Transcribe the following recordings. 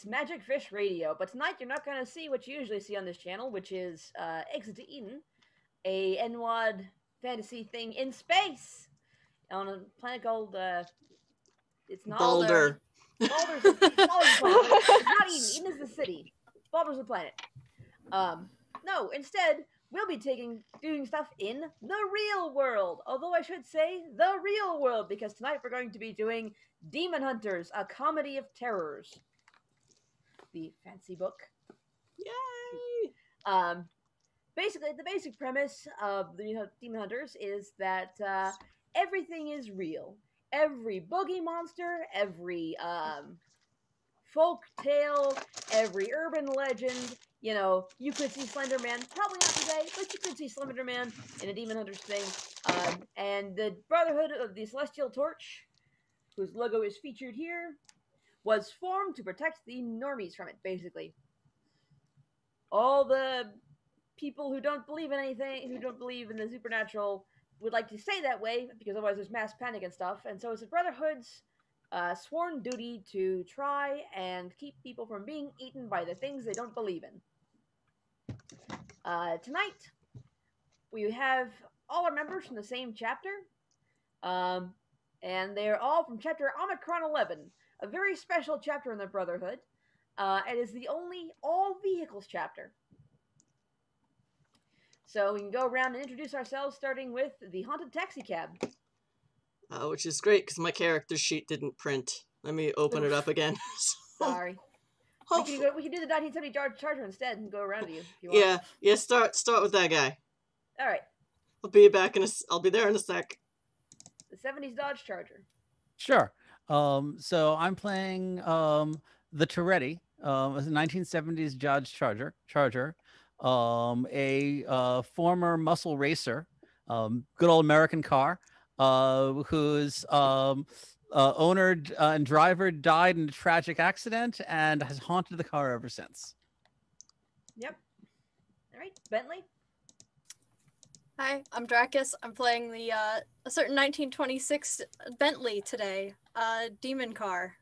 It's Magic Fish Radio, but tonight you're not going to see what you usually see on this channel, which is Exit to Eden, a NWAD fantasy thing in space on a planet called it's not Balder. Balder's the planet. It's not Eden. Eden is the city. Balder's the planet. No, instead we'll be doing stuff in the real world. Although I should say the real world, because tonight we're going to be doing Demon Hunters, a comedy of terrors. The fancy book. Yay! Basically, the basic premise of the Demon Hunters is that everything is real. Every boogie monster, every folk tale, every urban legend. You know, you could see Slender Man, probably not today, but you could see Slender Man in a Demon Hunters thing. And the Brotherhood of the Celestial Torch, whose logo is featured here, was formed to protect the normies from it, basically. All the people who don't believe in anything, who don't believe in the supernatural, would like to stay that way, because otherwise there's mass panic and stuff, and so it's the Brotherhood's sworn duty to try and keep people from being eaten by the things they don't believe in. Tonight, we have all our members from the same chapter, and they're all from chapter Omnicron 11, a very special chapter in the Brotherhood. It is the only all-vehicles chapter. So we can go around and introduce ourselves, starting with the Haunted Taxi Cab. Which is great, because my character sheet didn't print. Let me open it up again. Sorry. We can do the 1970 Charger instead and go around to you if you want. Yeah. Start with that guy. All right. I'll be there in a sec. The 70s Dodge Charger. Sure. So I'm playing the Toretti, a 1970s Dodge Charger, a former muscle racer, good old American car, whose owner and driver died in a tragic accident and has haunted the car ever since. Yep. All right, Bentley. Hi, I'm Dracus. I'm playing the a certain 1926 Bentley today, demon car,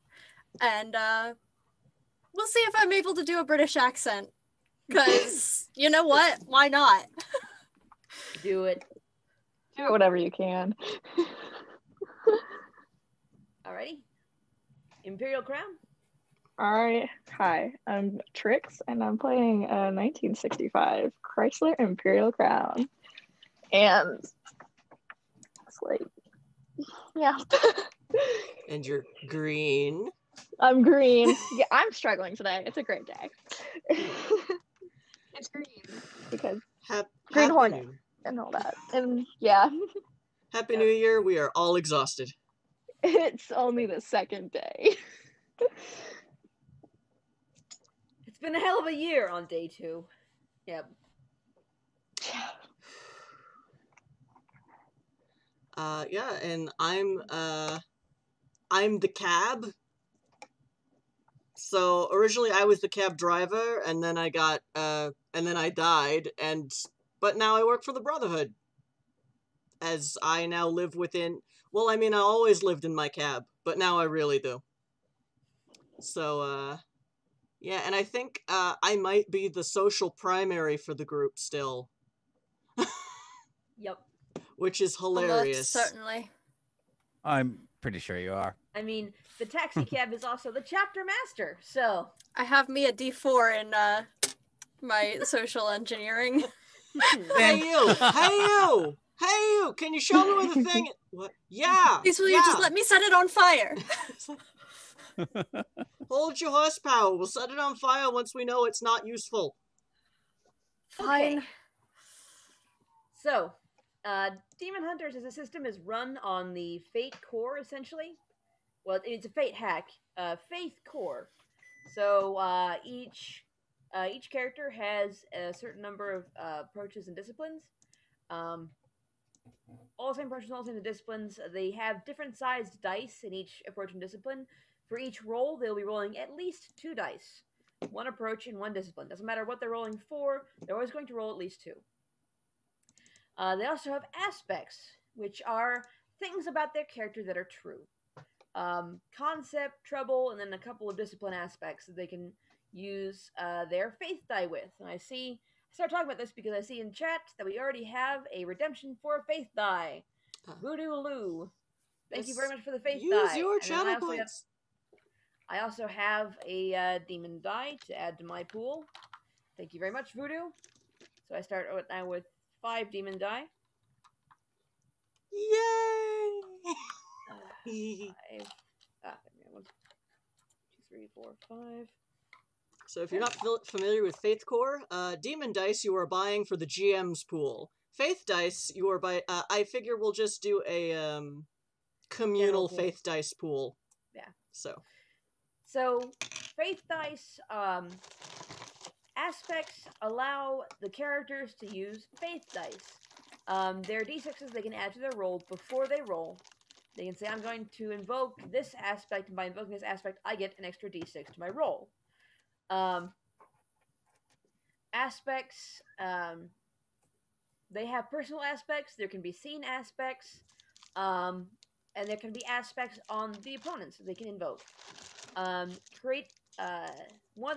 and we'll see if I'm able to do a British accent. Because you know what? Why not? Do it. Do whatever you can. Alrighty. Imperial Crown. Alright. Hi, I'm Trix, and I'm playing a 1965 Chrysler Imperial Crown. And it's like, yeah. And you're green. I'm green. Yeah, I'm struggling today. It's a great day. It's green because Green Hornet and all that. And yeah. Happy New Year. We are all exhausted. It's only the second day. It's been a hell of a year on day 2. Yep. Yeah, and I'm the cab. So originally I was the cab driver, and then I died, but now I work for the Brotherhood. As I now live within, well, I mean, I always lived in my cab, but now I really do. So, yeah, and I think, I might be the social primary for the group still. Yep. Which is hilarious. Almost certainly. I'm pretty sure you are. I mean, the taxi cab is also the chapter master, so... I have me a D4 in my social engineering. Hey you! Hey you! Hey you! Can you show me where the thing is? What? Yeah! Please will you just let me set it on fire? Hold your horsepower. We'll set it on fire once we know it's not useful. Fine. Okay. So, Demon Hunters as a system is run on the Fate core, essentially. Well, it's a Fate hack. Faith core. So, each character has a certain number of approaches and disciplines. All the same approaches, all the same disciplines. They have different sized dice in each approach and discipline. For each roll, they'll be rolling at least 2 dice. 1 approach and 1 discipline. Doesn't matter what they're rolling for, they're always going to roll at least 2. They also have aspects, which are things about their character that are true. concept, trouble, and then a couple of discipline aspects that they can use their faith die with. And I start talking about this because I see in chat that we already have a redemption for a faith die. Voodoo Lou. Thank you very much for the faith die. Use your channel points. I also have a demon die to add to my pool. Thank you very much, Voodoo. So I start now with 5 demon die. Yay! 5. 1, 2, 3, 4, 5. So if you're not familiar with Faith Core, demon dice you are buying for the GM's pool. Faith dice you are buying. I figure we'll just do a communal faith dice pool. Yeah. So faith dice aspects allow the characters to use faith dice. Their d6s they can add to their roll before they roll. They can say, I'm going to invoke this aspect, and by invoking this aspect, I get an extra d6 to my roll. Aspects, they have personal aspects, there can be scene aspects, and there can be aspects on the opponents that they can invoke. One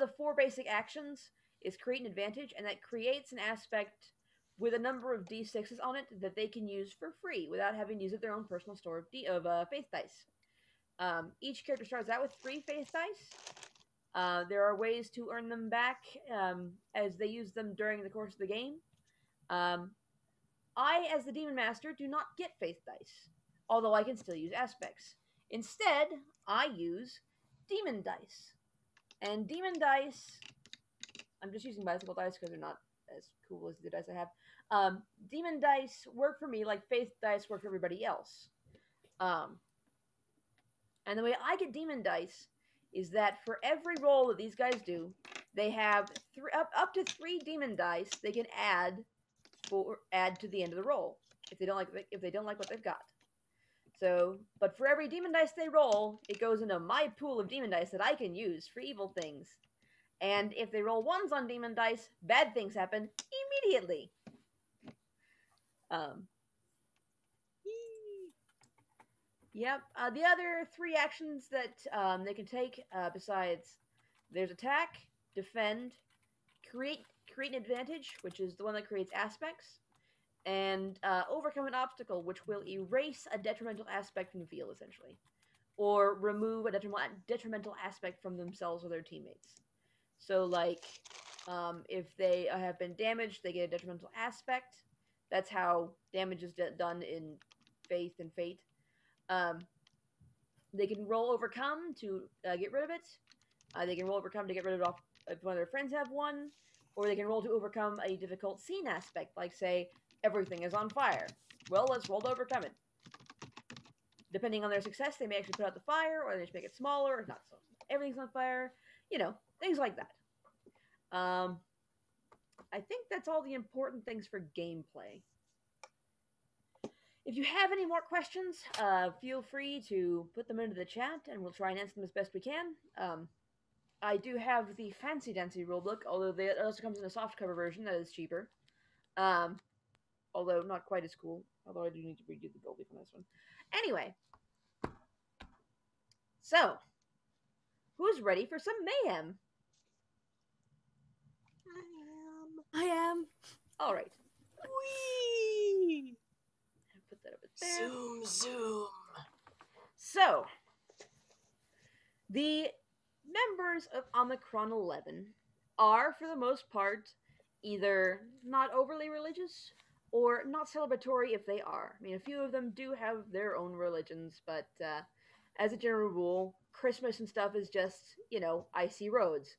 of the 4 basic actions is create an advantage, and that creates an aspect with a number of d6s on it that they can use for free without having to use their own personal store of faith dice. Each character starts out with 3 faith dice. There are ways to earn them back as they use them during the course of the game. I, as the Demon Master, do not get faith dice, although I can still use aspects. Instead, I use demon dice. And demon dice, I'm just using bicycle dice because they're not as cool as the dice I have. Demon dice work for me like faith dice work for everybody else. And the way I get demon dice is that for every roll that these guys do, they have up to 3 demon dice they can add to the end of the roll if they don't like what they've got. So, but for every demon dice they roll, it goes into my pool of demon dice that I can use for evil things. And if they roll 1s on demon dice, bad things happen immediately. Yep. The other 3 actions that they can take, besides there's attack, defend, create an advantage, which is the one that creates aspects, and overcome an obstacle, which will erase a detrimental aspect from the field, essentially, or remove a detrimental aspect from themselves or their teammates. So, like, if they have been damaged, they get a detrimental aspect. That's how damage is done in Faith and Fate. They can roll Overcome to get rid of it. They can roll Overcome to get rid of it if one of their friends have one. Or they can roll to overcome a difficult scene aspect, like, say, everything is on fire. Well, let's roll to overcome it. Depending on their success, they may actually put out the fire, or they just make it smaller, or not so. Everything's on fire. You know, things like that. I think that's all the important things for gameplay. If you have any more questions, feel free to put them into the chat, and we'll try and answer them as best we can. I do have the Fancy Dancy rulebook, although it also comes in a softcover version that is cheaper. Although not quite as cool, although I do need to redo the Goldie from this one. Anyway. So, who's ready for some mayhem? I am. All right. Whee! Put that over there. Zoom. So, the members of Omnicron 11 are, for the most part, either not overly religious or not celebratory if they are. I mean, a few of them do have their own religions, but as a general rule, Christmas and stuff is just, you know, icy roads.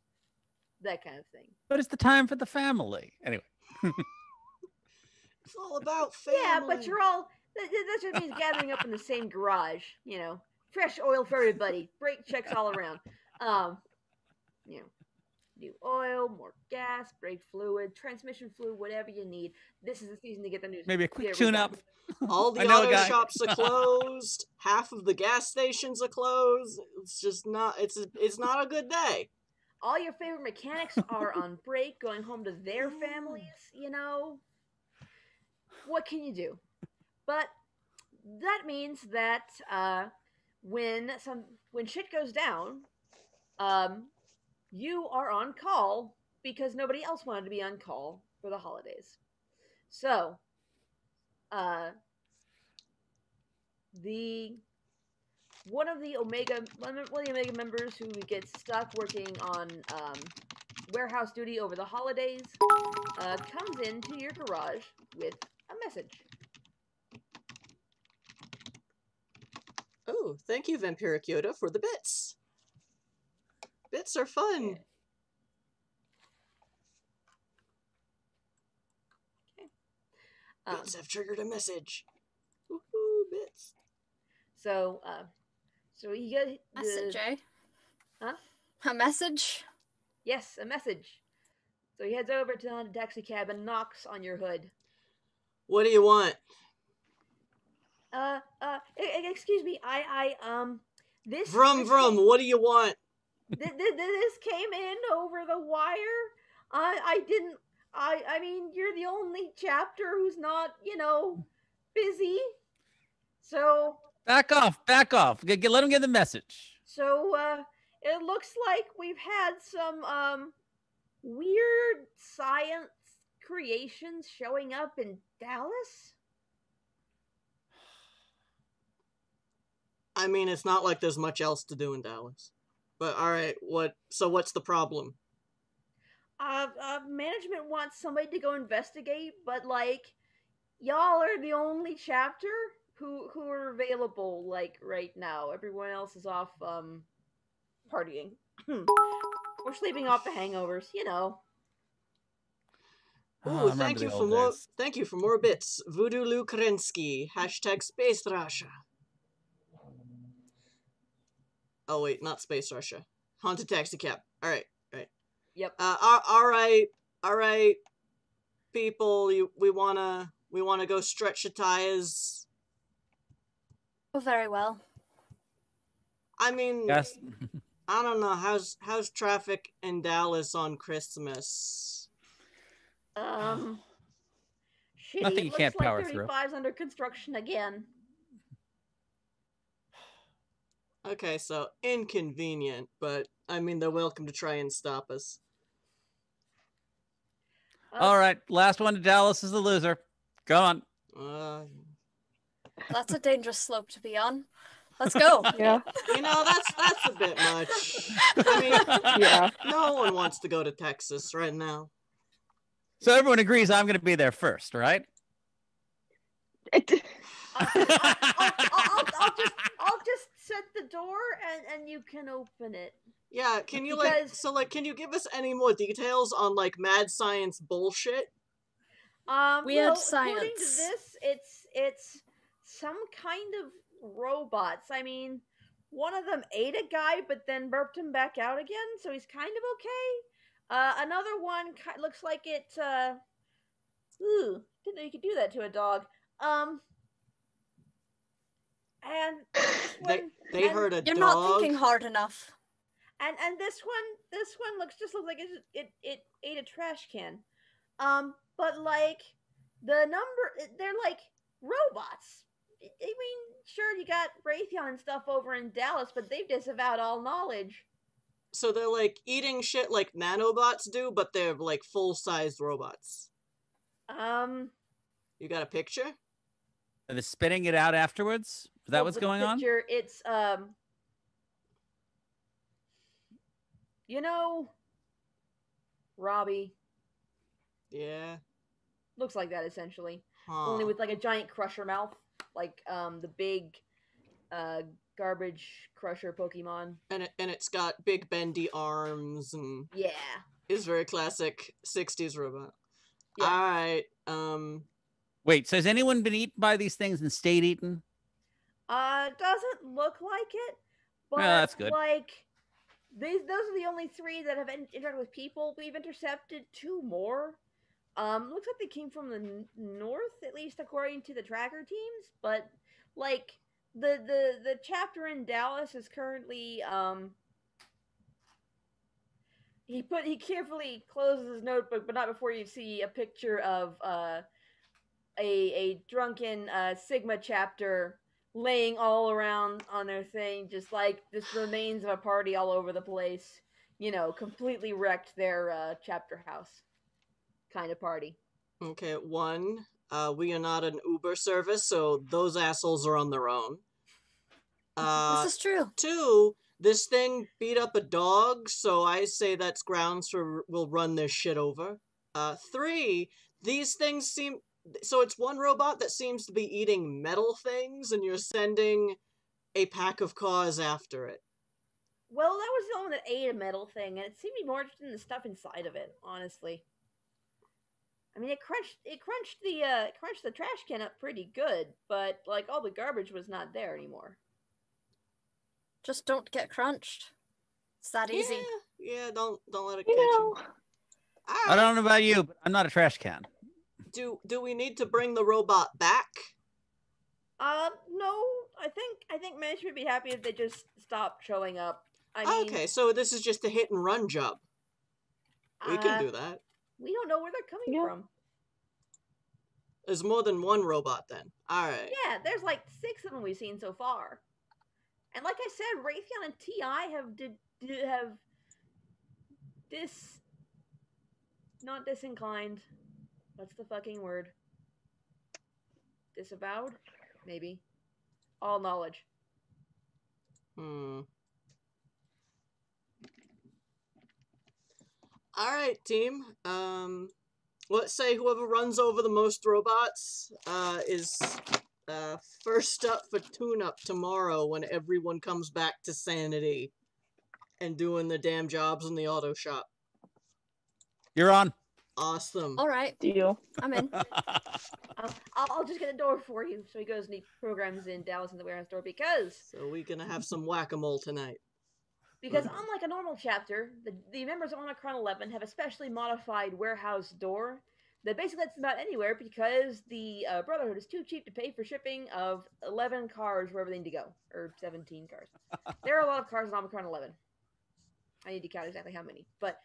That kind of thing. But it's the time for the family. Anyway. It's all about family. Yeah, but you're all... That just means gathering up in the same garage, you know. Fresh oil for everybody. Brake checks all around. You know, new oil, more gas, brake fluid, transmission fluid, whatever you need. This is the season to get the news. Maybe a quick tune-up. All the auto shops are closed. Half of the gas stations are closed. It's just not. It's not a good day. All your favorite mechanics are on break, going home to their families. You know, what can you do? But that means that when shit goes down, you are on call because nobody else wanted to be on call for the holidays. So, one of the Omega members who gets stuck working on warehouse duty over the holidays comes into your garage with a message. Oh, thank you, Vampiric Yoda, for the bits. Bits are fun. Okay. Bits have triggered a message. Woohoo, bits. So he got Message, eh? Huh? A message? Yes, a message. So he heads over to the taxi cab and knocks on your hood. What do you want? Excuse me, this... Vroom, what do you want? This came in over the wire. I mean, you're the only chapter who's not, busy. So... Back off. Let him get the message. So, it looks like we've had some, weird science creations showing up in Dallas. I mean, it's not like there's much else to do in Dallas. But alright, what's the problem? Management wants somebody to go investigate, but, y'all are the only chapter who are available, right now. Everyone else is off, partying. Or sleeping off the hangovers, Ooh, thank you for more bits. Voodoo Lou Kerensky, #Space Russia. Oh wait, not Space Russia. Haunted Taxi Cab. Alright. Yep. Alright, people, we wanna go stretch your tires. Oh, very well. I mean, yes. I don't know, how's traffic in Dallas on Christmas? Shitty. Nothing you can't power through. 35's under construction again. Okay, so inconvenient, but I mean, they're welcome to try and stop us. All right, last one to Dallas is the loser. Go on. That's a dangerous slope to be on. Let's go. Yeah. That's a bit much. I mean, Yeah. No one wants to go to Texas right now. So everyone agrees I'm going to be there first, right? I'll just set the door and you can open it. Yeah, can you can you give us any more details on mad science bullshit? Weird science. According to this, it's some kind of robots. I mean, one of them ate a guy but then burped him back out again, so he's kind of okay. Another one looks like it didn't know you could do that to a dog. And they heard a dog. You're not thinking hard enough. And this one looks like it ate a trash can. But the number, they're like robots. I mean, sure, you got Raytheon and stuff over in Dallas, but they've disavowed all knowledge. So they're eating shit like nanobots do, but they're full-sized robots. You got a picture? Are they spitting it out afterwards? Is that what's going on? It's Robbie. Yeah. Looks like that essentially. Huh. Only with a giant crusher mouth, the big garbage crusher Pokemon. And it's got big bendy arms and yeah. It's very classic 60s robot. Yeah. Alright, Wait, so has anyone been eaten by these things and stayed eaten? Doesn't look like it. But that's good. Those are the only 3 that have interacted with people. We've intercepted 2 more. Looks like they came from the north, at least according to the tracker teams. But the chapter in Dallas is currently he carefully closes his notebook, but not before you see a picture of a drunken Sigma chapter laying all around on their thing, just like just remains of a party all over the place. You know, completely wrecked their chapter house kind of party. Okay, 1, we are not an Uber service, so those assholes are on their own. This is true. 2, this thing beat up a dog, so I say that's grounds for we'll run this shit over. 3, these things seem... So it's one robot that seems to be eating metal things, and you're sending a pack of cars after it. Well, that was the one that ate a metal thing, and it seemed to be more interested in the stuff inside of it, honestly. I mean, it crunched the trash can up pretty good, but like all the garbage was not there anymore. Just don't get crunched. It's that easy. Yeah, don't let it catch you. I don't know about you, but I'm not a trash can. Do we need to bring the robot back? No. I think management would be happy if they just stopped showing up. I mean, okay, so this is just a hit and run job. We can do that. We don't know where they're coming from. There's more than one robot then. Alright. Yeah, there's like 6 of them we've seen so far. And like I said, Raytheon and TI have not disinclined. What's the fucking word? Disavowed? Maybe. All knowledge. Alright, team. Let's say whoever runs over the most robots is first up for tune-up tomorrow when everyone comes back to sanity and doing the damn jobs in the auto shop. You're on. Awesome. All right. Deal. I'm in. I'll just get a door for you. So he goes and he programs in Dallas in the warehouse door because... So we're gonna have some whack-a-mole tonight. Because unlike a normal chapter, the members of Omnicron 11 have a specially modified warehouse door that basically lets them out anywhere because the Brotherhood is too cheap to pay for shipping of 11 cars wherever they need to go. Or 17 cars. There are a lot of cars in Omnicron 11. I need to count exactly how many. But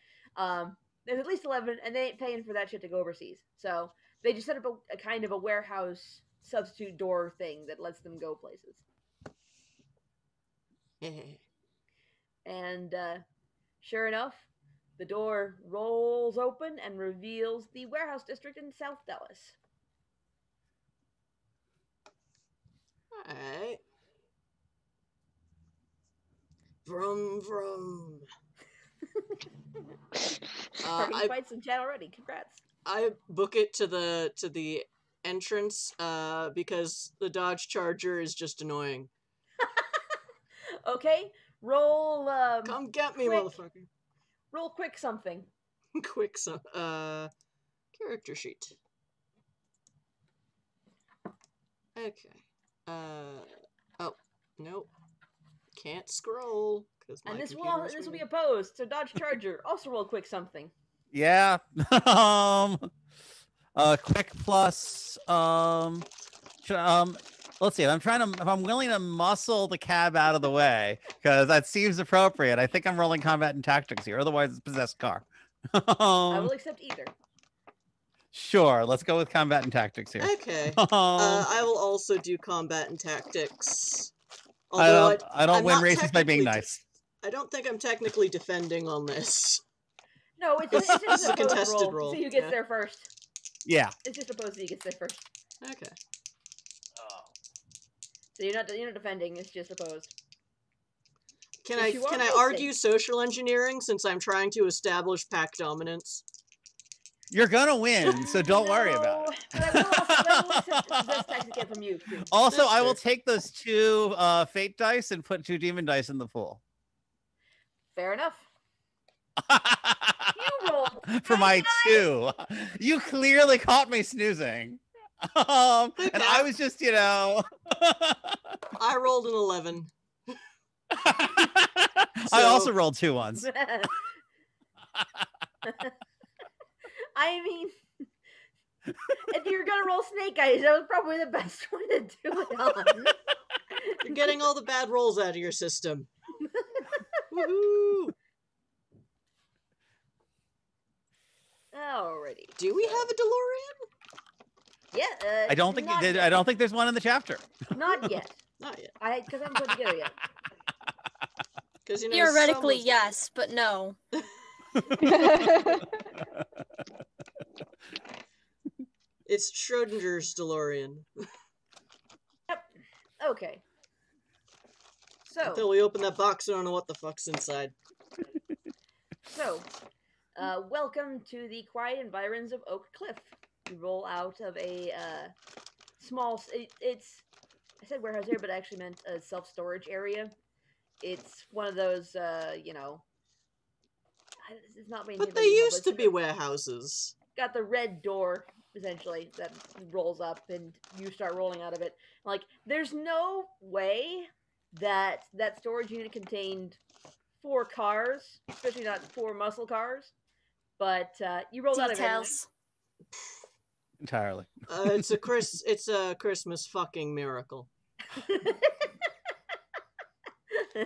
there's at least 11, and they ain't paying for that shit to go overseas. So they just set up a kind of a warehouse substitute door thing that lets them go places. And sure enough, the door rolls open and reveals the warehouse district in South Dallas. Alright. Vroom, vroom. Starting fights in chat already. Congrats. I book it to the entrance because the Dodge Charger is just annoying. Okay, roll. Come get me, quick, motherfucker. Roll quick something. Quick some character sheet. Okay. Oh nope. Can't scroll because and this will be opposed. So Dodge Charger also roll quick something. Yeah. Quick plus let's see. If I'm willing to muscle the cab out of the way, because that seems appropriate. I think I'm rolling combat and tactics here. Otherwise, it's possessed car. I will accept either. Sure, let's go with combat and tactics here. Okay. I will also do combat and tactics. Although I don't win races by being nice. I don't think I'm technically defending on this. No, it's just a contested roll. See who gets there first. Yeah. It's just opposed to who gets there first. Okay. So you're not defending, it's just opposed. Can I argue social engineering since I'm trying to establish pack dominance? You're gonna win, so don't worry about it. But I will accept this tactic from you. Too. Also, I will take those 2 fate dice and put 2 demon dice in the pool. Fair enough. You rolled for my 2. You clearly caught me snoozing. Okay. And I was just, I rolled an 11. I also rolled 2 ones. I mean, if you're gonna roll snake eyes, that was probably the best one to do it on. You're getting all the bad rolls out of your system. Woohoo! Alrighty. Do we have a DeLorean? Yeah. I don't think there's one in the chapter. Not yet. Not yet. Because I haven't put it together yet. Because Theoretically, yes, but no. It's Schrodinger's DeLorean. Yep. Okay. So Until we open that box, I don't know what the fuck's inside. So, welcome to the quiet environs of Oak Cliff. You roll out of a small. It's. I said warehouse here, but I actually meant a self-storage area. It's one of those, It's not maintained. But they used to be warehouses. Got the red door essentially that rolls up, and you start rolling out of it. Like, there's no way that storage unit contained 4 cars, especially not 4 muscle cars. But you rolled out of it. Details. Entirely. It's a Christmas fucking miracle.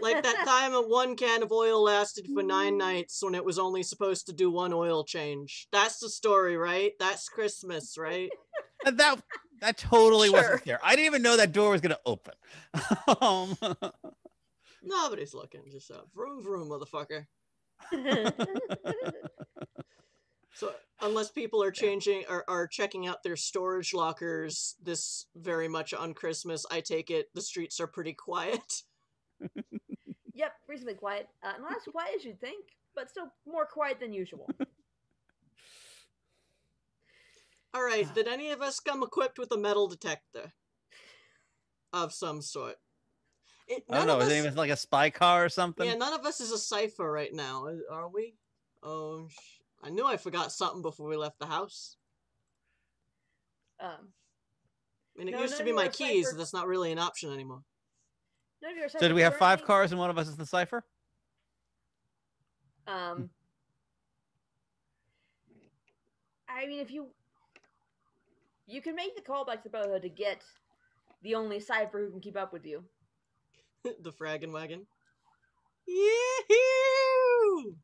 Like that time a 1 can of oil lasted for 9 nights when it was only supposed to do 1 oil change. That's the story, right? That's Christmas, right? That totally Sure. wasn't there. I didn't even know that door was gonna open. Nobody's looking. Just vroom vroom, motherfucker. So unless people are are checking out their storage lockers this very much on Christmas, I take it the streets are pretty quiet. Yep, reasonably quiet. Not as quiet as you'd think, but still more quiet than usual. Alright, did any of us come equipped with a metal detector? Of some sort. I don't know, is it even like a spy car or something? Yeah, none of us is a cipher right now, are we? Oh, I knew I forgot something before we left the house. I mean, it used to be my keys, so that's not really an option anymore. So do we have 5 cars and one of us is the cipher? I mean, if you can make the call back to the Brotherhood to get the only cipher who can keep up with you. The fraggin' wagon. Yee-hoo!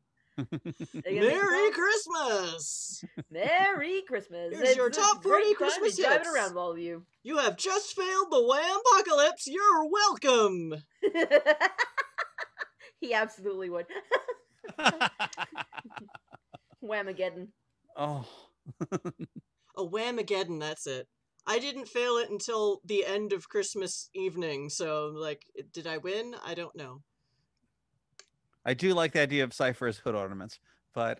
Merry Christmas! Merry Christmas! Here's your top 40 Christmas hits. Driving around with all of you. You have just failed the Wham-pocalypse. You're welcome. He absolutely would. Whamageddon. Oh. A Whamageddon, that's it. I didn't fail it until the end of Christmas evening, so, like, did I win? I don't know. I do like the idea of cipher as hood ornaments, but...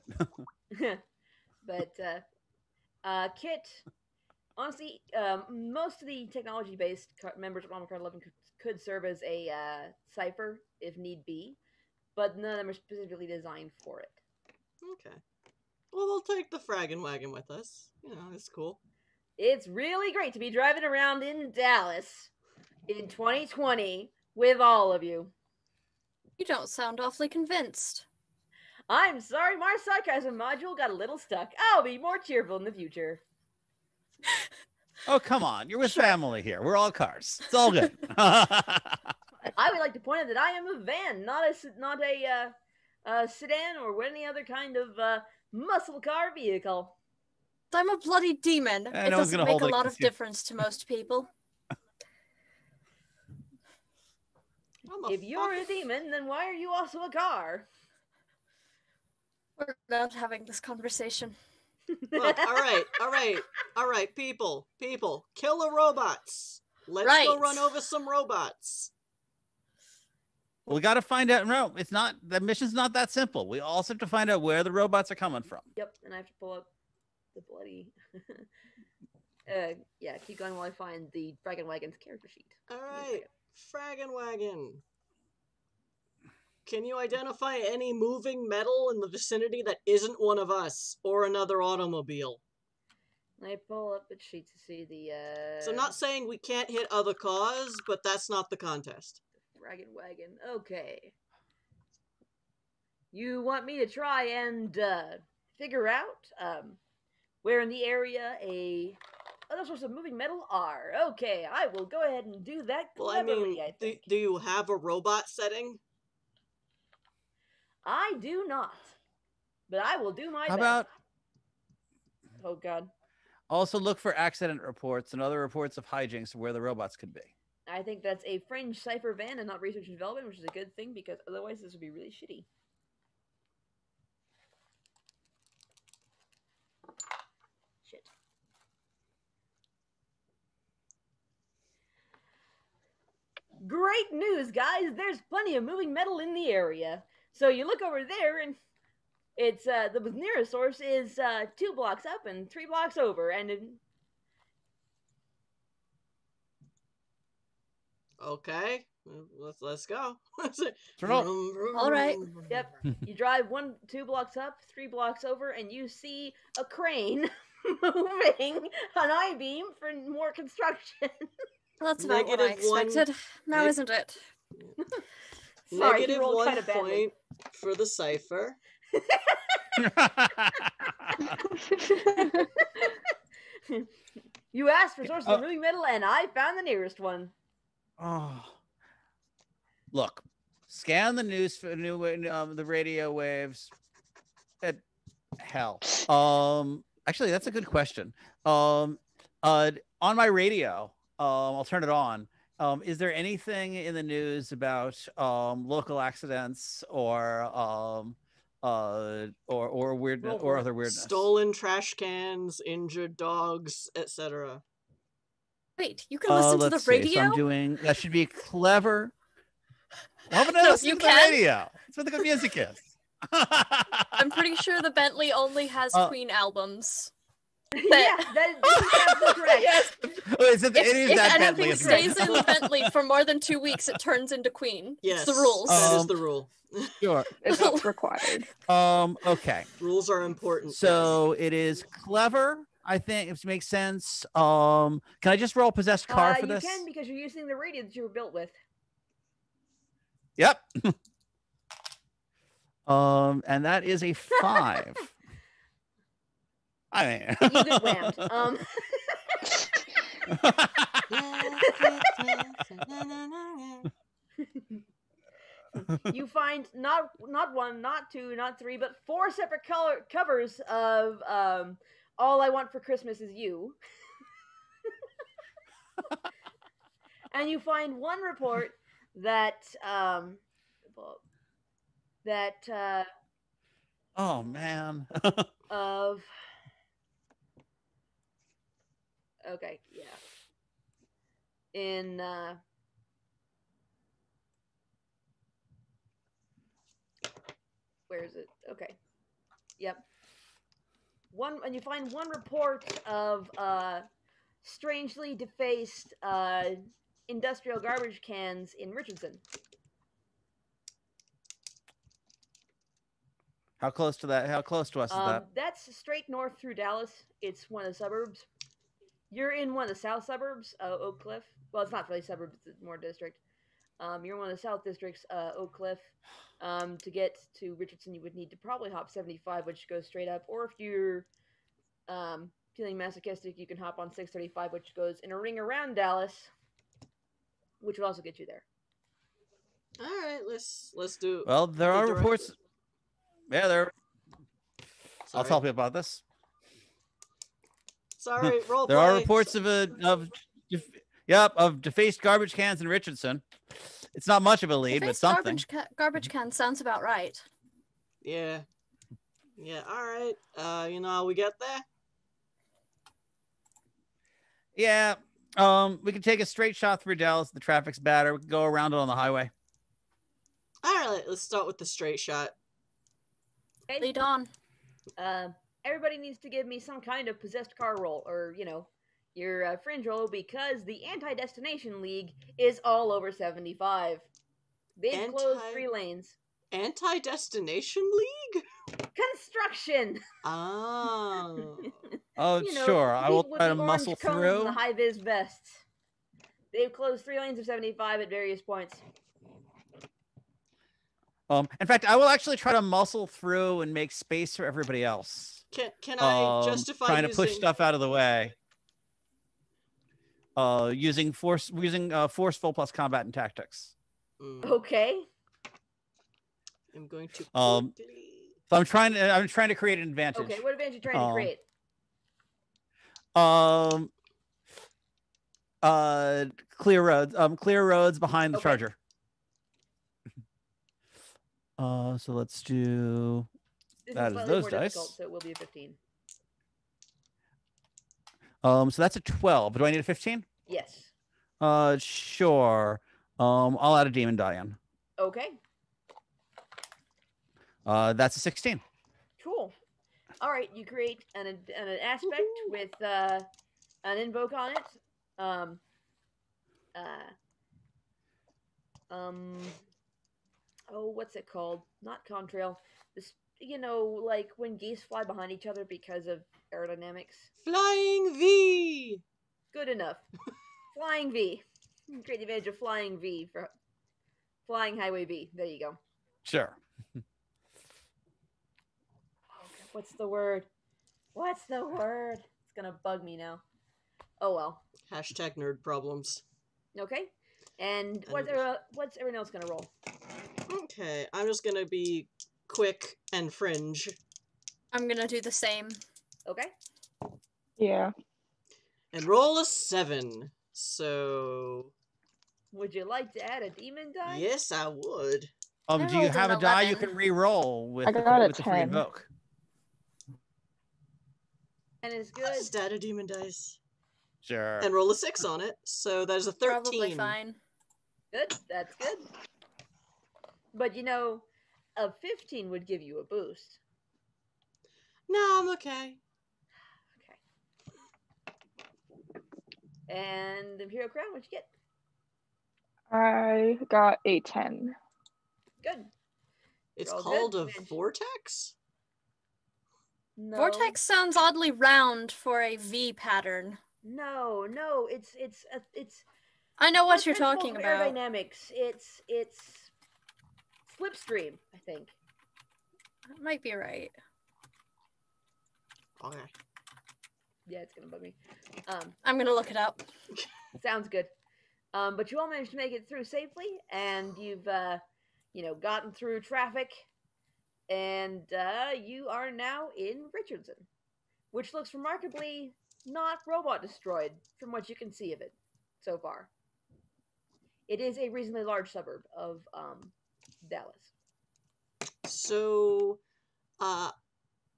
But, Kit, honestly, most of the technology-based members of Omnicron 11 could serve as a cipher, if need be, but none of them are specifically designed for it. Okay. Well, we'll take the fraggin' wagon with us. You know, it's cool. It's really great to be driving around in Dallas in 2020 with all of you. You don't sound awfully convinced. I'm sorry, my sarcasm module got a little stuck. I'll be more cheerful in the future. Oh, come on. You're with family here. We're all cars. It's all good. I would like to point out that I am a van, not a sedan or any other kind of muscle car vehicle. I'm a bloody demon. It doesn't make a lot of difference to most people. If you're a demon, then why are you also a car? We're not having this conversation. Look, all right, people, kill the robots. Let's go run over some robots. Well, we got to find out. No, it's not. The mission's not that simple. We also have to find out where the robots are coming from. Yep, and I have to pull up the bloody. Yeah, keep going while I find the Fraggin' Wagon's character sheet. All right, Fraggin' Wagon. Can you identify any moving metal in the vicinity that isn't one of us or another automobile? I pull up the sheet to see the. So I'm not saying we can't hit other cars, but that's not the contest. Fraggin' Wagon. Okay. You want me to try and figure out where in the area other sorts of moving metal are? Okay, I will go ahead and do that cleverly, I think. Do you have a robot setting? I do not, but I will do my best. How about? Oh God. Also look for accident reports and other reports of hijinks where the robots could be. I think that's a fringe cipher van and not research and development, which is a good thing because otherwise this would be really shitty. Shit. Great news, guys! There's plenty of moving metal in the area. So you look over there and it's the nearest source is 2 blocks up and 3 blocks over, and Okay, let's go. All right. Yep. You drive 2 blocks up, 3 blocks over, and you see a crane moving an I-beam for more construction. That's about what I expected. Now, isn't it? Sorry, Negative 1 point for the cipher. You asked for sources of moving metal, and I found the nearest one. Oh, look, scan the news for the radio waves. Hell, actually, that's a good question. On my radio, I'll turn it on. Is there anything in the news about local accidents or weird or other weirdness? Stolen trash cans, injured dogs, etc. Wait, you can listen to the radio? So I'm doing that. Should be clever. Why would I No, listen you to the can? radio? That's what the good music is. I'm pretty sure the Bentley only has Queen albums. Yeah, that's correct. Yes. Oh, it is If that anything Bentley. stays in the Bentley for more than 2 weeks, it turns into Queen. Yes, It's the rules. that is the rule. Sure. It's not required. Okay. Rules are important. So it is clever. I think it makes sense. Can I just roll possessed car for this? You can, because you're using the radio that you were built with. Yep. And that is a 5. I mean, You get whammed. You find not 1, not 2, not 3, but 4 separate covers of All I Want for Christmas Is You. And you find one report that oh man. of okay, yeah. In where is it? Okay. Yep. And you find one report of strangely defaced industrial garbage cans in Richardson. How close to that? How close to us is that? That's straight north through Dallas. It's one of the suburbs. You're in one of the south suburbs, Oak Cliff. Well, it's not really suburbs; it's more district. You're in one of the south districts, Oak Cliff. To get to Richardson, you would need to probably hop 75, which goes straight up. Or if you're feeling masochistic, you can hop on 635, which goes in a ring around Dallas, which would also get you there. All right, let's do. Well, there are reports. Yeah, there. Sorry. I'll tell you about this. Sorry, roll. There are reports of defaced garbage cans in Richardson. It's not much of a lead, but something. Garbage can sounds about right. Yeah. All right. You know how we get there? Yeah. We can take a straight shot through Dallas. The traffic's bad, or we can go around it on the highway. All right. Let's start with the straight shot. Okay. Lead on. Everybody needs to give me some kind of possessed car roll, or your fringe roll, because the Anti-Destination League is all over 75. They've closed 3 lanes. Anti-Destination League? Construction! Oh. Sure. I will try to muscle through. And the high-vis vests. They've closed 3 lanes of 75 at various points. In fact, I will actually try to muscle through and make space for everybody else. Can I justify trying to push stuff out of the way? Using forceful plus combat and tactics. Okay. I'm going to. So I'm trying to create an advantage. Okay, what advantage are you trying to create? clear roads. Clear roads behind the Okay. charger. So let's do. This That is is slightly those more dice. difficult, so it will be a 15. So that's a 12. Do I need a 15? Yes. Sure. I'll add a demon die in. Okay. That's a 16. Cool. All right, you create an aspect with an invoke on it. Oh, what's it called? Not contrail. This, like when geese fly behind each other because of aerodynamics. Flying V! Good enough. Flying V. Great advantage of flying V for flying highway V. There you go. Sure. What's the word? What's the word? It's gonna bug me now. Oh well. Hashtag nerd problems. Okay. And what's everyone else gonna roll? Okay, I'm just gonna be quick and fringe. I'm gonna do the same. Okay. Yeah. And roll a 7. So... Would you like to add a demon die? Yes, I would. I Do you rolled have an a die you 11. can re-roll with I got a with the free 10. invoke? And it's I'll good. just add a demon dice. Sure. And roll a 6 on it. So that is a 13. Probably fine. Good. That's good. But a 15 would give you a boost. No, I'm okay. Okay. And Imperial Crown, what'd you get? I got a 10. Good. It's You're all called good. a vortex? No. Vortex sounds oddly round for a V pattern. No, it's I know what the you're principles talking of about. aerodynamics. It's slipstream, I think. That might be right. Okay. Yeah, it's gonna bug me. I'm gonna look it up. Sounds good. But you all managed to make it through safely, and you've gotten through traffic, and you are now in Richardson, which looks remarkably not robot destroyed from what you can see of it so far. It is a reasonably large suburb of Dallas. So, I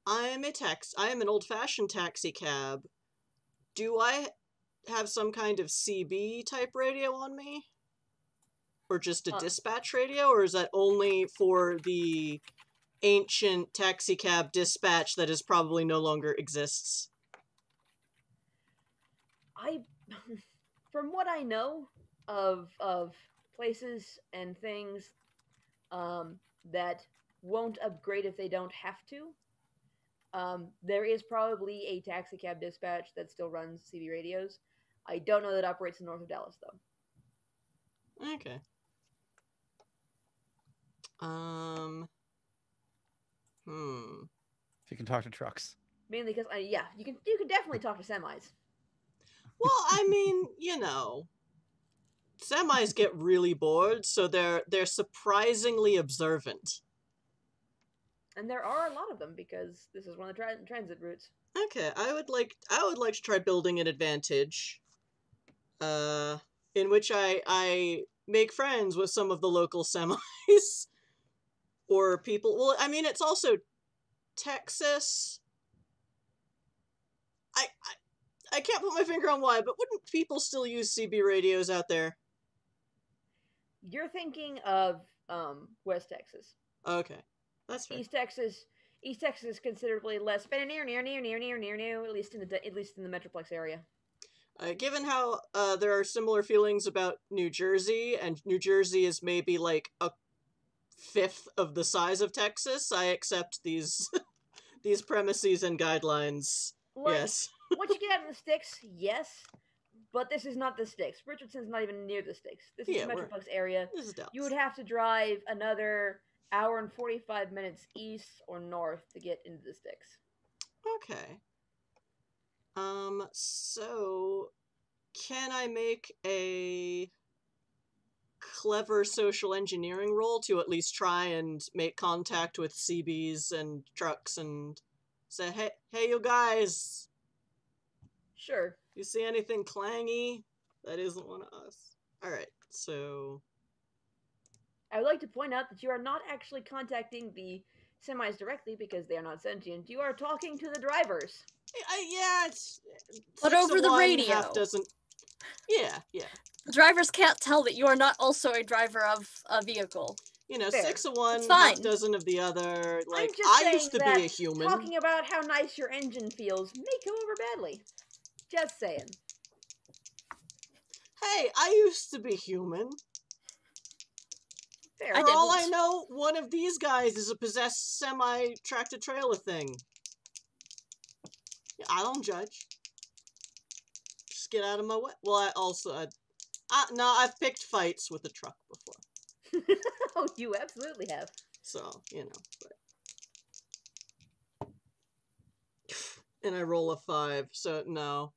am an old-fashioned taxi cab. Do I have some kind of CB type radio on me? Or just a dispatch radio? Or is that only for the ancient taxi cab dispatch that is probably no longer exists? From what I know of places and things that won't upgrade if they don't have to, there is probably a taxi cab dispatch that still runs CB radios. I don't know that it operates in north of Dallas, though. Okay. If you can talk to trucks. Mainly because, you can definitely talk to semis. Well, I mean, semis get really bored, so they're surprisingly observant. And there are a lot of them because this is one of the transit routes. Okay, I would like to try building an advantage, in which I make friends with some of the local semis, or people. Well, I mean, it's also Texas. I can't put my finger on why, but wouldn't people still use CB radios out there? You're thinking of West Texas. Okay, that's fair. East Texas is considerably less, near, at least in the Metroplex area. Given how there are similar feelings about New Jersey, and New Jersey is maybe like a fifth of the size of Texas, I accept these these premises and guidelines. Yes. Once you get out in the sticks, yes, but this is not the sticks. Richardson's not even near the sticks. This is the Metroplex area. This is Dallas. You would have to drive another hour and 45 minutes east or north to get into the sticks. Okay. So can I make a clever social engineering roll to at least try and make contact with CBs and trucks and say, hey, you guys. Sure. You see anything clangy that isn't one of us? Alright, so... I would like to point out that you are not actually contacting the semis directly because they are not sentient. You are talking to the drivers. Yeah, it's... But 6 over of the one, radio. half doesn't... Yeah. The drivers can't tell that you are not also a driver of a vehicle. You know, Fair. 6 of one, It's half fine. dozen of the other. Like, I'm just I saying used to that be a human. talking about how nice your engine feels may come over badly. Just saying. Hey, I used to be human. Fair. For all I didn't. know, one of these guys is a possessed semi-tractor trailer thing. Yeah, I don't judge. Just get out of my way. Well, no, I've picked fights with a truck before. Oh, you absolutely have. So, you know. But... And I roll a 5, so no.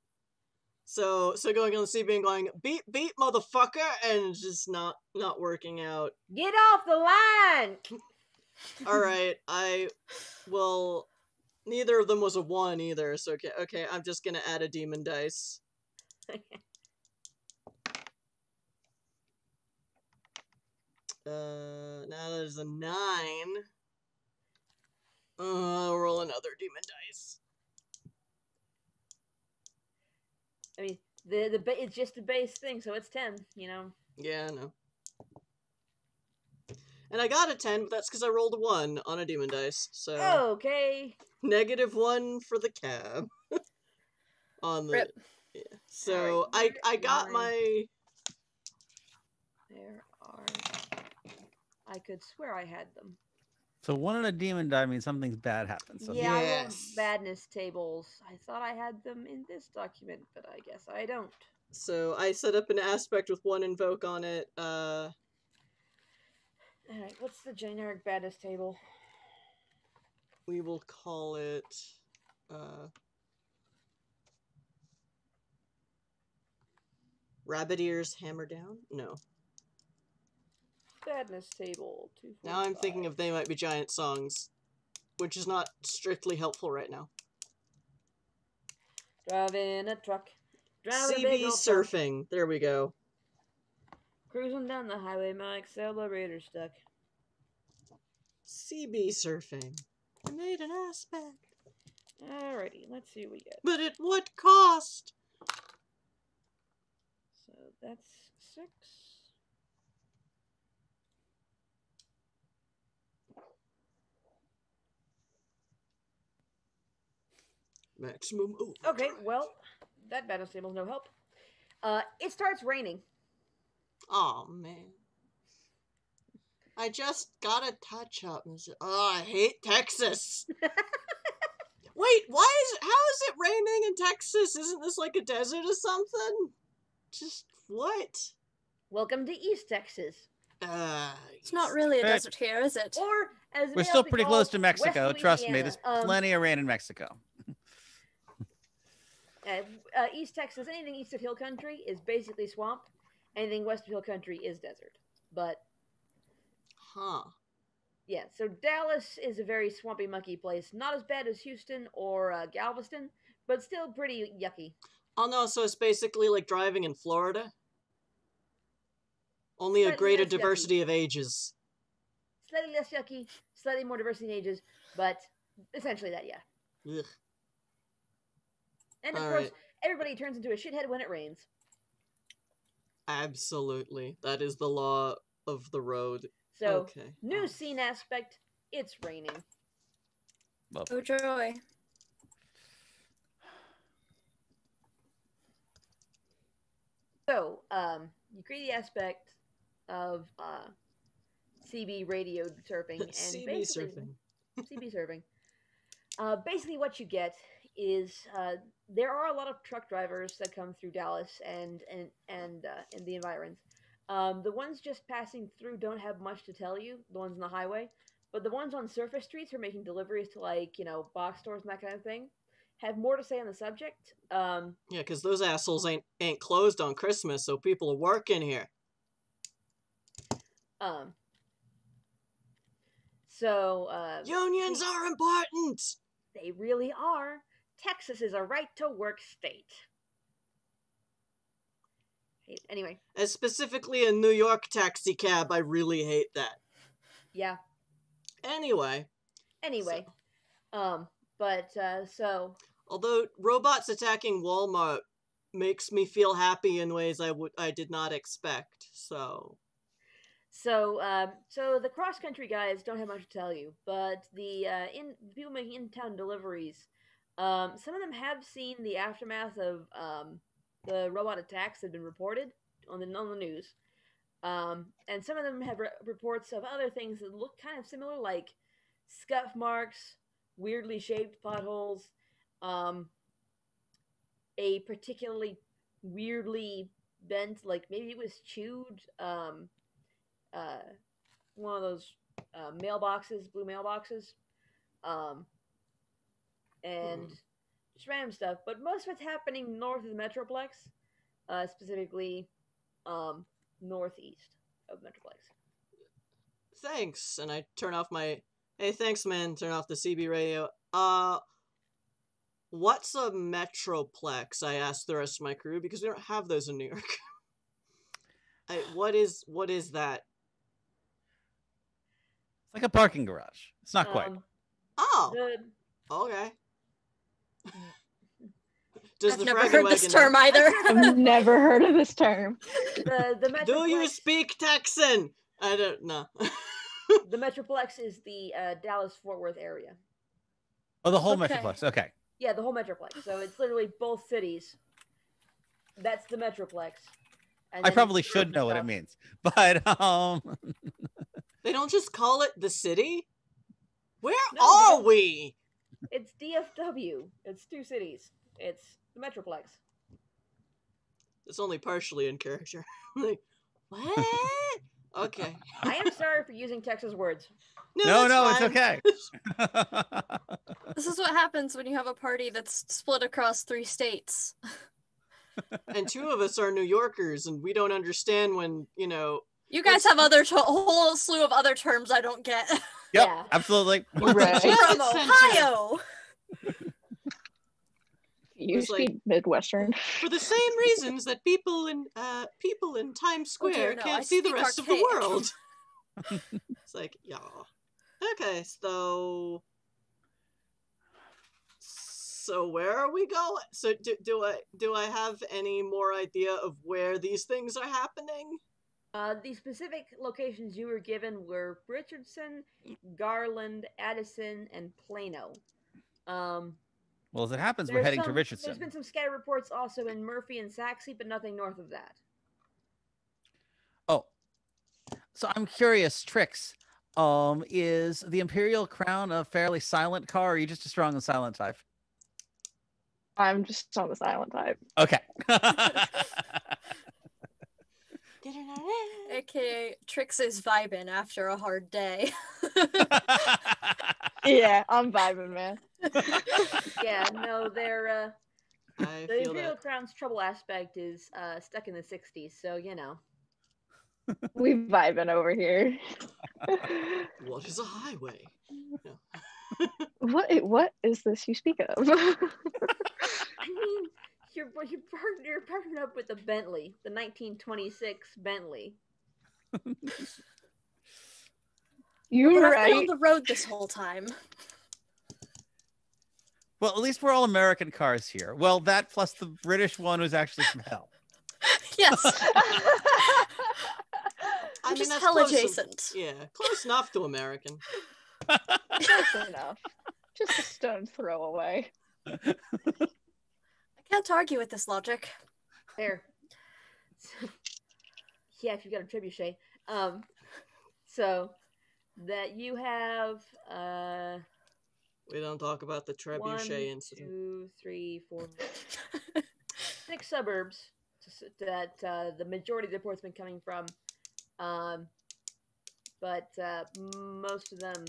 So going on the CB and going, beat, motherfucker, and it's just not working out. Get off the line! Alright, neither of them was a 1 either, so okay, I'm just gonna add a demon dice. Now there's a 9. I'll roll another demon dice. I mean, it's just a base thing, so it's 10, you know. Yeah, I know. And I got a 10, but that's because I rolled a 1 on a demon dice, so... Okay. -1 for the cab. On the... Rip. Yeah. So, Right, I got my... There are... I could swear I had them. So 1 on a demon die means something's bad happens. So Yeah, I rolled Yes. badness tables. I thought I had them in this document, but I guess I don't. So, I set up an aspect with 1 invoke on it, Alright, what's the generic badness table? we will call it, Rabbit Ears Hammer Down? No. Badness table, 245. Now I'm thinking of They Might Be Giant songs, which is not strictly helpful right now. Driving a truck. Driving a big CB old truck. surfing. There we go. Cruising down the highway, my accelerator stuck. CB surfing. I made an aspect. Alrighty, let's see what we get. But at what cost? So that's 6. Maximum overdrive. Okay, well, that badness table's no help. It starts raining. Oh man. I just got a touch up. Oh, I hate Texas. Wait, how is it raining in Texas? Isn't this like a desert or something? Just what? Welcome to East Texas. It's not really a desert here, is it? Or, as it we're may still also be pretty called, close to Mexico. West Trust me, Louisiana. there's plenty of rain in Mexico. East Texas, anything east of Hill Country is basically swamp. Anything west of Hill Country is desert. But, Huh. yeah, so Dallas is a very swampy, mucky place. Not as bad as Houston or Galveston, but still pretty yucky. Oh no, so it's basically like driving in Florida? Only a Slightly greater less yucky. diversity of ages. Slightly less yucky, slightly more diversity in ages, but essentially that, yeah. Ugh. And of All course, right. everybody turns into a shithead when it rains. Absolutely. That is the law of the road. So, Okay. new scene aspect, it's raining. Oh joy. So, you create the aspect of CB radio surfing and CB basically surfing. CB surfing. Basically, what you get is there are a lot of truck drivers that come through Dallas and the environs. The ones just passing through don't have much to tell you. The ones on the highway, but the ones on surface streets who are making deliveries to box stores and that kind of thing have more to say on the subject. Yeah, because those assholes ain't closed on Christmas, so people are working here. Unions are important! They really are. Texas is a right-to-work state. Anyway. As specifically a New York taxi cab, I really hate that. Yeah. Anyway. So. Although robots attacking Walmart makes me feel happy in ways I did not expect. So the cross country guys don't have much to tell you, but the people making in-town deliveries, some of them have seen the aftermath of the robot attacks that have been reported on the news, and some of them have reports of other things that look kind of similar, like scuff marks, weirdly shaped potholes, a particularly weirdly bent, like maybe it was chewed, one of those mailboxes, blue mailboxes, and just random stuff. But most of it's happening north of the Metroplex, specifically northeast of Metroplex. Thanks, and I turn off my... Hey, thanks, man. Turn off the CB radio. What's a Metroplex? I asked the rest of my crew, because we don't have those in New York. What is that? It's like a parking garage. It's not quite. Okay. I've never heard this term either. I've never heard of this term. The Metroplex... Do you speak Texan? I don't know. The Metroplex is the Dallas-Fort Worth area. Oh, the whole Metroplex. Okay. Yeah, the whole Metroplex. So it's literally both cities. That's the Metroplex. I probably should know what it means, but they don't just call it the city? Where are we? It's DFW. It's two cities. It's the Metroplex. It's only partially in character. Like, what? Okay. I am sorry for using Texas words. No, it's okay. This is what happens when you have a party that's split across 3 states. And 2 of us are New Yorkers, and we don't understand when, You guys have a whole slew of other terms I don't get. Yep, yeah. Absolutely. Right. From Ohio. You speak Midwestern. For the same reasons that people in Times Square can't see the rest of the world. It's like, yeah. Okay, so where are we going? So do I have any more idea of where these things are happening? The specific locations you were given were Richardson, Garland, Addison, and Plano. Well, as it happens, we're heading to Richardson. There's been some scatter reports also in Murphy and Saxe, but nothing north of that. Oh, so I'm curious, Trix. Is the Imperial Crown a fairly silent car, or are you just a strong and silent type? I'm just on the silent type. Okay. AKA Trix is vibing after a hard day. Yeah, I'm vibing, man. Yeah, no, they're the Imperial that. Crown's trouble aspect is stuck in the 60s, so We vibing over here. What is a highway? No. What is this you speak of? I mean, you're partnering up with the Bentley, the 1926 Bentley. You're I've right. been on the road this whole time. Well, at least we're all American cars here. Well, that plus the British one was actually from hell. Yes. I mean, just that's hell close adjacent. Close enough to American. Close enough. Just a stone's throw away. I can't argue with this logic. Fair. So, yeah, if you've got a trebuchet. So that you have We don't talk about the trebuchet incident. 1, 2, 3, 4, 6 suburbs that the majority of the reports have been coming from. But most of them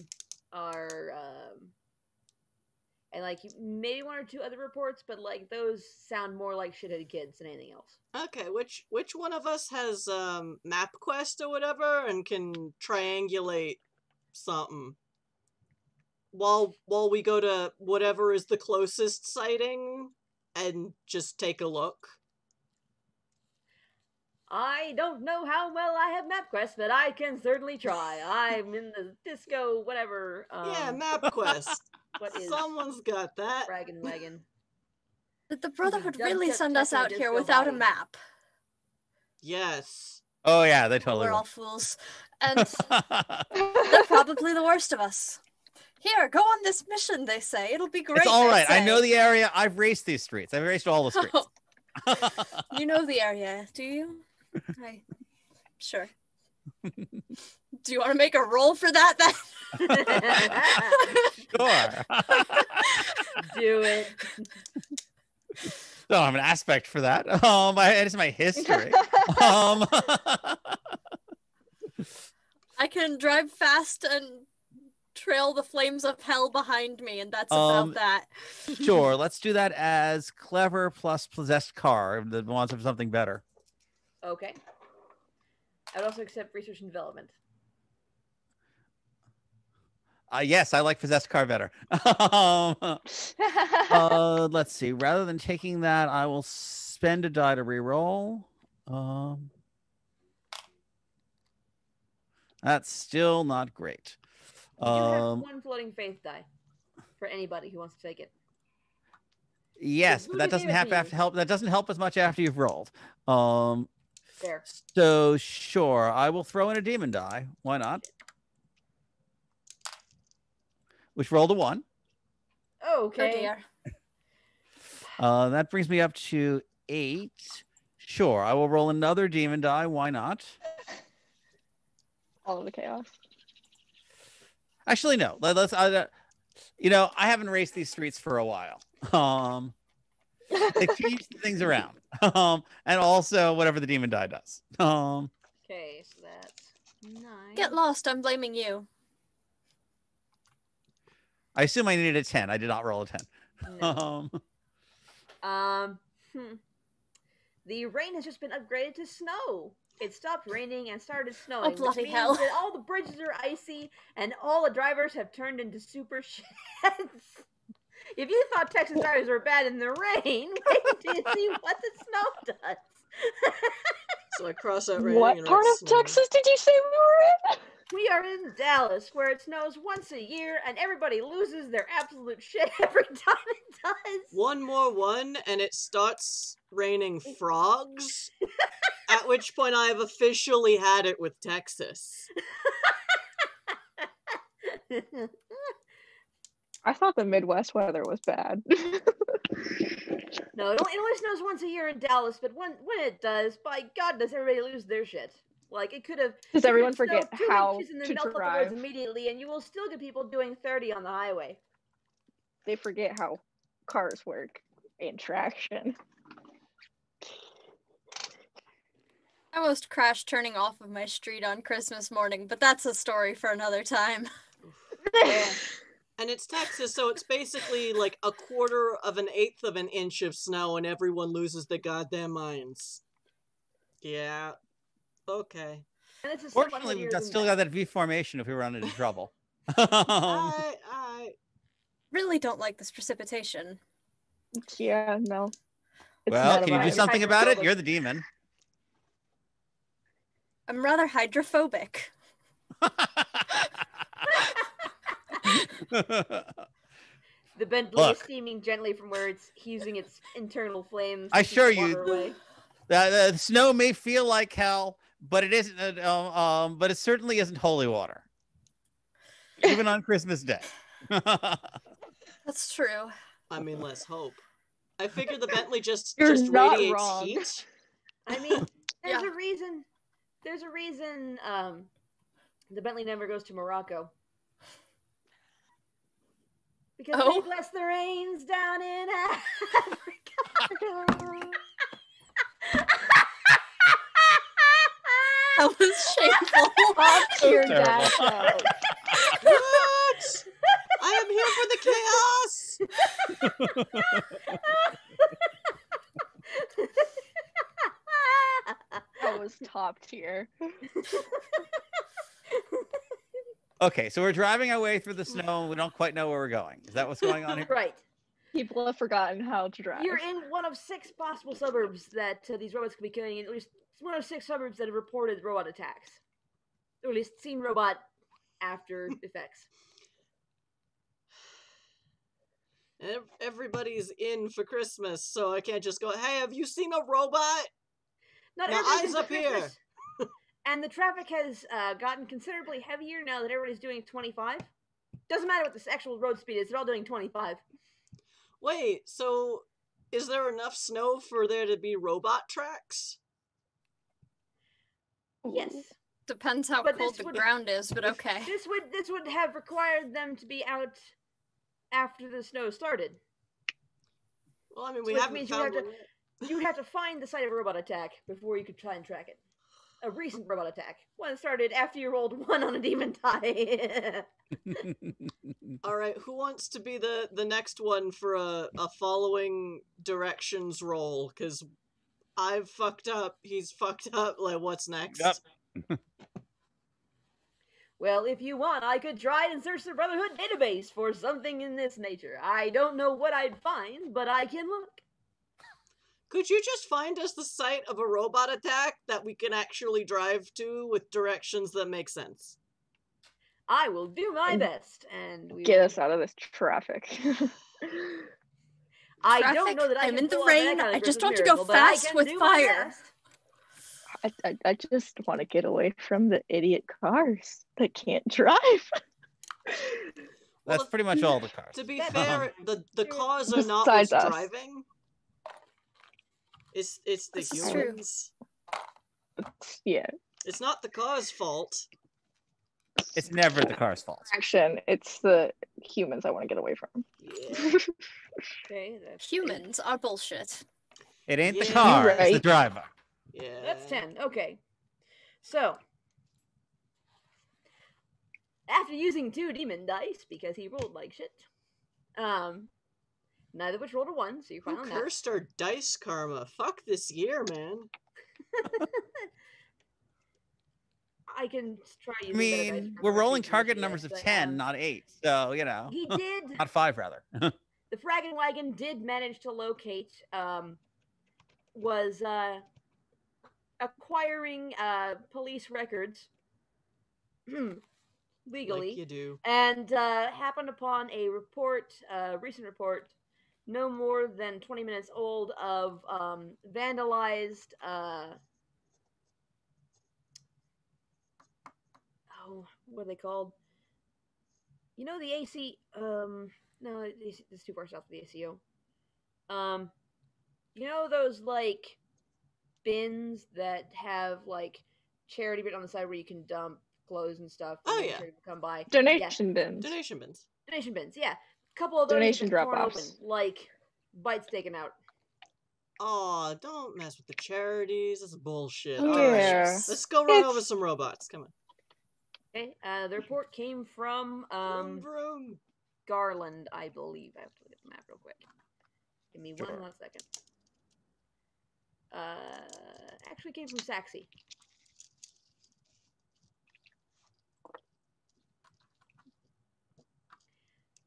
are, and like maybe 1 or 2 other reports, but like those sound more like shithead kids than anything else. Okay, which one of us has MapQuest or whatever and can triangulate something while we go to whatever is the closest sighting and just take a look? I don't know how well I have MapQuest, but I can certainly try. I'm in the disco, whatever. Yeah, MapQuest. What is Someone's got that. Dragon Wagon? Did the Brotherhood Dub really Tep send us Techno out here Disco without a Body. map? Yes. Oh yeah, they totally We're will. all fools. And they're probably the worst of us. Here, go on this mission, they say. It'll be great. It's all they right. I say. know the area. I've raced these streets. I've raced all the streets. You know the area, do you? Sure. Do you want to make a roll for that then? Sure. Do it. No, I have an aspect for that. It's my history. I can drive fast and trail the flames of hell behind me, and that's about that. Sure, let's do that as clever plus possessed car. The wants of something better. Okay. I would also accept research and development. Yes, I like possessed car better. Let's see. Rather than taking that, I will spend a die to reroll. That's still not great. You have one floating faith die for anybody who wants to take it. Yes, but that doesn't have to help. That doesn't help as much after you've rolled. There. So sure, I will throw in a demon die. Why not? Which rolled a 1. Okay. Oh dear. That brings me up to 8. Sure, I will roll another demon die. Why not? All of the chaos. Actually, no. Let's. I haven't raced these streets for a while. They changed things around. And also whatever the demon die does. Okay, so that's 9. Get lost, I'm blaming you. I assume I needed a 10. I did not roll a 10. No. The rain has just been upgraded to snow. It stopped raining and started snowing. Oh, bloody which means hell. that all the bridges are icy and all the drivers have turned into super sheds. If you thought Texas drivers were bad in the rain, wait till you see what the snow does. So I cross out raining. What and part write of snow. Texas did you say we were in? We are in Dallas, where it snows once a year, and everybody loses their absolute shit every time it does. One more one, and it starts raining frogs. At which point I have officially had it with Texas. I thought the Midwest weather was bad. No, it only snows once a year in Dallas, but when it does, by God, does everybody lose their shit. Like, it could have... Does everyone forget 2 how inches and then to melt off the drive? roads immediately, and you will still get people doing 30 on the highway. They forget how cars work in traction. I almost crashed turning off of my street on Christmas morning, but that's a story for another time. Yeah. And it's Texas, so it's basically like 1/4 of an 1/8 of an inch of snow, and everyone loses their goddamn minds. Yeah. Okay. And it's a somewhat Fortunately, we've heavier than still got that V formation if we run into trouble. I Really don't like this precipitation. Yeah, no. It's Well, not can you do about- something about it? You're the demon. I'm rather hydrophobic. The Bentley is steaming gently from where it's using its internal flames. I to keep assure the water you, away. the snow may feel like hell, but it isn't. But it certainly isn't holy water, even on Christmas Day. That's true. I mean, let's hope. I figured the Bentley just You're not radiates wrong. heat. I mean, there's Yeah. a reason. There's a reason. The Bentley never goes to Morocco. Because Oh. they bless the rains down in Africa. That was shameful. Top tier terrible. dad joke. What? I am here for the chaos. That was top tier. Okay, so we're driving our way through the snow, and we don't quite know where we're going. Is that what's going on here? Right. People have forgotten how to drive. You're in one of 6 possible suburbs that these robots could be killing, and at least It's one of 6 suburbs that have reported robot attacks. Or at least seen robot after effects. Everybody's in for Christmas, so I can't just go, hey, have you seen a robot? Not Now, everybody's eyes in up here. Christmas. And the traffic has gotten considerably heavier now that everybody's doing 25. Doesn't matter what the actual road speed is, they're all doing 25. Wait, so is there enough snow for there to be robot tracks? Yes. Depends how cold the ground is, but okay. This would have required them to be out after the snow started. Well, I mean, we haven't found one yet. You would have to find the site of a robot attack before you could try and track it. A recent robot attack. One that started after you rolled 1 on a demon die. Alright, who wants to be the next one for a following directions roll? Because I've fucked up, he's fucked up, like, what's next? Yep. Well, if you want, I could try and search the Brotherhood database for something in this nature. I don't know what I'd find, but I can look. Could you just find us the site of a robot attack that we can actually drive to with directions that make sense? I will do my best, and we get us out of this traffic. I don't know that I'm in the rain. I just want to go fast with fire. I just want to get away from the idiot cars that can't drive. That's pretty much all the cars. To be fair, the cars are not Besides what's us. driving. It's the This is humans. Yeah. It's not the car's fault. It's never the car's fault. Action. It's the humans I want to get away from. Yeah. Okay, Humans are bullshit. It ain't the Yeah. car, You're it's the right. driver. Yeah. That's 10. Okay. So, after using 2 demon dice, because he rolled like shit, neither of which rolled a 1, so you're fine Who on that. cursed our dice karma? Fuck this year, man. I can try I using better dice mean, for we're rolling productivity, target yes, numbers of but, 10, not 8. So, you know. He did. Not 5, rather. The Fraggin' Wagon did manage to locate, was acquiring police records legally, Like you do. and happened upon a report, recent report, no more than 20 minutes old, of vandalized, what are they called? You know, the AC, no, it's too far south of the ACO. You know those, like, bins that have, like, charity bit on the side where you can dump clothes and stuff? Oh, and yeah. charity will come by. Donation bins. Donation bins. Donation bins, yeah. A couple of those Donation have been torn drop-offs. open, like, bites taken out. Aw, don't mess with the charities. That's bullshit. Yeah. Alright, let's go run It's- over some robots. Come on. Okay, the report came from, Vroom, vroom. Garland, I believe. I have to look at the map real quick. Give me Sure. one second. Actually came from Saxy.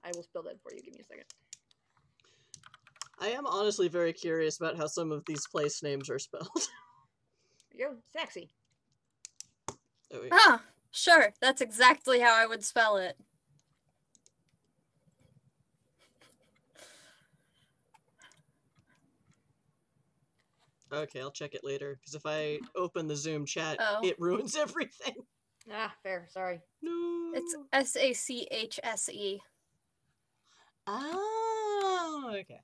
I will spell that for you. Give me a second. I am honestly very curious about how some of these place names are spelled. There you go, Saxy. Oh, wait. Huh. Sure. That's exactly how I would spell it. Okay, I'll check it later, because if I open the Zoom chat, Oh. it ruins everything. Ah, fair. Sorry. No. It's SACHSE. Oh, okay.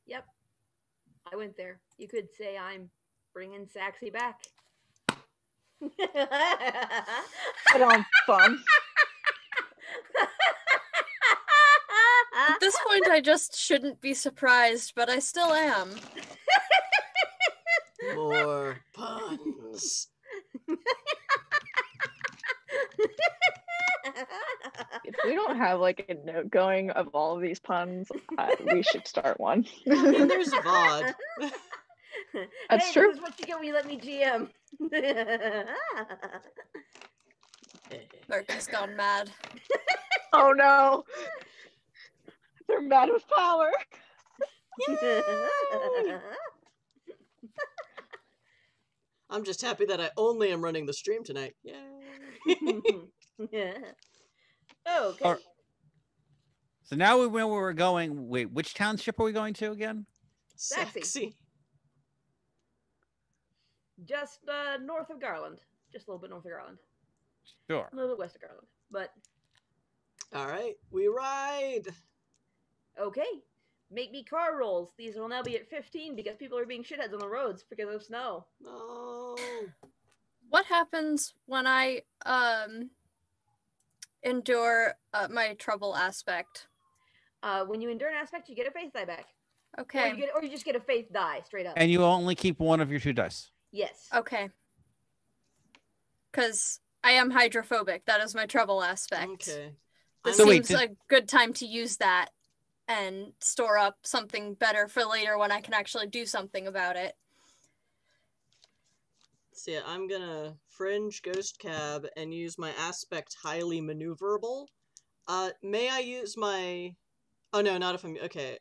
Yep. I went there. You could say I'm bringing Saxy back. I don't bum. At this point, I just shouldn't be surprised, but I still am. More puns. If we don't have like a note going of all of these puns, we should start one. I mean, there's VOD. That's hey, true. This is what you get when you let me GM. Merk's gone mad. Oh no! They're mad with power. Yay! I'm just happy that I only am running the stream tonight. Yay! Okay. So now we know where we're going. Wait, which township are we going to again? Sexy. Just north of Garland. Just a little bit north of Garland. Sure. A little bit west of Garland. But All right, we ride. okay. Make me car rolls. These will now be at 15 because people are being shitheads on the roads because of snow. No. What happens when I endure my trouble aspect? When you endure an aspect, you get a faith die back. Okay. Or you just get a faith die straight up. And you only keep one of your 2 dice. Yes. Okay. Because I am hydrophobic. That is my trouble aspect. Okay. This So wait, seems a good time to use that and store up something better for later when I can actually do something about it. So yeah, I'm gonna fringe ghost cab and use my aspect highly maneuverable. May I use my... Oh no, not if I'm... Okay,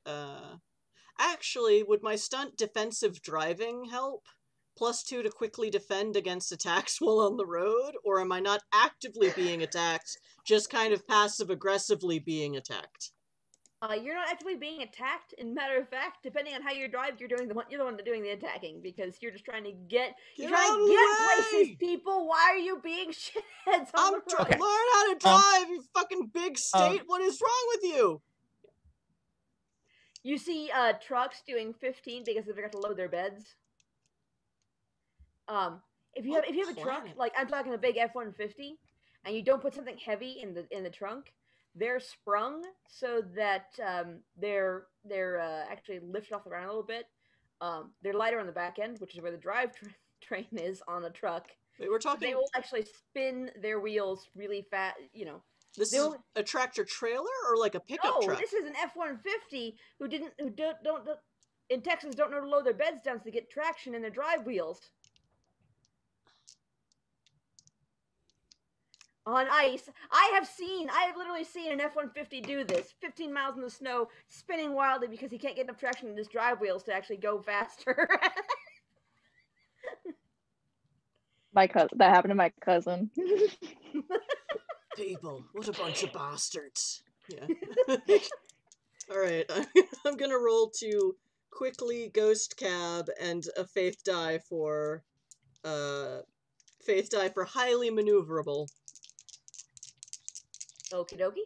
Actually, would my stunt defensive driving help? +2 to quickly defend against attacks while on the road? Or am I not actively being attacked, just kind of passive-aggressively being attacked? You're not actually being attacked. In matter of fact, depending on how you're driving, you're the one doing the attacking because you're just trying to get places. People, why are you being shitheads on the road? Learn how to drive, you fucking big state. What is wrong with you? You see trucks doing 15 because they forgot to load their beds. If you have a truck, like I'm talking a big F-150, and you don't put something heavy in the trunk, they're sprung so that they're actually lifted off the ground a little bit. They're lighter on the back end, which is where the drive train is on a truck. Wait, we're talking. So they will actually spin their wheels really fast. You know. This is a tractor trailer or like a pickup truck? No, this is an F-150 who don't in Texas don't know to load their beds down so they get traction in their drive wheels. On ice, I have literally seen an F-150 do this. 15 miles in the snow, spinning wildly because he can't get enough traction in his drive wheels to actually go faster. That happened to my cousin. People, what a bunch of bastards. Yeah. All right, I'm gonna roll to quickly ghost cab and a faith die for highly maneuverable. Okie dokie.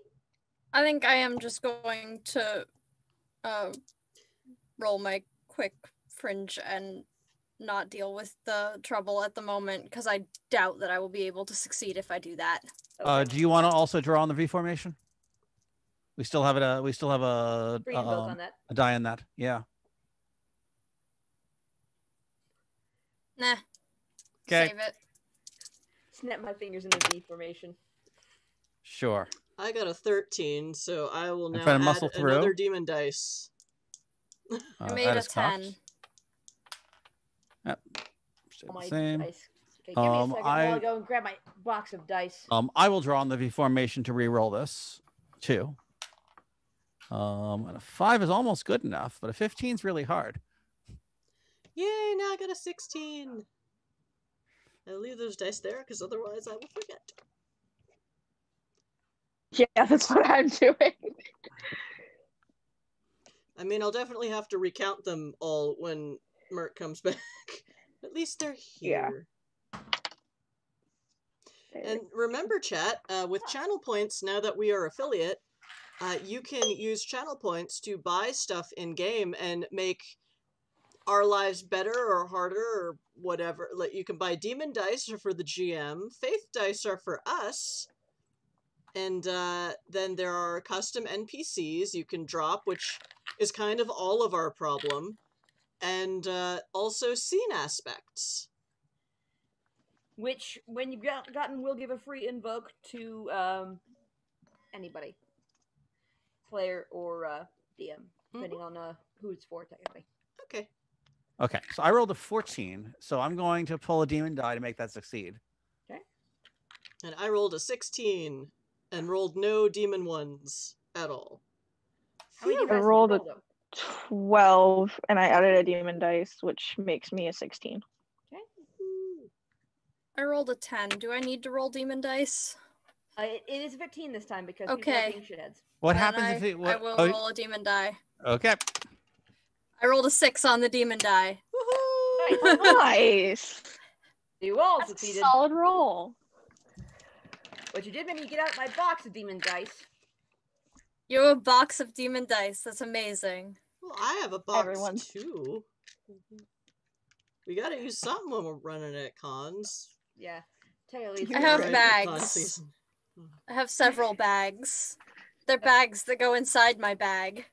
I think I am just going to roll my quick fringe and not deal with the trouble at the moment because I doubt that I will be able to succeed if I do that. Okay. Do you want to also draw on the V formation? We still have a die on that. Yeah. Nah. Okay. Save it. Snap my fingers in the V formation. Sure. I got a 13, so I will now add another demon dice. I made a 10. Yep. Oh, same. Dice. Okay, give me a second while I go and grab my box of dice. I will draw on the V formation to re-roll this too. And a 5 is almost good enough, but a 15 is really hard. Yay! Now I got a 16. I'll leave those dice there because otherwise I will forget. Yeah, that's what I'm doing. I mean, I'll definitely have to recount them all when Merk comes back. At least they're here. Yeah. And remember, chat, with channel points, now that we are affiliate, you can use channel points to buy stuff in-game and make our lives better or harder or whatever. Like, you can buy demon dice are for the GM, faith dice are for us, and then there are custom NPCs you can drop, which is kind of all of our problem, and also scene aspects. Which, when you've gotten, will give a free invoke to anybody. Player or DM, depending on who it's for, technically. Okay. Okay, so I rolled a 14, so I'm going to pull a demon die to make that succeed. Okay. And I rolled a 16 and rolled no demon ones at all. I rolled a 12, and I added a demon dice, which makes me a 16. Okay. I rolled a 10. Do I need to roll demon dice? It is 15 this time because people are Okay. being shitheads. What Then happens I, if it? I will roll a demon die. Okay. I rolled a 6 on the demon die. Nice. Nice. You all That's a succeeded. solid roll. What you did made me get out my box of demon dice. You have a box of demon dice. That's amazing. Well, I have a box Everyone's- too. We gotta use something when we're running at cons. Yeah. Technically, it's I have Right, bad. con bags. season. I have several bags. They're bags that go inside my bag.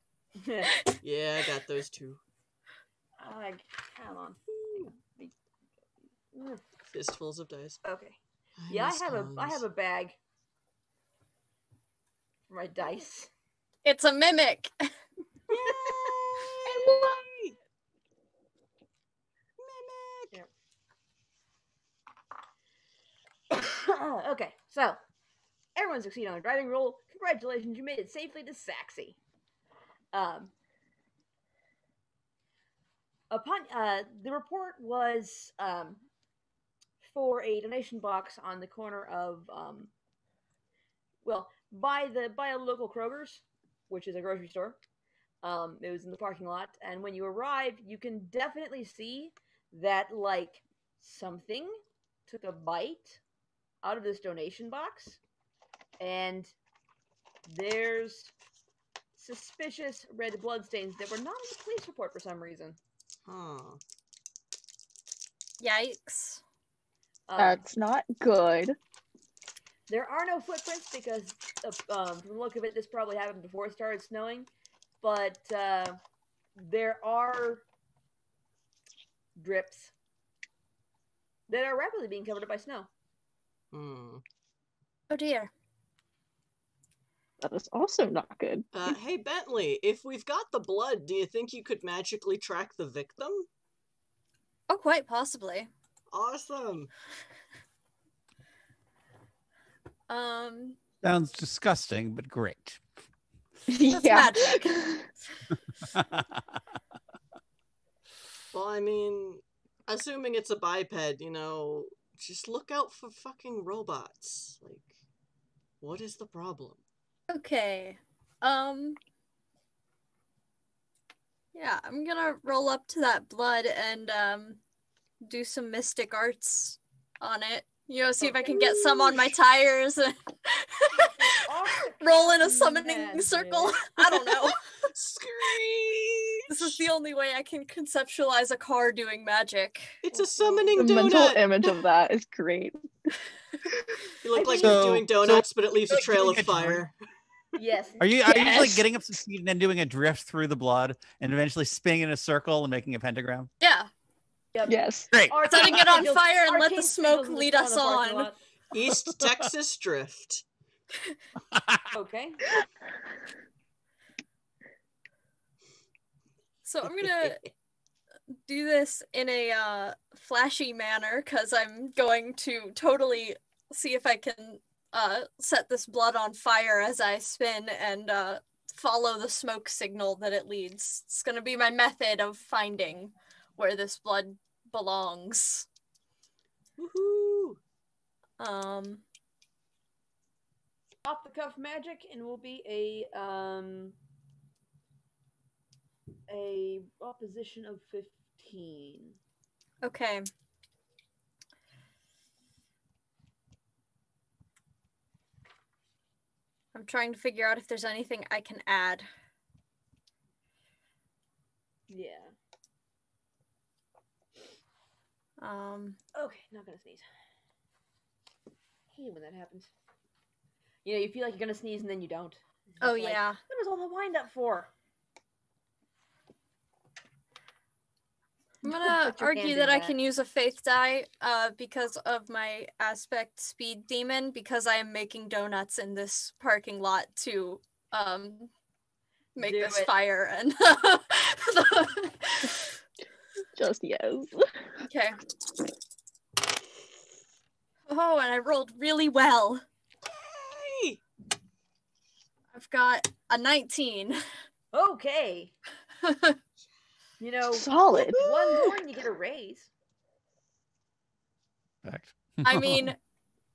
Yeah, I got those too. Come on. Fistfuls of dice. Okay. Yeah, miss I have a cons. bag for my dice. It's a mimic. Yay! Mimic! Okay, so everyone succeeded on the driving roll. Congratulations, you made it safely to Saxy. The report was for a donation box on the corner of by a local Kroger's, which is a grocery store. It was in the parking lot, and when you arrive, you can definitely see that like something took a bite out of this donation box, and there's suspicious red bloodstains that were not in the police report for some reason. Huh. Yikes. That's not good. There are no footprints because, from the look of it, this probably happened before it started snowing. But there are drips that are rapidly being covered up by snow. Hmm. Oh dear. That is also not good. Hey, Bentley, if we've got the blood, do you think you could magically track the victim? Oh, quite possibly. Awesome. Sounds disgusting, but great. That's Yeah. magic. Well, I mean, assuming it's a biped, just look out for fucking robots. Like, what is the problem? Okay. Yeah, I'm gonna roll up to that blood and do some mystic arts on it. See if I can get some on my tires and roll in a summoning circle. I don't know. Screech! This is the only way I can conceptualize a car doing magic. It's a summoning The donut! mental image of that is great. You look like So- you're doing donuts, but it leaves a like trail of doing a fire. Yes. Are you just like Yes. getting up to speed and then doing a drift through the blood and eventually spinning in a circle and making a pentagram? Yeah. Yep. Yes. Great. Setting it on fire and let the Arcane smoke signals lead in us the parking on. lot. East Texas Drift. Okay. So I'm gonna do this in a flashy manner because I'm going to totally see if I can set this blood on fire as I spin and follow the smoke signal that it leads. It's gonna be my method of finding where this blood belongs. Woohoo! Off the cuff magic, and will be a opposition of 15. Okay. I'm trying to figure out if there's anything I can add. Yeah. Okay, not gonna sneeze. Hate when that happens. You feel like you're gonna sneeze and then you don't. It's Oh just like, yeah. what was all the wind up for? I'm Don't gonna put your hand argue in that I can use a faith die because of my aspect speed demon, because I am making donuts in this parking lot to make Do this it. fire and Just yes. okay. Oh, and I rolled really well. Hey! I've got a 19. Okay. You know, Solid. one more and you get a raise. Fact. I mean,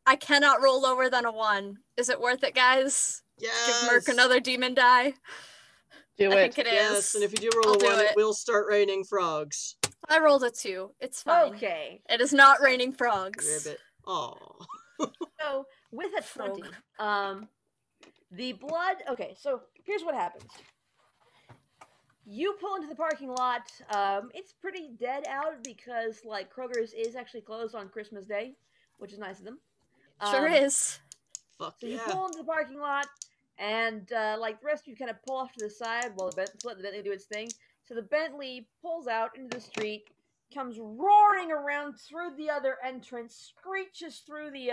I cannot roll lower than a 1. Is it worth it, guys? Yes. Give Merc another demon die? Do I it. think it is. Yes, and if you do roll I'll a do 1, it it. will start raining frogs. I rolled a 2. It's fine. Okay. It is not raining frogs. Ribbit. Aw. So with a 20, the blood. Okay, so here's what happens. You pull into the parking lot. It's pretty dead out because like Kroger's is actually closed on Christmas Day, which is nice of them. Sure is. Fuck So yeah. you pull into the parking lot, and like the rest of you kind of pull off to the side while let the Bentley do its thing. So the Bentley pulls out into the street, comes roaring around through the other entrance, screeches through the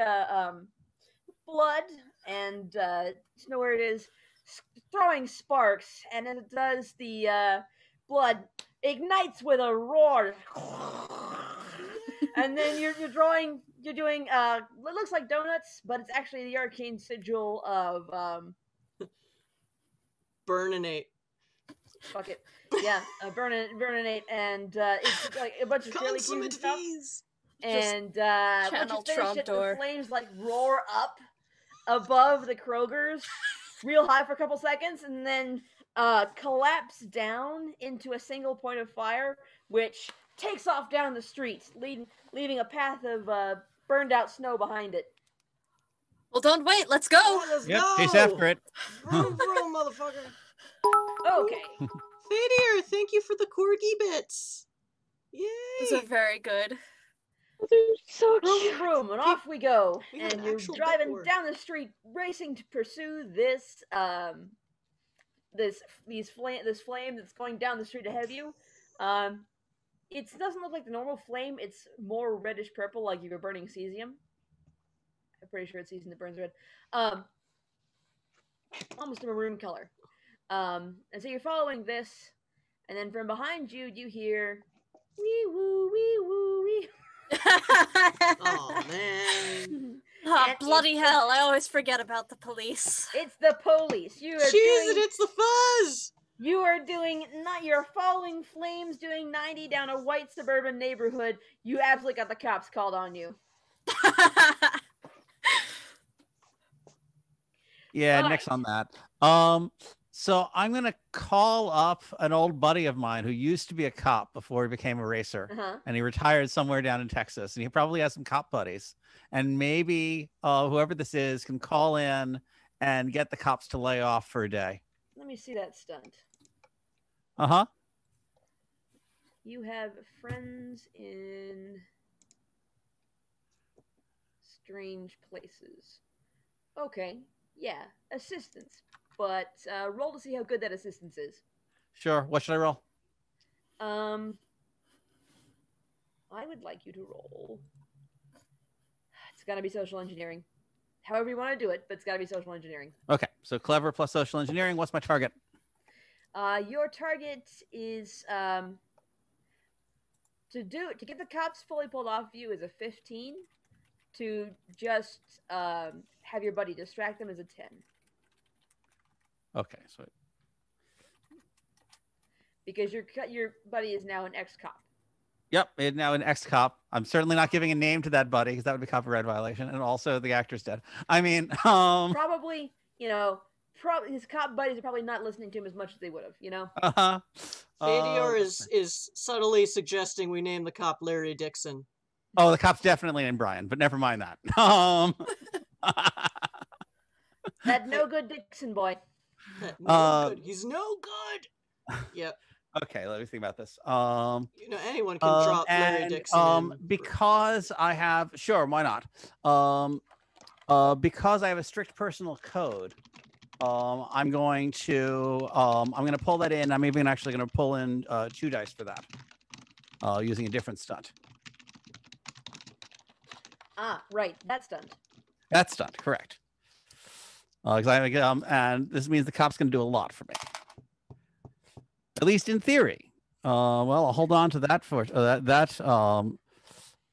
blood, and you know where it is, throwing sparks, and as it does, the blood ignites with a roar. And then you're doing it looks like donuts, but it's actually the arcane sigil of Burninate. fuck it. Yeah, burninate, and it's like a bunch of chili cubes and stuff. And once you finish it, the flames like roar up above the Kroger's real high for a couple seconds, and then collapse down into a single point of fire, which takes off down the street, leaving a path of burned out snow behind it. Well, don't wait. Let's go. Oh, let's Yep, go. chase after it. Vroom, vroom, motherfucker. Okay. Fadir, thank you for the corgi bits. Yay. Those are very good. They're so Vroom, cute. vroom, and off we go. We have And an you're actual driving bit war. down the street, racing to pursue this this flame that's going down the street ahead of you. It doesn't look like the normal flame. It's more reddish purple, like you were burning cesium. I'm pretty sure it's cesium that burns red. Almost a maroon color. And so you're following this, and then from behind you, you hear wee woo wee woo wee. Oh man. Oh, And bloody it's hell. I always forget about the police. It's the police. You are Jeez, doing, it's the fuzz. you are doing not you're following flames doing 90 down a white suburban neighborhood. You absolutely got the cops called on you. Yeah, All next right. on that. So I'm gonna call up an old buddy of mine who used to be a cop before he became a racer, Uh-huh. and he retired somewhere down in Texas, and he probably has some cop buddies. And maybe whoever this is can call in and get the cops to lay off for a day. Let me see that stunt. Uh-huh. You have friends in strange places. Okay, yeah, assistance. But roll to see how good that assistance is. Sure. What should I roll? I would like you to roll. It's gotta be social engineering. However you want to do it, but it's gotta be social engineering. Okay. So clever plus social engineering. What's my target? Your target is to get the cops fully pulled off you is a 15. To just have your buddy distract them is a 10. Okay. So Because your buddy is now an ex-cop. yep, it's now an ex-cop. I'm certainly not giving a name to that buddy because that would be copyright violation, and also the actor's dead. I mean, Probably, his cop buddies are probably not listening to him as much as they would have, uh-huh. Fadir is subtly suggesting we name the cop Larry Dixon. Oh, the cop's definitely named Brian, but never mind that. That no good Dixon boy. No good. He's no good. Yep. Okay, let me think about this. Anyone can drop Larry Dixon. Because I have why not? Because I have a strict personal code, I'm going to pull that in. I'm even actually going to pull in 2 dice for that, using a different stunt. Ah, right, that stunt. That stunt, correct? And this means the cop's going to do a lot for me, at least in theory. Well, I'll hold on to that for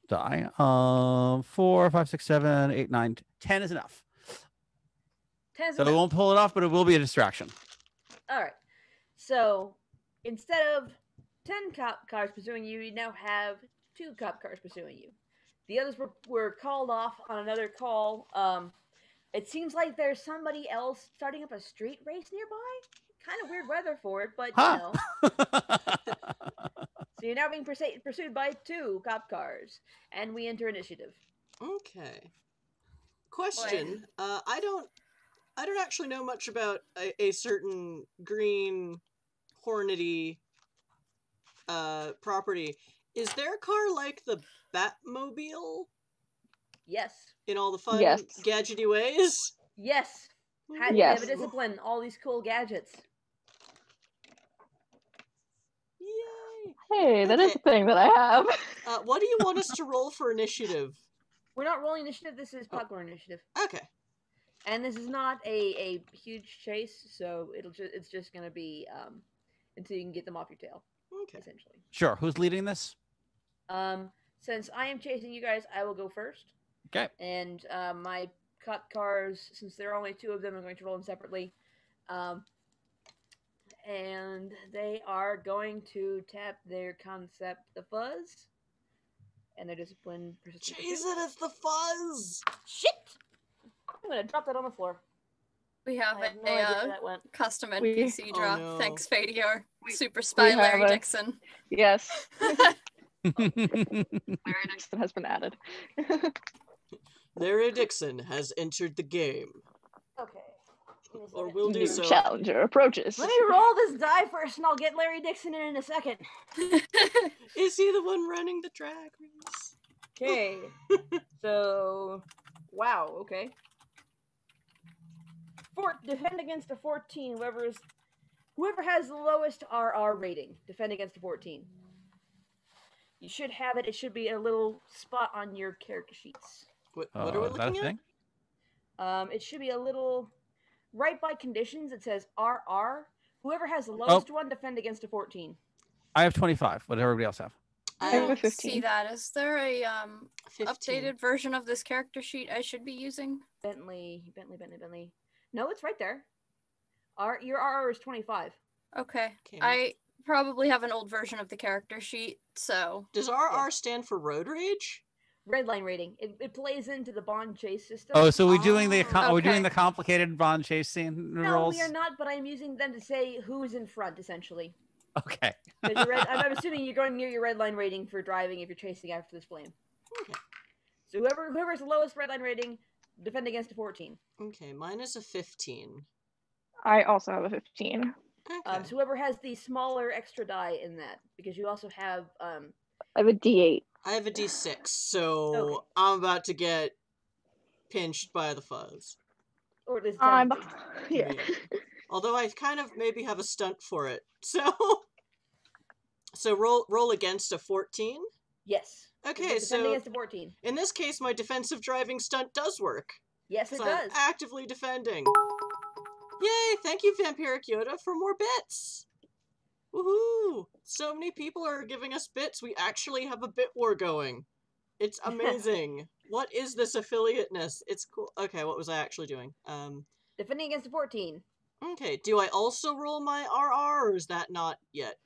die. 4, 5, 6, 7, 8, 9, 10 is enough. 10 is So enough. it won't pull it off, but it will be a distraction. All right. So instead of 10 cop cars pursuing you, you now have 2 cop cars pursuing you. The others were called off on another call. It seems like there's somebody else starting up a street race nearby. Kind of weird weather for it, but you know. So you're now being pursued by 2 cop cars, and we enter initiative. Okay. Question. I don't actually know much about a certain green hornety property. Is their car like the Batmobile? Yes. In all the fun, Yes. gadgety ways? Yes. They Yes. have a discipline, all these cool gadgets. Yay! Hey, that is a thing that I have. What do you want us to roll for initiative? We're not rolling initiative, this is popcorn initiative. Okay. And this is not a huge chase, so it's just gonna be until you can get them off your tail. Okay. Essentially. Sure. Who's leading this? Since I am chasing you guys, I will go first. Okay. And my cop cars, since there are only 2 of them, I'm going to roll them separately. And they are going to tap their concept, the fuzz, and their discipline. Jeez, it is the fuzz! Shit! I'm gonna drop that on the floor. We have I have no idea where that went. custom We- NPC draw. no. Thanks, Fadior. Super spy have Larry a- Dixon. Yes. Larry Dixon has been added. Larry Dixon has entered the game. Okay. Or will do New so. challenger approaches. Let me roll this die first, and I'll get Larry Dixon in a second. Is he the one running the drag race? Okay. So, wow. Okay. Defend against a 14. Whoever has the lowest RR rating, defend against a 14. You should have it. It should be a little spot on your character sheets. What are we Is that a looking at? thing? It should be a little right by conditions. It says RR. Whoever has the lowest one, defend against a 14. I have 25. What does everybody else have? I have a don't 15. see that. Is there a 15. updated version of this character sheet I should be using? Bentley. No, it's right there. Your RR is 25. Okay. Okay. I probably have an old version of the character sheet, so Does RR stand for road rage? Red line rating. It plays into the bond chase system. Oh, so we're doing the Oh, are we doing okay. the complicated Bond chase scene No, rolls? we are not, but I'm using them to say who's in front, essentially. Okay. 'Cause I'm assuming you're going near your red line rating for driving if you're chasing after this flame. Okay. So whoever's the lowest red line rating, defend against a 14. Okay, mine is a 15. I also have a 15. Okay. So whoever has the smaller extra die in that, because you also have I have a D8. I have a D6, so Okay. I'm about to get pinched by the fuzz. or at least I'm attempting. yeah. Although I kind of maybe have a stunt for it. So roll against a 14. Yes. Okay, Defend so against a 14. in this case my defensive driving stunt does work. Yes, it So I'm does. actively defending. Yay, thank you Vampiric Yoda for more bits. Woohoo! So many people are giving us bits. We actually have a bit war going. It's amazing. What is this affiliateness? It's cool. Okay, what was I actually doing? Defending against a 14. Okay, do I also roll my RR, or is that not yet?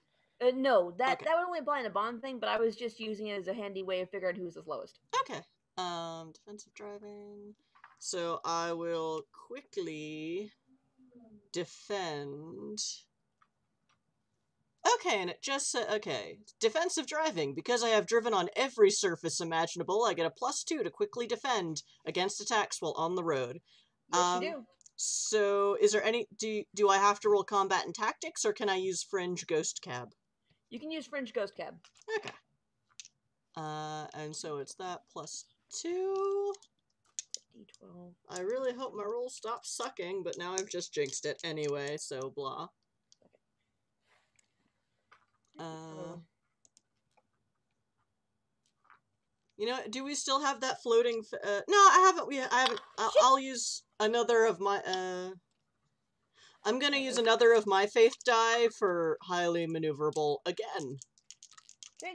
No, that Okay. that would only apply in a bond thing, but I was just using it as a handy way of figuring out who's the lowest. Okay. Defensive driving. So I will quickly defend. Okay, and it just said, okay. Defensive driving. Because I have driven on every surface imaginable, I get a +2 to quickly defend against attacks while on the road. Yes, you do. So, is there any... Do I have to roll combat and tactics, or can I use Fringe Ghost Cab? You can use Fringe Ghost Cab. Okay. And so it's that +2. D12. I really hope my roll stops sucking, but now I've just jinxed it anyway, so blah. You know, do we still have that floating? No, I haven't. I haven't. I'll use another of my. I'm gonna use another of my faith die for highly maneuverable again. Okay.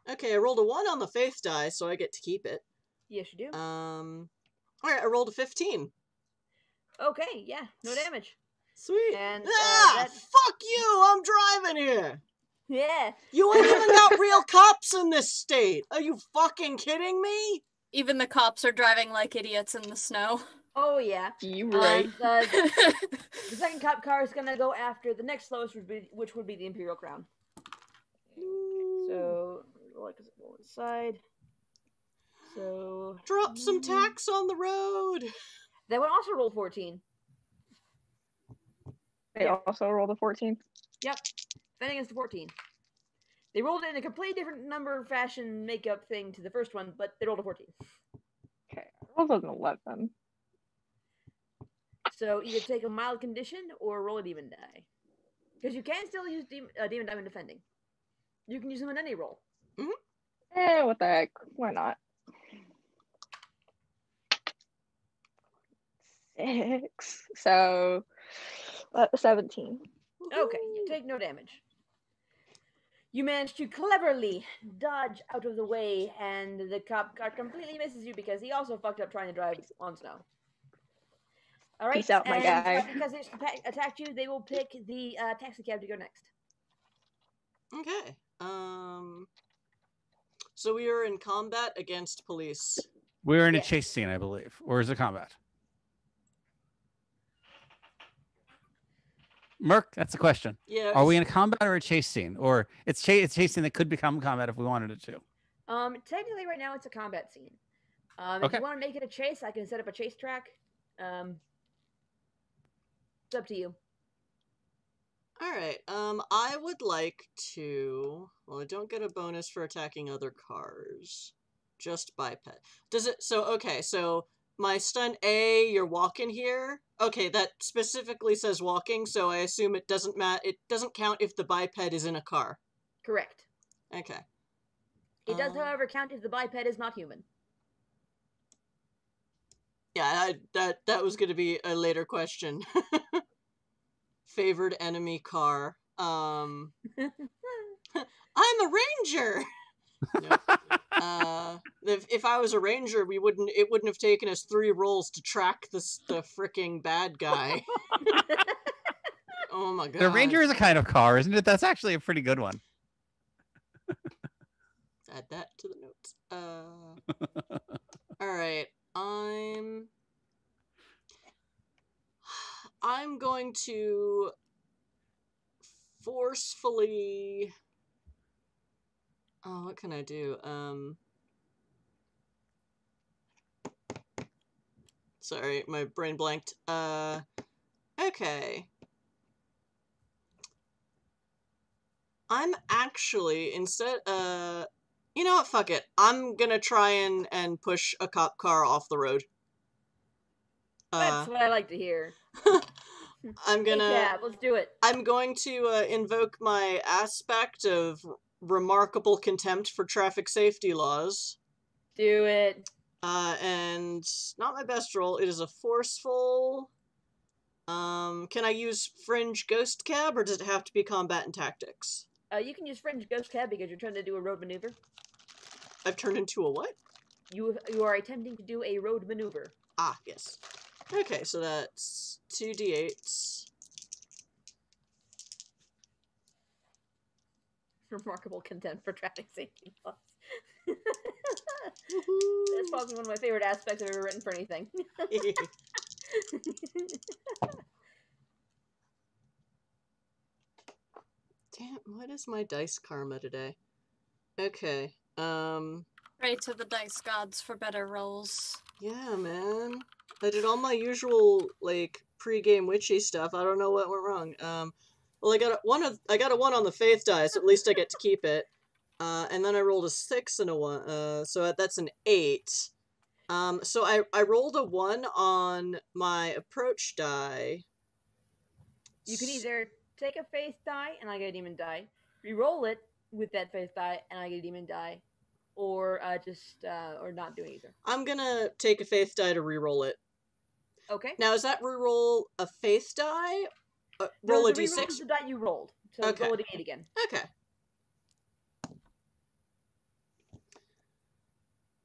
Okay, I rolled a 1 on the faith die, so I get to keep it. Yes, you do. Alright, I rolled a 15. Okay, yeah, no damage. Sweet. And Ah, fuck you! I'm driving here. yeah. You ain't even got real cops in this state. Are you fucking kidding me? Even the cops are driving like idiots in the snow. Oh yeah. You right. The second cop car is gonna go after the next slowest, which would be the Imperial Crown. So, what does it go inside? So Drop some tax on the road. That one also rolled 14. They also rolled a 14. Yep, defending against the 14. They rolled it in a completely different number, fashion, makeup thing to the first one, but they rolled a 14. Okay, I rolled an 11. So either take a mild condition or roll a demon die. Because you can still use demon die when defending. You can use them in any roll. Mm-hmm. What the heck? Why not? 6. So, 17. Okay, you take no damage. You manage to cleverly dodge out of the way, and the cop car completely misses you because he also fucked up trying to drive on snow. All right, Peace out, my guy. Because they attacked you, they will pick the taxi cab to go next. Okay. So we are in combat against police. We're in a chase scene, I believe, or is it combat? Merc, that's the question. Yeah. Are we in a combat or a chase scene, or it's chase scene that could become combat if we wanted it to? Technically, right now it's a combat scene. Okay. If you want to make it a chase, I can set up a chase track. It's up to you. All right. I would like to. Well, I don't get a bonus for attacking other cars. Just biped. Does it? So okay. So my stun A, you're walking here. Okay, that specifically says walking, so I assume it doesn't It doesn't count if the biped is in a car. Correct. Okay. It does, however, count if the biped is not human. Yeah, that was going to be a later question. Favored enemy car. I'm a ranger. No. If I was a ranger, it wouldn't have taken us 3 rolls to track the freaking bad guy. Oh my god. The Ranger is a kind of car, isn't it? That's actually a pretty good one. Add that to the notes. All right. I'm going to forcefully. Oh, what can I do? Sorry, my brain blanked. Okay. I'm actually, instead, you know what, fuck it. I'm gonna try and push a cop car off the road. That's what I like to hear. I'm gonna... Yeah, let's do it. I'm going to invoke my aspect of remarkable contempt for traffic safety laws. Do it. And not my best roll. It is a forceful. Can I use Fringe Ghost Cab, or does it have to be combat and tactics? You can use Fringe Ghost Cab because you're trying to do a road maneuver. I've turned into a what? You are attempting to do a road maneuver. Ah, yes. Okay, so that's 2d8s. Remarkable contempt for traffic safety laws. That's probably one of my favorite aspects I've ever written for anything. Damn, what is my dice karma today? Okay, Pray to the dice gods for better rolls. yeah, man. I did all my usual, like, pre-game witchy stuff. I don't know what went wrong. Well, I got a 1 on the faith die, so at least I get to keep it. And then I rolled a 6 and a 1, so that's an 8. So I rolled a 1 on my approach die. You can either take a faith die and I get a demon die, re-roll it with that faith die and I get a demon die, or or not do either. I'm gonna take a faith die to re-roll it. Okay. Now, is that re-roll a faith die? Roll a d6? Re-roll is the die you rolled. So Okay. roll a d8 again. Okay.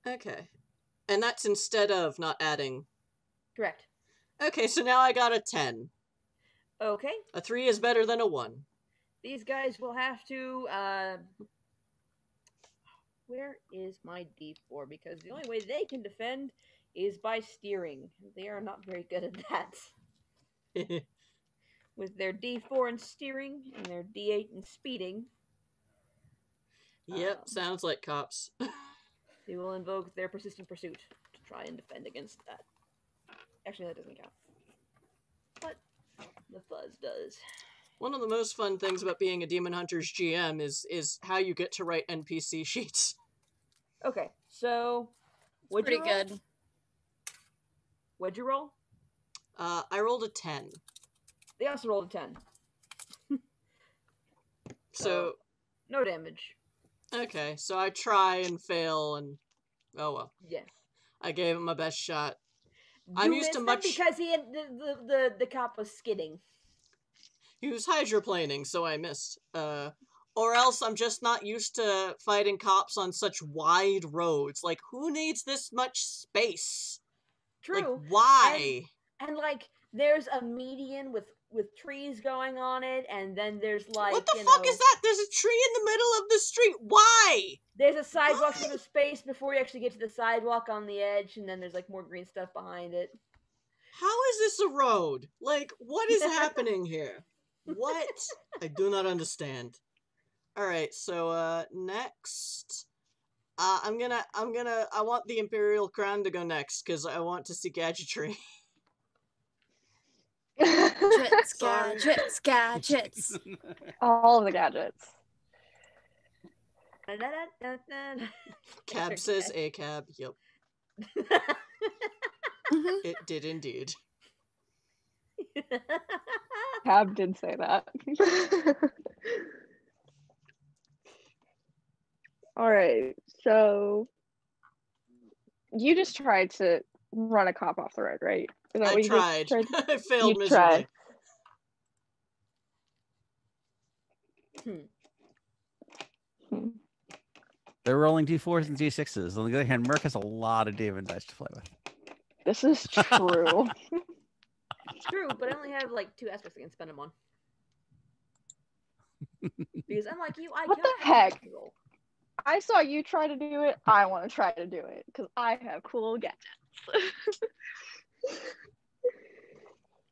Okay. And that's instead of not adding. Correct. Okay, so now I got a 10. Okay. A 3 is better than a 1. These guys will have to, where is my D4? Because the only way they can defend is by steering. They are not very good at that. With their D4 in steering and their D8 in speeding. Yep, sounds like cops. They will invoke their persistent pursuit to try and defend against that. Actually, that doesn't count. But the fuzz does. One of the most fun things about being a Demon Hunter's GM is how you get to write NPC sheets. Okay, so Pretty good. What'd you roll? I rolled a 10. They also rolled a 10. So no damage. Okay, so I try and fail, and oh well. Yeah. I gave him my best shot. I'm used to much because he had the cop was skidding. He was hydroplaning, so I missed. Or else I'm just not used to fighting cops on such wide roads. Like, who needs this much space? True. Like, why? And like, there's a median with trees going on it, and then there's like, what the fuck is that? There's a tree in the middle of the street. Why? There's a sidewalk with a space before you actually get to the sidewalk on the edge, and then there's like more green stuff behind it. How is this a road? Like, what is happening here? What? I do not understand. Alright, so, next. I want the Imperial Crown to go next, because I want to see gadgetry. Gadgets. All of the gadgets. Cab says a cab. Yep. It did indeed. Cab did say that. All right, so you just tried to run a cop off the road, right? Is that I what you tried. tried? I failed You miserably. tried. They're rolling D4s and D6s. On the other hand, Merc has a lot of David dice to play with. This is true. It's true, but I only have like 2 aspects I can spend them on. Because unlike you, I What can't the heck? roll. I saw you try to do it. I want to try to do it because I have cool gadgets.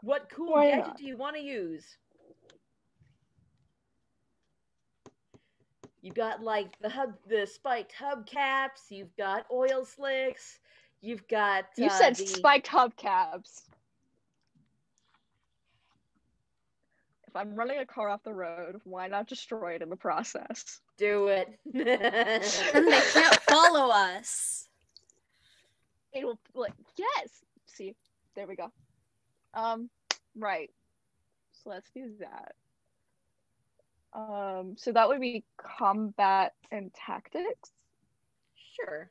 What cool Why gadget not? do you want to use? You've got like the spiked hubcaps. You've got oil slicks. You've got You said spiked hubcaps. If I'm running a car off the road, why not destroy it in the process? Do it. Then they can't follow us. It will like yes. See, there we go. Right. So let's do that. So that would be combat and tactics. Sure.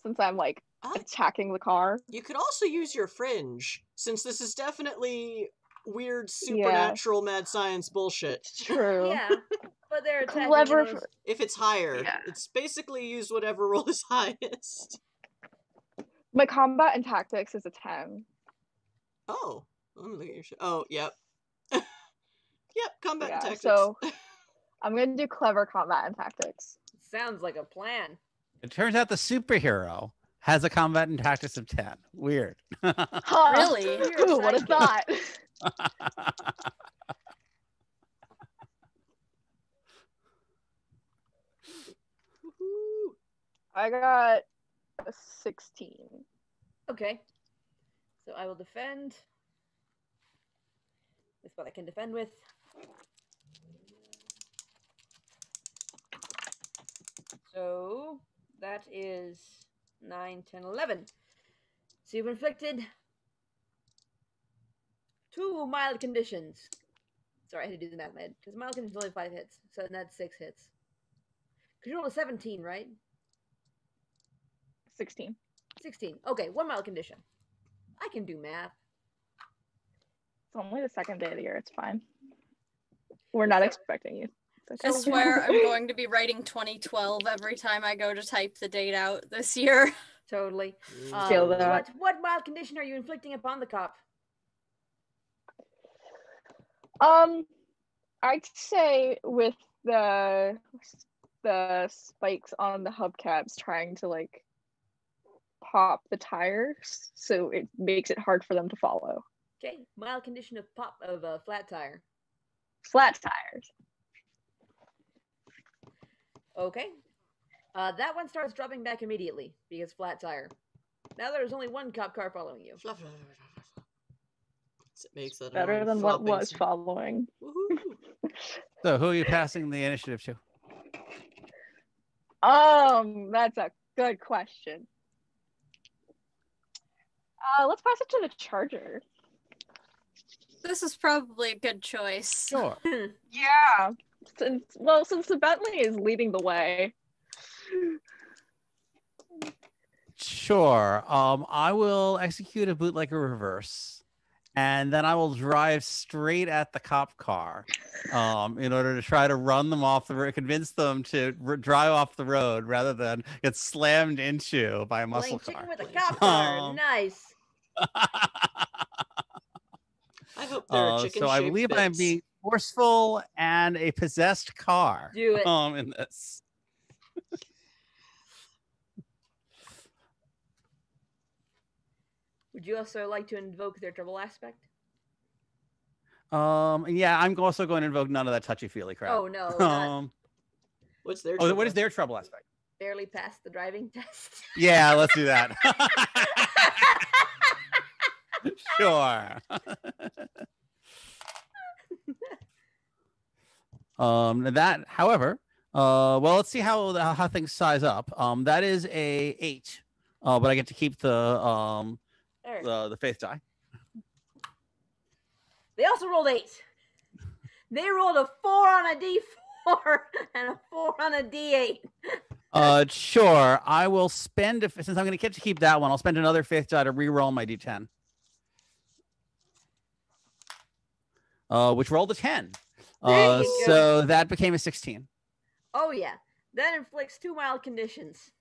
Since I'm like attacking the car. You could also use your fringe, since this is definitely weird supernatural mad science bullshit. It's true. Yeah, but they're attacking Clever. those... If it's higher, Yeah. it's basically use whatever roll is highest. My combat and tactics is a 10. Oh, let me look at your shit. Oh, yep. Yep, combat and tactics. So I'm gonna do clever combat and tactics. Sounds like a plan. It turns out the superhero has a combat and tactics of 10. Weird. Huh. Really? Who would have thought? I got a 16. Okay. So I will defend with what I can defend with. So that is 9, 10, 11. So you've inflicted 2 mild conditions. Sorry, I had to do the math in my head. Because mild conditions only 5 hits. So that's 6 hits. Because you rolled a 17, right? 16. 16. Okay, 1 mild condition. I can do math. It's only the second day of the year. It's fine. We're not expecting you. I swear I'm going to be writing 2012 every time I go to type the date out this year. Totally. Feel that. What mild condition are you inflicting upon the cop? I'd say with the spikes on the hubcaps trying to like pop the tires, so it makes it hard for them to follow. Okay, mild condition of flat tire. Flat tires. Okay. That one starts dropping back immediately because flat tire. Now there's only one cop car following you. Fluff, fluff, fluff, fluff, fluff. It makes that Better annoying than what flopping was sound. following. Woohoo. So who are you passing the initiative to? That's a good question. Let's pass it to the Charger. This is probably a good choice. Sure. Yeah. Since the Bentley is leading the way. Sure. I will execute a bootlegger reverse, and then I will drive straight at the cop car, in order to try to run them off the road, convince them to drive off the road rather than get slammed into by a muscle Playing car. chicken with a cop car. Nice. I hope there are chicken So I believe I'm bits. being forceful and a possessed car. Do it. In this. Would you also like to invoke their trouble aspect? Yeah, I'm also going to invoke none of that touchy-feely crap. Oh no, not What's their what is trouble? their trouble aspect? barely passed the driving test. Yeah, let's do that. Sure. That, however, well, let's see how things size up. That is a 8, but I get to keep the faith die. They also rolled 8. They rolled a 4 on a D4 and a 4 on a D8. Sure. I will spend, since I'm going to get to keep that one, I'll spend another faith die to re-roll my D10. Which rolled a 10. There you So that became a 16. Oh yeah, that inflicts 2 mild conditions.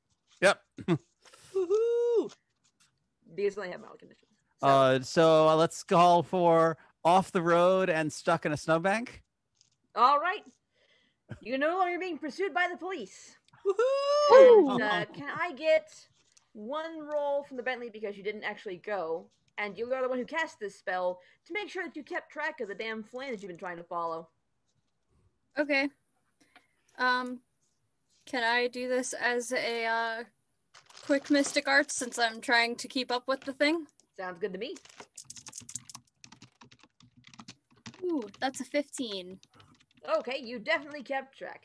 Yep. Woohoo! Because they only have mild conditions. So let's call for off the road and stuck in a snowbank. All right, you're no longer being pursued by the police. Woohoo! And, can I get 1 roll from the Bentley because you didn't actually go, and you are the one who cast this spell to make sure that you kept track of the damn flame that you've been trying to follow. Okay. Can I do this as a quick mystic arts since I'm trying to keep up with the thing? Sounds good to me. Ooh, that's a 15. Okay, you definitely kept track.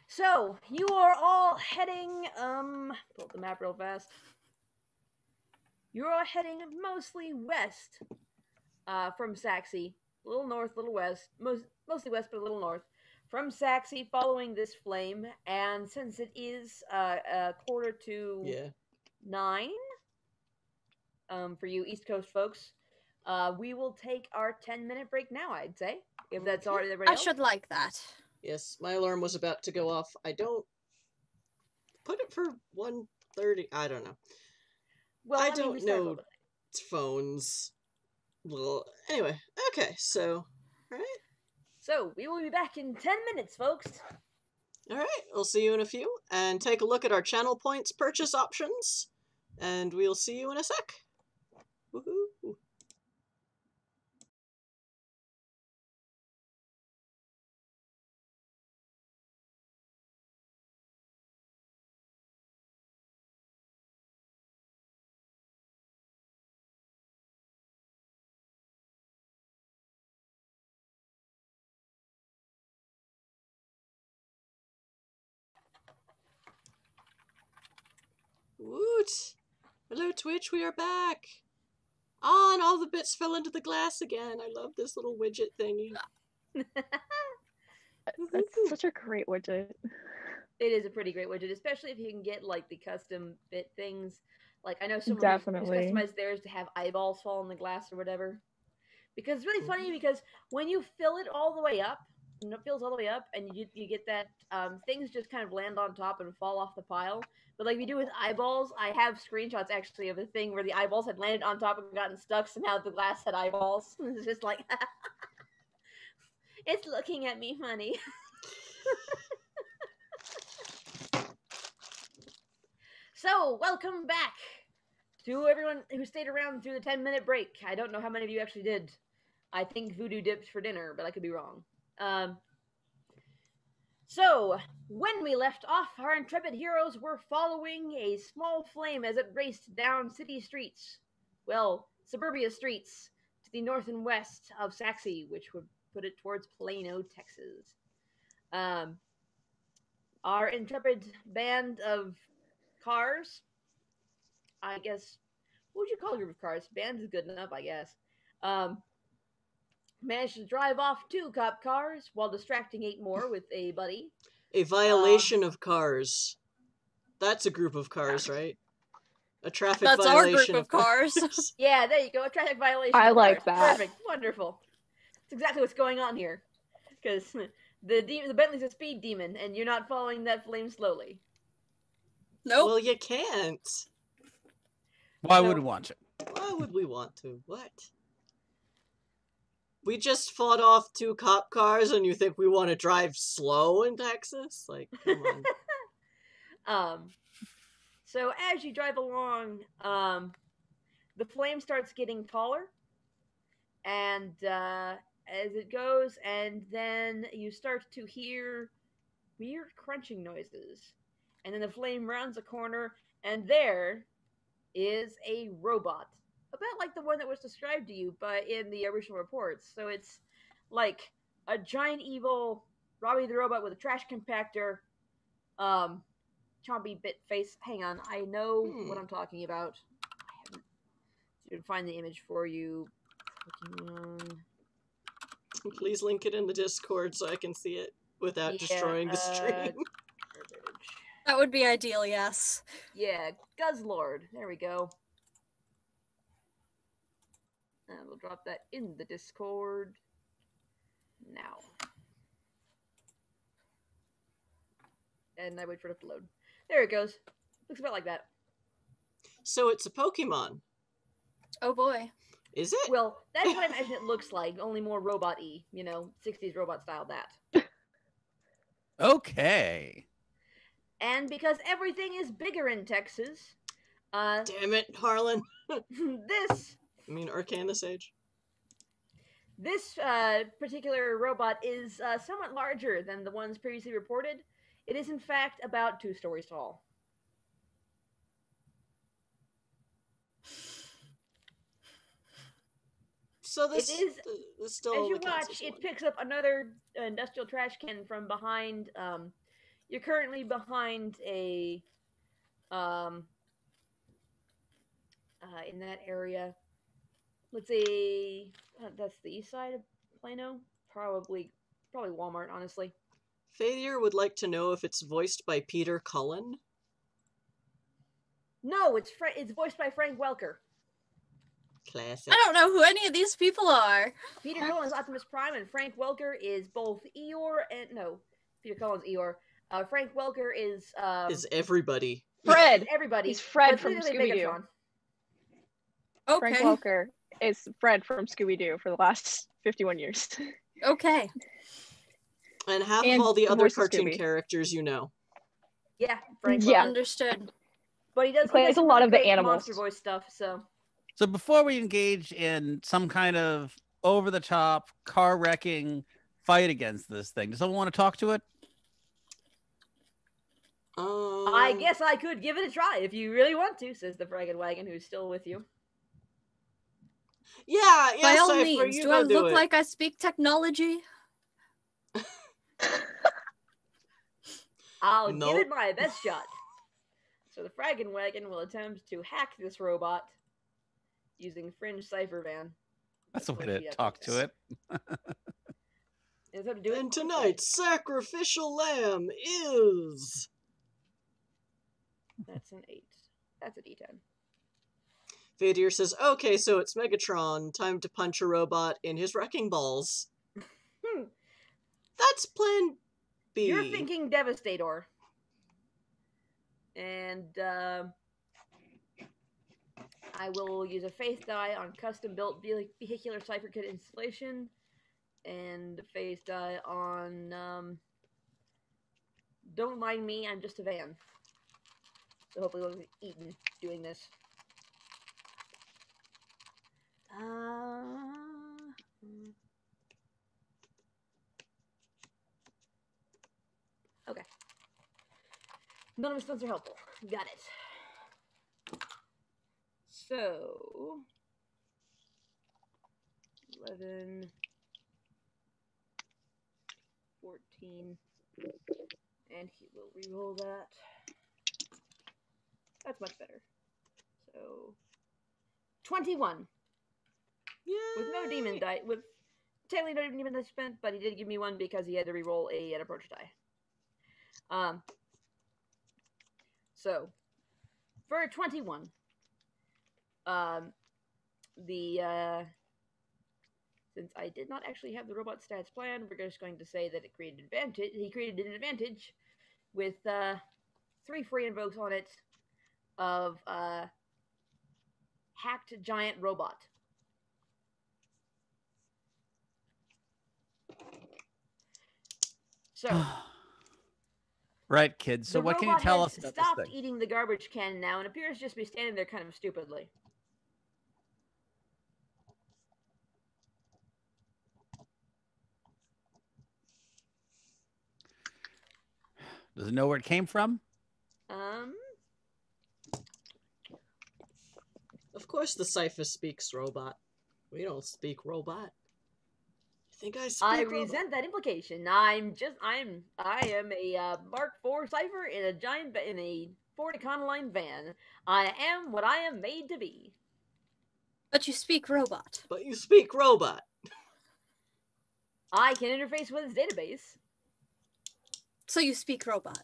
So, you are all heading, pull up the map real fast. You're all heading mostly west, from Saxy. A little north, a little west. Mostly west, but a little north. From Saxy, following this flame, and since it is, a quarter to 9, for you East Coast folks, we will take our 10-minute break now, I'd say. If that's already everybody I else. should like that. Yes, my alarm was about to go off. I don't put it for 1:30. I don't know. Well, I mean, don't we start know over. phones. Well, anyway, okay, so, alright. So, we will be back in 10 minutes, folks. Alright, we'll see you in a few, and take a look at our channel points purchase options, and we'll see you in a sec. Woohoo! Woot! Hello, Twitch, we are back! Ah, and all the bits fell into the glass again. I love this little widget thingy. That's such a great widget. It is a pretty great widget, especially if you can get like the custom bit things. Like I know someone who's Definitely. customized theirs to have eyeballs fall in the glass or whatever. Because it's really funny because when you fill it all the way up, and it fills all the way up, and you get that things just kind of land on top and fall off the pile. But like we do with eyeballs, I have screenshots actually of a thing where the eyeballs had landed on top and gotten stuck, so now the glass had eyeballs. It's just like, it's looking at me funny. So, welcome back to everyone who stayed around through the 10-minute break. I don't know how many of you actually did. I think Voodoo dipped for dinner, but I could be wrong. So, when we left off, our intrepid heroes were following a small flame as it raced down city streets. Well, suburbia streets to the north and west of Saxe, which would put it towards Plano, Texas. Our intrepid band of cars, I guess, what would you call a group of cars? Band is good enough, I guess. Managed to drive off 2 cop cars while distracting 8 more with a buddy. A violation of cars. That's a group of cars, right? A traffic That's violation our group of cars. Yeah, there you go. A traffic violation. I of like cars. that. Perfect. Wonderful. That's exactly what's going on here. Because the Bentley's a speed demon, and you're not following that flame slowly. Nope. Well, you can't. Why No. would we want it? Why would we want to? What? We just fought off 2 cop cars and you think we want to drive slow in Texas? Like, come on. So as you drive along, the flame starts getting taller, and as it goes, and then you start to hear weird crunching noises, and then the flame rounds a corner, and there is a robot, about like the one that was described to you, but in the original reports. So it's like a giant evil Robbie the Robot with a trash compactor, chompy bit face. Hang on, I know what I'm talking about. I haven't. So you can find the image for you. Pokemon. Please link it in the Discord so I can see it without destroying the stream. Garbage. That would be ideal, yes. Yeah, Guzzlord. There we go. And we'll drop that in the Discord now. And I wait for it to load. There it goes. Looks about like that. So it's a Pokemon. Oh boy. Is it? Well, that's what I imagine it looks like, only more robot-y. 60s robot style that. Okay. And because everything is bigger in Texas, Damn it, Harlan. this Arcana Sage. This particular robot is somewhat larger than the ones previously reported. It is, in fact, about 2 stories tall. So this It is, this still as you only counts watch, as it one. picks up another industrial trash can from behind. You're currently behind a, in that area. Let's say that's the east side of Plano. Probably Walmart, honestly. Failure would like to know if it's voiced by Peter Cullen. No, it's voiced by Frank Welker. Classic. I don't know who any of these people are. Peter Cullen is Optimus Prime, and Frank Welker is both Eeyore and Peter Cullen's Eeyore. Frank Welker is everybody. Fred. everybody. He's Fred but from literally Scooby-Doo. Megatron. Okay. Frank Welker is Fred from Scooby-Doo for the last 51 years. Okay. And half And of all the the other voice of cartoon Scooby. characters you know. Yeah, Frank Yeah. Welker. Understood. But he does plays some a lot really of the great animals. monster voice stuff. So before we engage in some kind of over-the-top car-wrecking fight against this thing, does someone want to talk to it? I guess I could give it a try if you really want to, says the Fragged Wagon, who's still with you. Yeah, By all Cypher, means, you do go I do look it. like I speak technology? I'll Nope. give it my best shot. So the Fragged Wagon will attempt to hack this robot using Fringe Cypher Van. That's the way to Yeah, talk to it. It's up to do it. And tonight's sacrificial lamb is... That's an 8. That's a D10. Vadir says, okay, so it's Megatron. Time to punch a robot in his wrecking balls. That's plan B. You're thinking Devastator. And I will use a faith die on custom-built vehicular cipher kit installation, and a faith die on don't mind me, I'm just a van. So hopefully we'll be eaten doing this. Okay. None of his stunts are helpful. Got it. So 11, 14, and he will reroll that. That's much better. So 21. Yay! With no demon die, with technically no demon die spent, but he did give me one because he had to reroll an approach die. So for a 21, since I did not actually have the robot stats planned, we're just going to say that it created advantage. He created an advantage with 3 free invokes on it of hacked giant robot. So, right, kids. So what can you tell us about this stopped thing? eating the garbage can now and appears just to be standing there kind of stupidly. Does it know where it came from? Of course the cipher speaks robot. We don't speak robot. You think I speak robot? Resent that implication. I am a Mark IV cipher in a Ford Econoline van. I am what I am made to be. But you speak robot. But you speak robot. I can interface with its database. So you speak robot.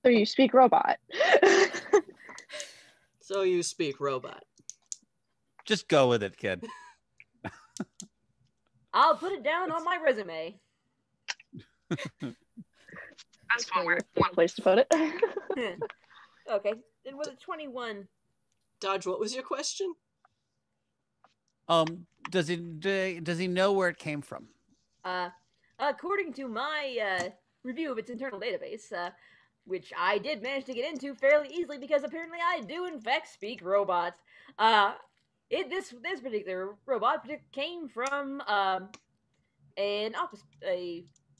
So you speak robot. So you speak robot. Just go with it, kid. I'll put it down on my resume. That's one place to put it. Okay, then with a 21. Dodge, what was your question? Does he know where it came from? According to my review of its internal database, which I did manage to get into fairly easily because apparently I do in fact speak robot. This particular robot came from a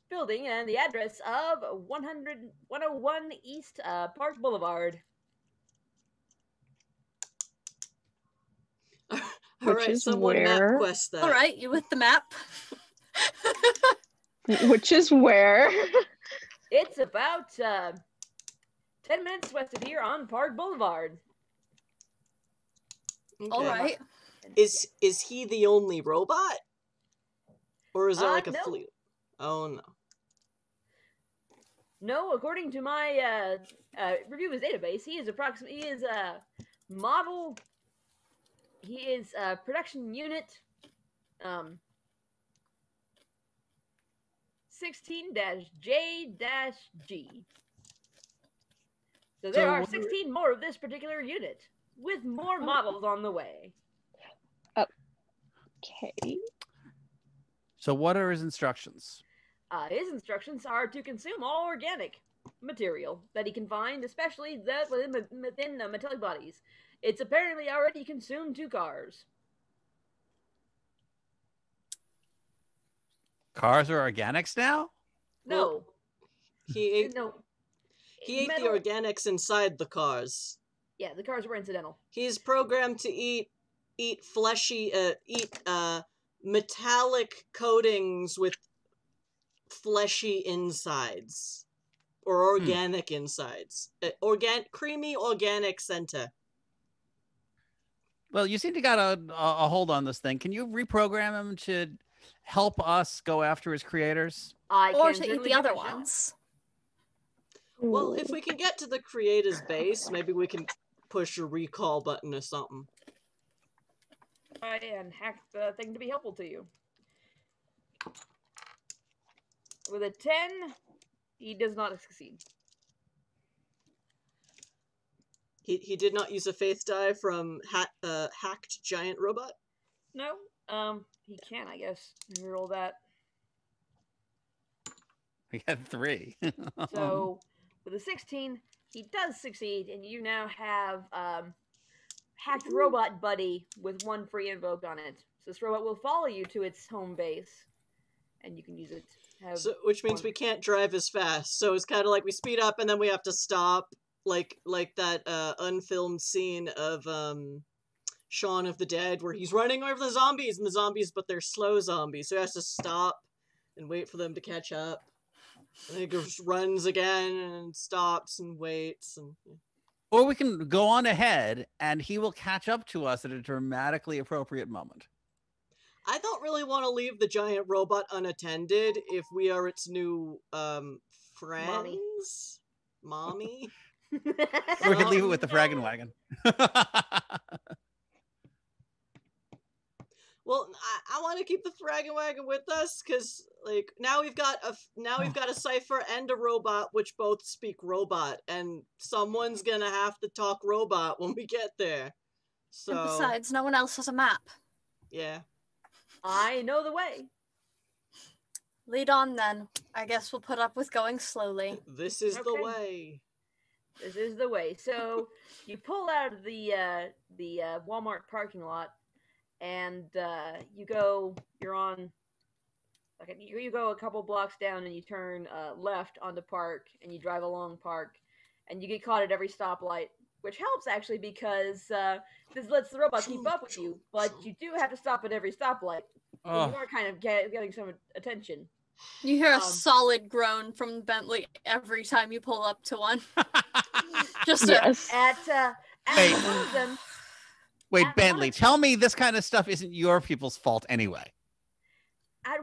building and the address of 101 East Park Boulevard. Which is someone where? map quest that. All right, you with the map? Which is where? It's about 10 minutes west of here on Park Boulevard. Okay. All right. Is he the only robot? Or is there like a no. fleet? Oh no. No, according to my review of his database, he is production unit 16-J-G. So there are 16 more of this particular unit, with more models on the way. Okay. So what are his instructions? His instructions are to consume all organic material that he can find, especially that within metallic bodies. It's apparently already consumed 2 cars. Cars are organics now? No. Well, he ate No. He ate the Metal- organics inside the cars. Yeah, the cars were incidental. He's programmed to eat metallic coatings with fleshy insides. Or organic insides. Creamy organic center. Well, you seem to got a hold on this thing. Can you reprogram him to help us go after his creators? Or to eat the other ones. Well, if we can get to the creator's base, maybe we can push a recall button or something. Try and hack the thing to be helpful to you. With a 10, he does not succeed. He did not use a faith die from hacked giant robot. No, he can, I guess. Let me roll that. We had 3. So, with a 16, he does succeed, and you now have hacked robot buddy with 1 free invoke on it. So this robot will follow you to its home base, and you can use it. Which means we can't drive as fast. So it's kind of like we speed up and then we have to stop, like that unfilmed scene of Shaun of the Dead where he's running over the zombies, and the zombies, but they're slow zombies, so he has to stop and wait for them to catch up. And he goes, runs again and stops and waits. Or we can go on ahead and he will catch up to us at a dramatically appropriate moment. I don't really want to leave the giant robot unattended if we are its new friends. Mommy? Or we could leave it with the Fraggin' Wagon. Well, I want to keep the Fraggin' Wagon with us because, like, now we've got a cipher and a robot which both speak robot, and someone's gonna have to talk robot when we get there. So. And besides, no one else has a map. Yeah. I know the way. Lead on then. I guess we'll put up with going slowly. This is the way. This is the way. So you pull out of the Walmart parking lot, and you go a couple blocks down, and you turn left onto Park, and you drive along Park, and you get caught at every stoplight, which helps actually because this lets the robot keep up with you, but you do have to stop at every stoplight. So you are kind of getting some attention. You hear a solid groan from Bentley every time you pull up to one. Just yes. Wait, Bentley, tell me this kind of stuff isn't your people's fault anyway.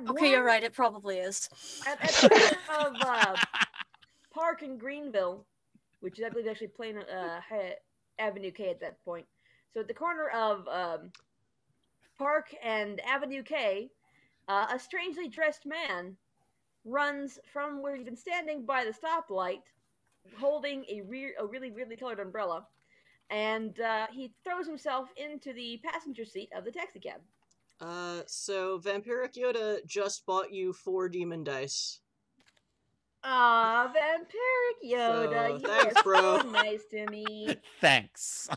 Okay, you're right. It probably is. At the corner of Park and Greenville, which is, I believe, actually Plain Avenue K at that point. So at the corner of Park and Avenue K, a strangely dressed man runs from where he's been standing by the stoplight, holding a really weirdly colored umbrella, and he throws himself into the passenger seat of the taxicab. So Vampiric Yoda just bought you 4 demon dice. Aw, Vampiric Yoda, So, thanks, bro. so nice to me. Thanks.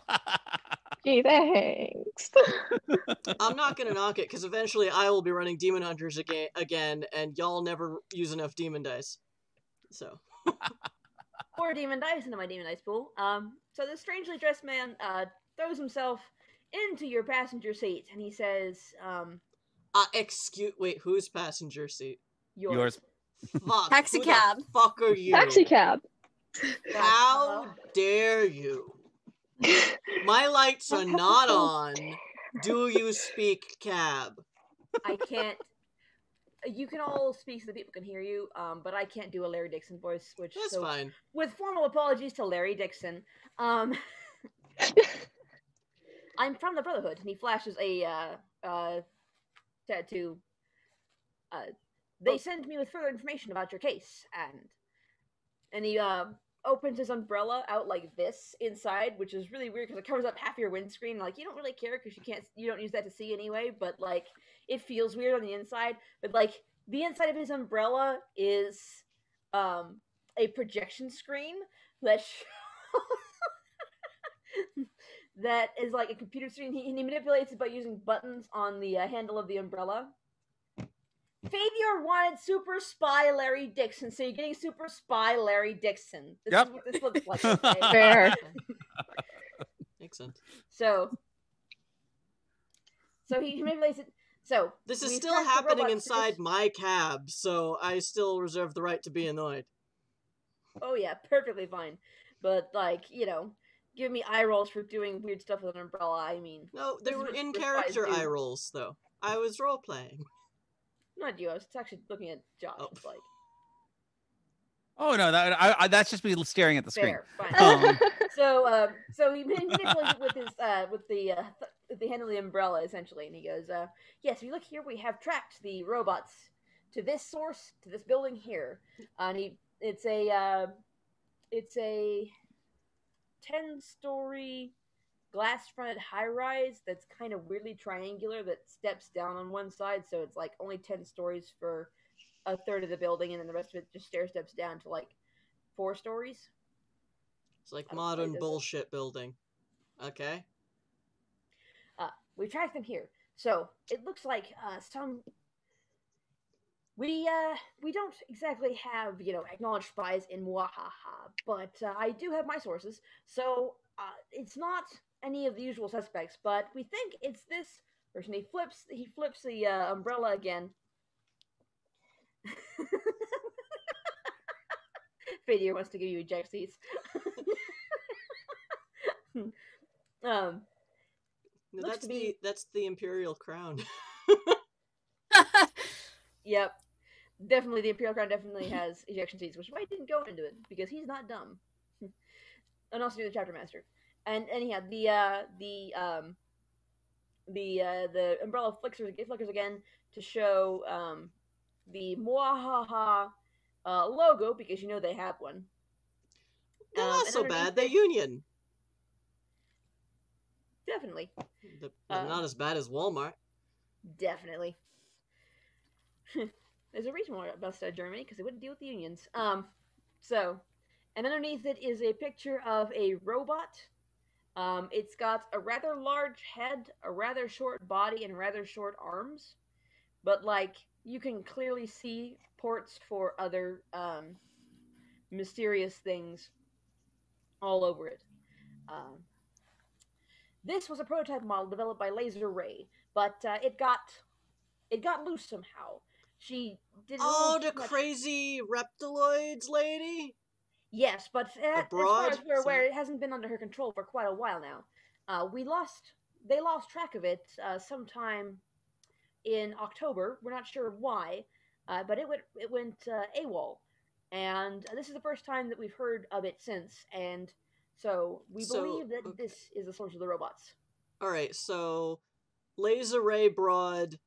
Gee, thanks. I'm not gonna knock it, because eventually I will be running Demon Hunters again, and y'all never use enough demon dice. So. 4 demon dice into my demon dice pool. So this strangely dressed man throws himself into your passenger seat, and he says, wait, whose passenger seat? Yours. Fuck. Taxi who cab. The fuck are you? Taxi cab. How dare you? My lights are not on. Do you speak cab? I can't. You can all speak so that people can hear you, but I can't do a Larry Dixon voice, which That's fine. With formal apologies to Larry Dixon, I'm from the Brotherhood, and he flashes a tattoo. They send me with further information about your case, and he opens his umbrella out like this inside, which is really weird because it covers up half your windscreen. Like, you don't really care because you don't use that to see anyway, but like it feels weird on the inside. But like the inside of his umbrella is a projection screen that that is like a computer screen. He manipulates it by using buttons on the handle of the umbrella. Fabian wanted Super Spy Larry Dixon, so you're getting Super Spy Larry Dixon. This is what this looks like. Okay? Fair. Makes sense. So he manipulates it. So This is we still track the happening robot inside my cab, so I still reserve the right to be annoyed. Oh yeah, perfectly fine. But like, give me eye rolls for doing weird stuff with an umbrella. I mean, No, they this is were what in Super character Spies do. eye rolls, though. I was role playing. Not you. I was actually looking at Josh. Oh. It's like Oh no, that's just me staring at the screen. fair, fine. So he manipulates it with his with the handle of the umbrella essentially, and he goes, "Yes, if you look here, we have tracked the robots to this source, to this building here, and it's a 10-story glass-fronted high-rise that's kind of weirdly triangular that steps down on one side, so it's like only 10 stories for a third of the building, and then the rest of it just stair steps down to like 4 stories. It's like modern bullshit building. Okay. We tracked them here, so it looks like some. We don't exactly have acknowledged spies in Mwahaha, but I do have my sources, so it's not any of the usual suspects, but we think it's this person. He flips the umbrella again. Fadir wants to give you eject seats. No, that's the Imperial Crown. Yep, definitely the Imperial Crown definitely has ejection seats, which is why he didn't go into it, because he's not dumb. And also the chapter master. And anyhow, the umbrella flickers again to show the Mwahaha logo, because they have one. They're not so bad. They're Union. Definitely. They're not as bad as Walmart. Definitely. There's a reason why it busted Germany, because they wouldn't deal with the unions. So, and underneath it is a picture of a robot. It's got a rather large head, a rather short body, and rather short arms. But, you can clearly see ports for other mysterious things all over it. This was a prototype model developed by Laser Ray, but it got loose somehow. She did. The crazy reptiloids lady. Yes, but as far as we're aware, it hasn't been under her control for quite a while now. They lost track of it sometime in October. We're not sure why, but it went AWOL, and this is the first time that we've heard of it since. And so we believe that this is the source of the robots. All right, so Laser Ray Broad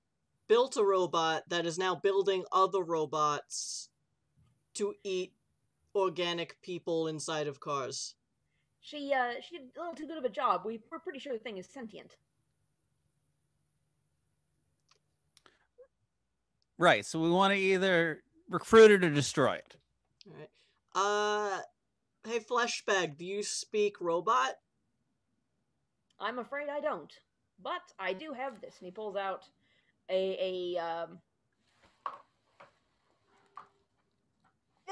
built a robot that is now building other robots to eat organic people inside of cars. She did a little too good of a job. We're pretty sure the thing is sentient. Right, so we want to either recruit it or destroy it. All right. Hey, Fleshbag, do you speak robot? I'm afraid I don't, but I do have this. And he pulls out it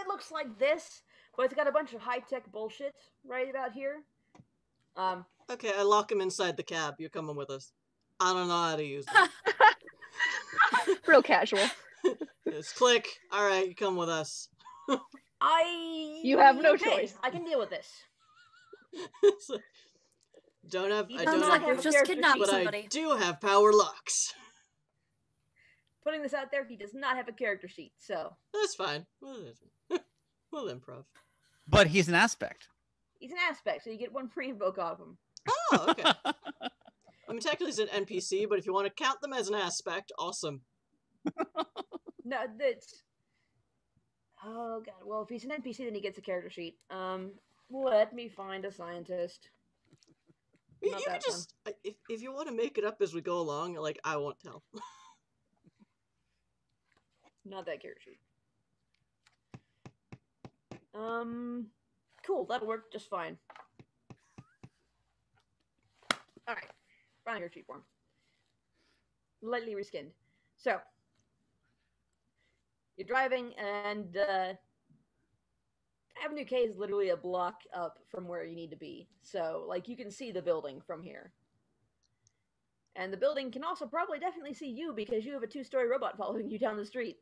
looks like this, but it's got a bunch of high-tech bullshit right about here. Okay, I lock him inside the cab. You're coming with us. I don't know how to use it. Real casual. Just click. All right, you come with us. You have no choice. I can deal with this. Just kidnap somebody. I do have power locks. Putting this out there, he does not have a character sheet, so That's fine. We'll improv. But he's an aspect. He's an aspect, so you get one free invoke off him. Oh, okay. I mean, technically he's an NPC, but if you want to count them as an aspect, awesome. No, that's... Oh, God. Well, if he's an NPC, then he gets a character sheet. Let me find a scientist. You can just... If you want to make it up as we go along, I won't tell. Not that character sheet. Cool. That'll work just fine. Alright. Find a character sheet form. Lightly reskinned. So, you're driving, and Avenue K is literally a block up from where you need to be. So, you can see the building from here. And the building can also definitely see you, because you have a 2-story robot following you down the street,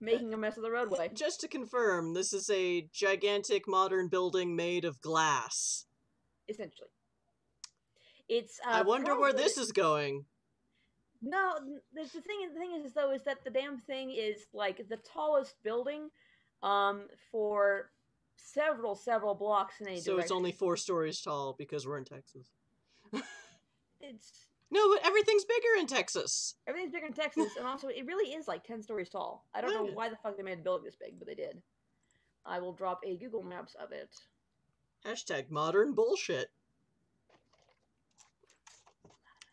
making a mess of the roadway. Just to confirm, this is a gigantic modern building made of glass. Essentially. It's, I wonder where this is going. No, the thing is though, is that the damn thing is, the tallest building, for several blocks in any direction. So it's only 4 stories tall, because we're in Texas. It's... No, but everything's bigger in Texas. Everything's bigger in Texas, and also, it really is, 10 stories tall. I don't know why the fuck they made the building this big, but they did. I will drop a Google Maps of it. Hashtag modern bullshit.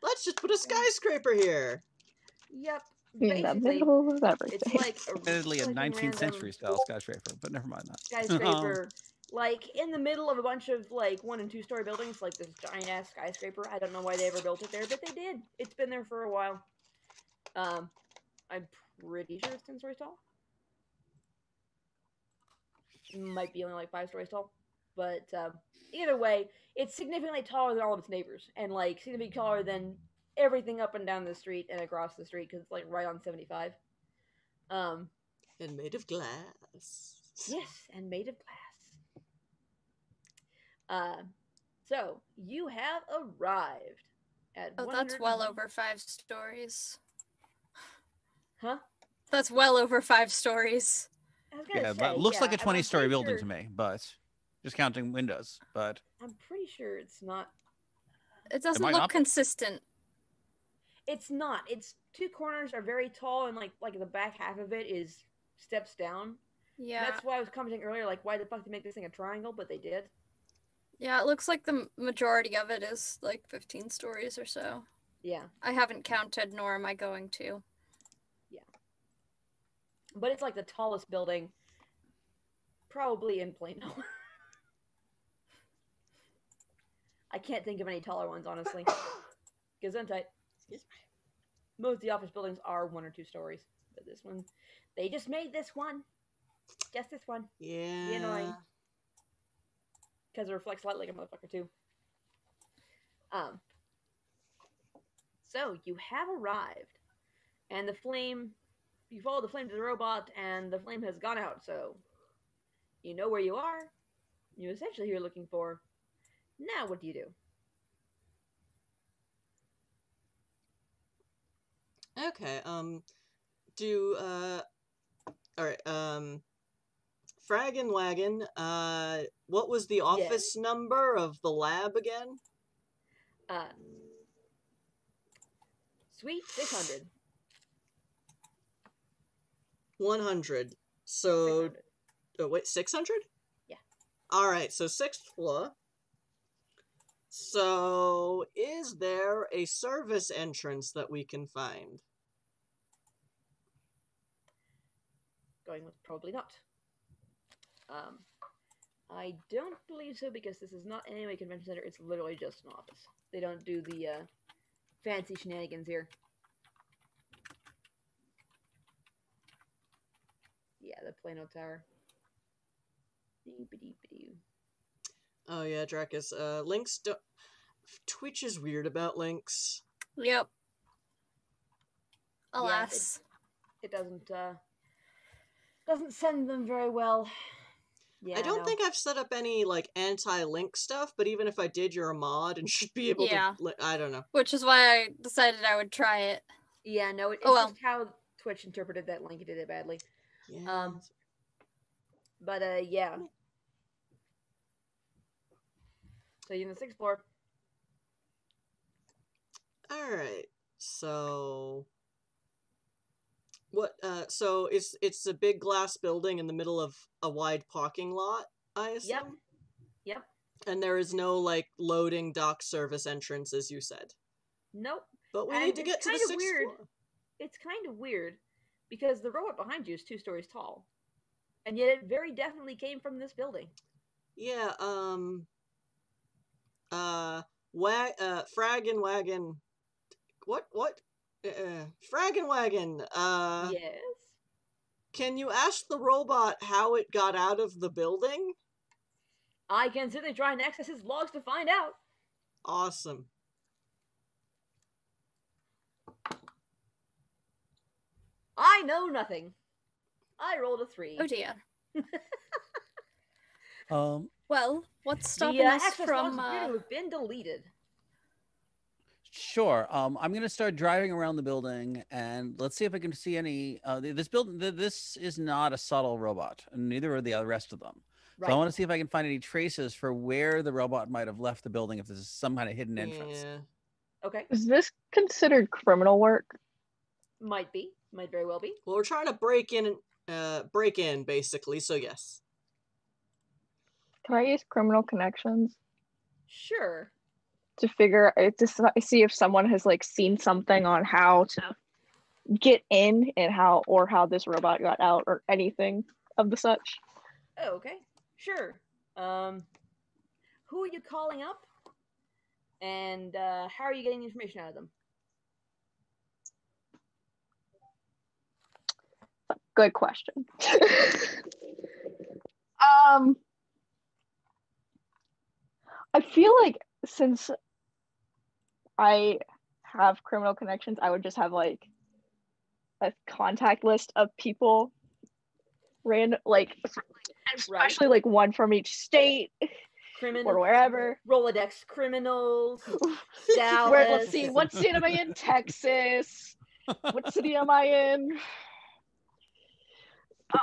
Let's just put a skyscraper here. Yep. In the Basically, middle of it's everything. like Admittedly, a fucking 19th random century style skyscraper, but never mind that. skyscraper, like in the middle of a bunch of like 1 and 2 story buildings, like this giant ass skyscraper. I don't know why they ever built it there, but they did. It's been there for a while. I'm pretty sure it's 10 stories tall. Might be only like 5 stories tall, but either way, it's significantly taller than all of its neighbors, and like significantly taller than everything up and down the street and across the street because it's like right on 75. And made of glass. Yes, and made of glass. So you have arrived at. Oh, that's well over 5 stories. Huh? That's well over 5 stories. I was gonna Yeah, say, but looks like a I'm 20-story pretty building sure- to me, but just counting windows. But I'm pretty sure it's not. It doesn't might look not be. consistent. It's not. Its 2 corners are very tall, and like the back half of it is steps down. Yeah. That's why I was commenting earlier, like, why the fuck did they make this thing a triangle? But they did. Yeah, it looks like the majority of it is like 15 stories or so. Yeah, I haven't counted, nor am I going to. but it's like the tallest building, probably in Plano. I can't think of any taller ones, honestly. Gesundheit. Most of the office buildings are 1 or 2 stories, but this one, they just made this one. Just this one. Yeah. Be annoying. Because it reflects light like a motherfucker, too. So, you have arrived. And the flame... You follow the flame to the robot, and the flame has gone out, so... You know where you are. You essentially who you're looking for. Now, what do you do? Okay, alright, Frag and Wagon, what was the office number of the lab again? Suite 600. 100. So, 600. oh, wait, 600? Yeah. Alright, so 6th floor. So, is there a service entrance that we can find? Going with probably not. I don't believe so because this is not anyway convention center. It's literally just an office. They don't do the fancy shenanigans here. Yeah, the Plano Tower. Dee-ba-dee-ba-doo. Oh yeah, Dracus. Links don't... Twitch is weird about links. Yep. Alas. It doesn't send them very well. Yeah, I don't no. think I've set up any, like, anti-link stuff, but even if I did, you're a mod and should be able Yeah. to... I don't know. Which is why I decided I would try it. Yeah, no, it's Oh, well. just how Twitch interpreted that link. It did it badly. Yeah. But yeah. So you're in the 6th floor. Alright, so... What, so it's a big glass building in the middle of a wide parking lot, I assume? Yep. And there is no, like, loading dock service entrance, as you said. Nope. But we And need to it's get to the kind of 6th weird. floor. It's kind of weird because the robot behind you is 2 stories tall. And yet it very definitely came from this building. Yeah, Frag and Wagon... What? Frag and Wagon, Yes. Can you ask the robot how it got out of the building? I can certainly try and access his logs to find out. Awesome. I know nothing. I rolled a 3. Oh dear. um, Well, what's stopping The us access from... logs appear to have been deleted. Sure. I'm gonna start driving around the building, and let's see if I can see any. This building. This is not a subtle robot, and neither are the rest of them. Right. So I want to see if I can find any traces for where the robot might have left the building. If this is some kind of hidden entrance. Yeah. Okay. Is this considered criminal work? Might be. Might very well be. Well, we're trying to break in, basically, so yes. Can I use criminal connections Sure. to see if someone has like seen something on how to get in and how this robot got out or anything of the such? Oh, okay. Sure. Who are you calling up? And how are you getting information out of them? Good question. I feel like since I have criminal connections, I would just have like a contact list of people, especially like one from each state or wherever. Rolodex criminals. Let's see, what state am I in? Texas. What city am I in?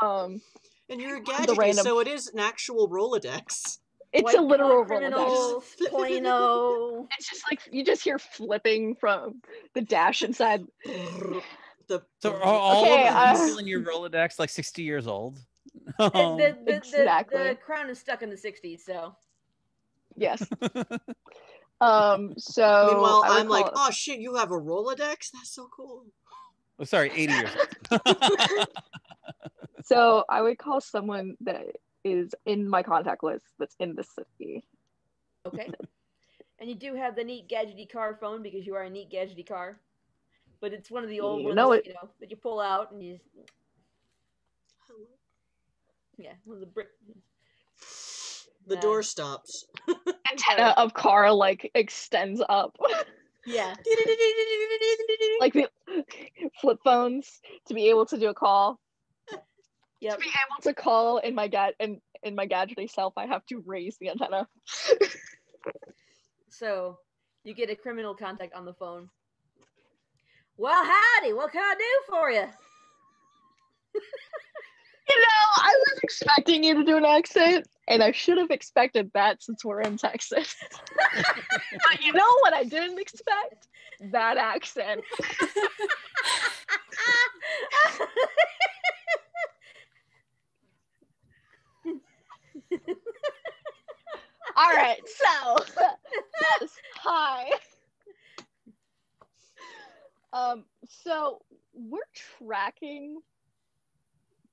And you're a gadgety, so it is an actual Rolodex. It's White a literal criminals, Rolodex. Plano. It's just like you just hear flipping from the dash inside. So are all of the people in your Rolodex like 60 years old? Exactly. The crown is stuck in the 60s, so. Yes. So meanwhile, I'm like, oh shit, you have a Rolodex? That's so cool. Oh, sorry, 80 years old. So I would call someone that is in my contact list that's in the city. Okay. And you do have the neat gadgety car phone because you are a neat gadgety car. But it's one of the old ones, that you pull out and you just... Yeah, one of the brick... The door stops. Antenna of car like extends up. Yeah. Like the flip phones to be able to do a call. Yep. To be able to call in my gadgety self, I have to raise the antenna. So you get a criminal contact on the phone. Well, howdy. What can I do for you? I was expecting you to do an accent, and I should have expected that since we're in Texas. But you know what I didn't expect? That accent. All right, so yes, hi. So we're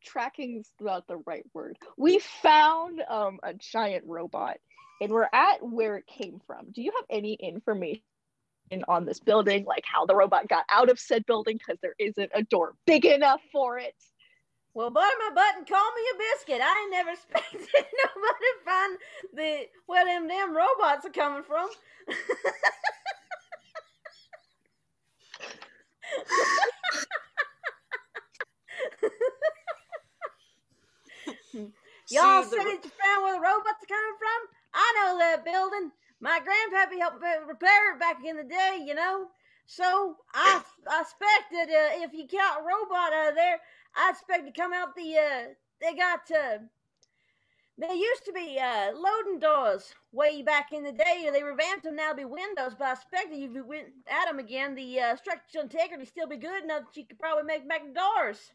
tracking's not the right word. We found a giant robot and we're at where it came from. Do you have any information on this building, like how the robot got out of said building, because there isn't a door big enough for it? Well, butter my butt and call me a biscuit. I ain't never expected nobody to find where them damn robots are coming from. Y'all said that you found where the robots are coming from? I know that building. My grandpappy helped repair it back in the day, So I expect that if you got a robot out of there, I expect to come out they used to be loading doors way back in the day. They revamped them now to be windows, but I expect that if you went at them again, the structural integrity still be good enough that you could probably make back the doors.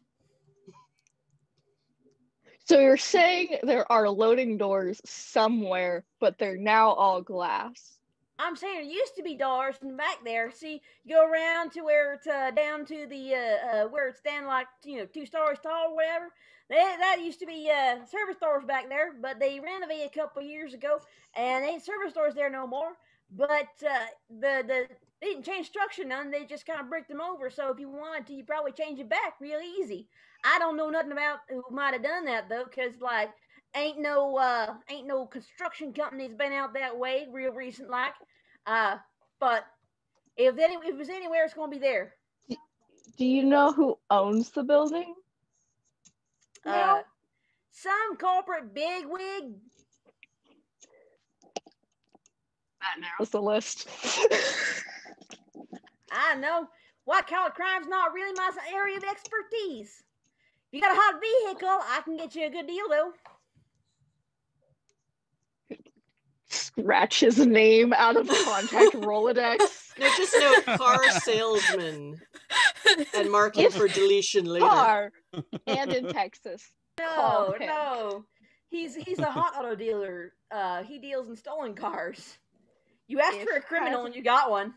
So you're saying there are loading doors somewhere, but they're now all glass. I'm saying there used to be doors in the back there. See, you go around to where it's down to the where it's down like 2 stories tall or whatever. That used to be service doors back there, but they renovated a couple of years ago, and they ain't service doors there no more. But they didn't change structure none. They just kind of bricked them over. So if you wanted to, you probably change it back real easy. I don't know nothing about who might have done that though, because like ain't no construction company's been out that way real recent like. But if it was anywhere, it's gonna be there. Do you know who owns the building? Some corporate bigwig. That narrows the list. I know. White collar crime's not really my area of expertise. If you got a hot vehicle, I can get you a good deal though. Scratch his name out of contact Rolodex. No, just note car salesman and mark it for deletion later. Car and in Texas. No. He's a hot auto dealer. He deals in stolen cars. You asked for a criminal and you got one.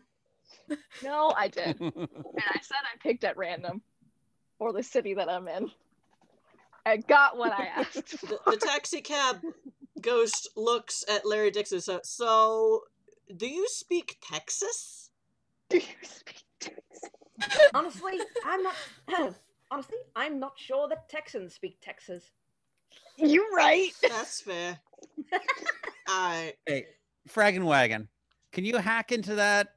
No, I did. And I said I picked at random for the city that I'm in. I got what I asked. The taxi cab ghost looks at Larry Dixon. So, do you speak Texas? Do you speak Texas? Honestly, I'm not sure that Texans speak Texas. You right. That's fair. Alright. Hey, Fraggin' Wagon. Can you hack into that,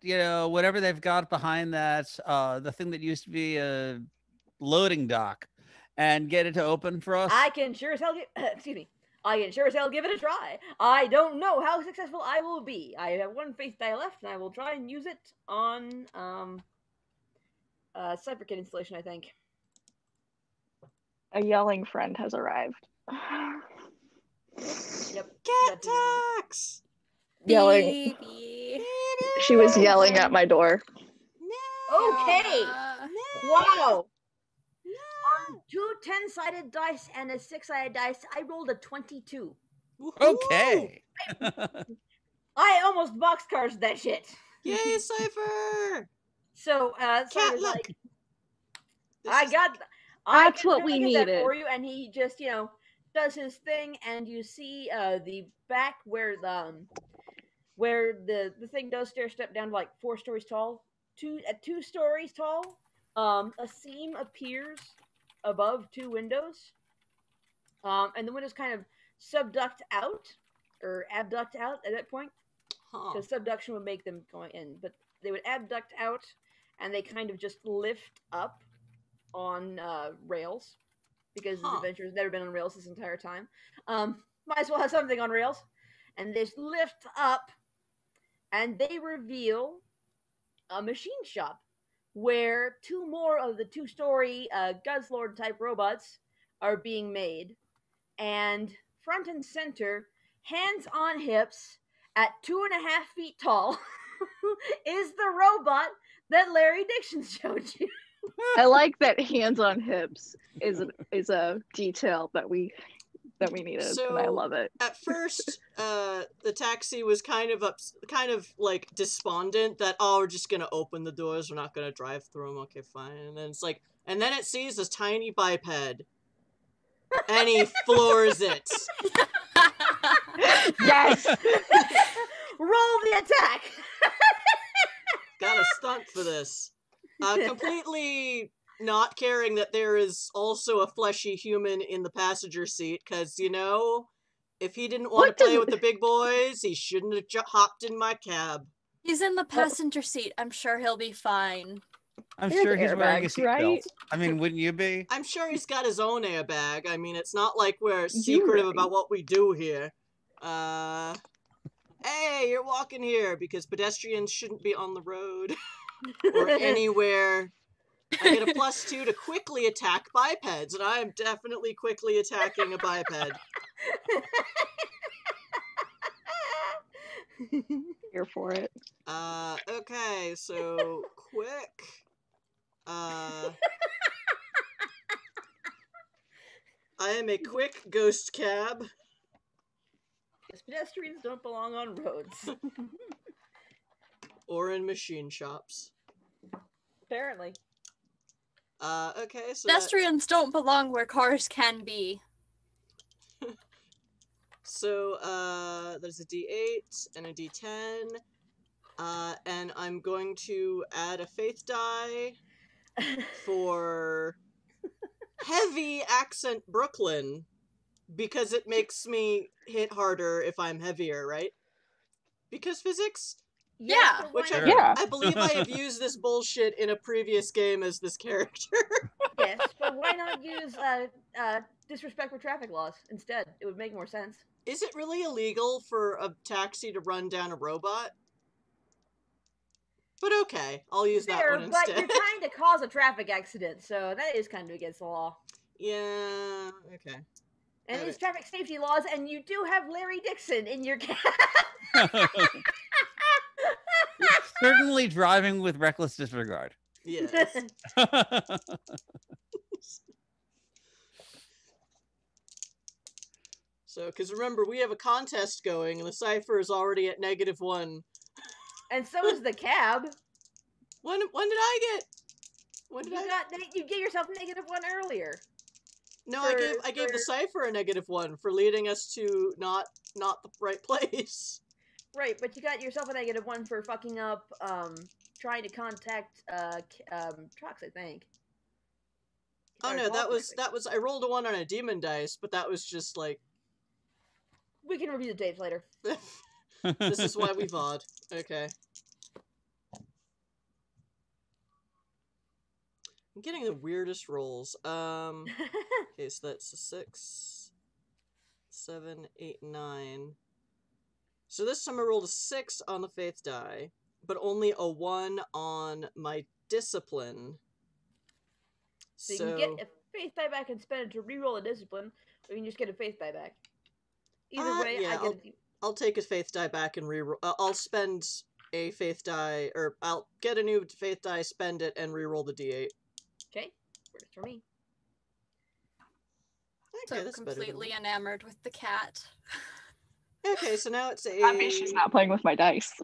whatever they've got behind that, the thing that used to be a loading dock, and get it to open for us? I can sure as hell I can sure as hell give it a try. I don't know how successful I will be. I have one faith die left, and I will try and use it on Cypherkit installation, I think. A yelling friend has arrived. Yep. Cat tax! Yelling. Baby. She was yelling at my door. Okay. Uh, Wow. On 2 10-sided dice and a 6-sided dice, I rolled a 22. Okay. I almost boxcars that shit. Yay, Cypher! So, Cat Cypher's luck! like, This is- That's can what we get that needed. for you, and he just, does his thing, and you see the back where the thing does stair step down to like 4 stories tall. 2 stories tall. A seam appears above 2 windows, and the windows kind of subduct out or abduct out at that point, Huh. because subduction would make them go in, but they would abduct out, and they kind of just lift up on rails, because this adventure's never been on rails this entire time. Might as well have something on rails, and they just lift up, and they reveal a machine shop where 2 more of the 2-story Guzzlord type robots are being made, and front and center, hands on hips, at 2.5 feet tall, is the robot that Larry Dixon showed you. I like that hands on hips is a detail that we needed, and I love it. At first, the taxi was kind of like despondent that, oh, we're just gonna open the doors, we're not gonna drive through them. Okay, fine. And then it's like, and then it sees this tiny biped, and he floors it. Yes. Roll the attack. Got a stunt for this. Completely not caring that there is also a fleshy human in the passenger seat, because, if he didn't want to play with the big boys, he shouldn't have hopped in my cab. He's in the passenger seat. I'm sure he'll be fine. I'm There's sure he's wearing a airbags, seatbelt. right? I mean, wouldn't you be? I'm sure he's got his own airbag. I mean, it's not like we're secretive about what we do here. Hey, you're walking here, because pedestrians shouldn't be on the road or anywhere. I get a +2 to quickly attack bipeds, and I am definitely quickly attacking a biped. Here for it. Okay, so quick. I am a quick ghost cab. Because pedestrians don't belong on roads. Or in machine shops. Apparently. Okay, so Pedestrians don't belong where cars can be. So, there's a D8 and a D10. And I'm going to add a faith die for heavy accent Brooklyn, because it makes me hit harder if I'm heavier, right? Because physics? Yeah. but Which why I, not? Yeah. I believe I have used this bullshit in a previous game as this character. Yes, but why not use disrespect for traffic laws instead? It would make more sense. Is it really illegal for a taxi to run down a robot? But okay, I'll use that one but instead. you're trying to cause a traffic accident, so that is kind of against the law. Yeah, okay. And Alright. it's traffic safety laws, and you do have Larry Dixon in your cab. Certainly driving with reckless disregard. Yes. So, because remember, we have a contest going, and the cipher is already at -1. And so is the cab. When did I get? When did You gave yourself -1 earlier. No, I gave the cipher a -1 for leading us to not the right place. Right, but you got yourself a -1 for fucking up, trying to contact, trucks, I think. Oh no, that was, I rolled a 1 on a demon dice, but that was just like... We can review the tapes later. This is why we VOD. Okay. I'm getting the weirdest rolls. Okay, so that's a 6, 7, 8, 9. So this time I rolled a 6 on the faith die, but only a 1 on my discipline. So you can get a faith die back and spend it to reroll a discipline, or you can just get a faith die back. Either way, yeah, I'll take a faith die back and reroll. I'll spend a faith die, or I'll get a new faith die, spend it, and reroll the d8. Okay, works for me. Okay, So that's completely enamored with the cat. Okay, so now it's a... Happy she's not playing with my dice.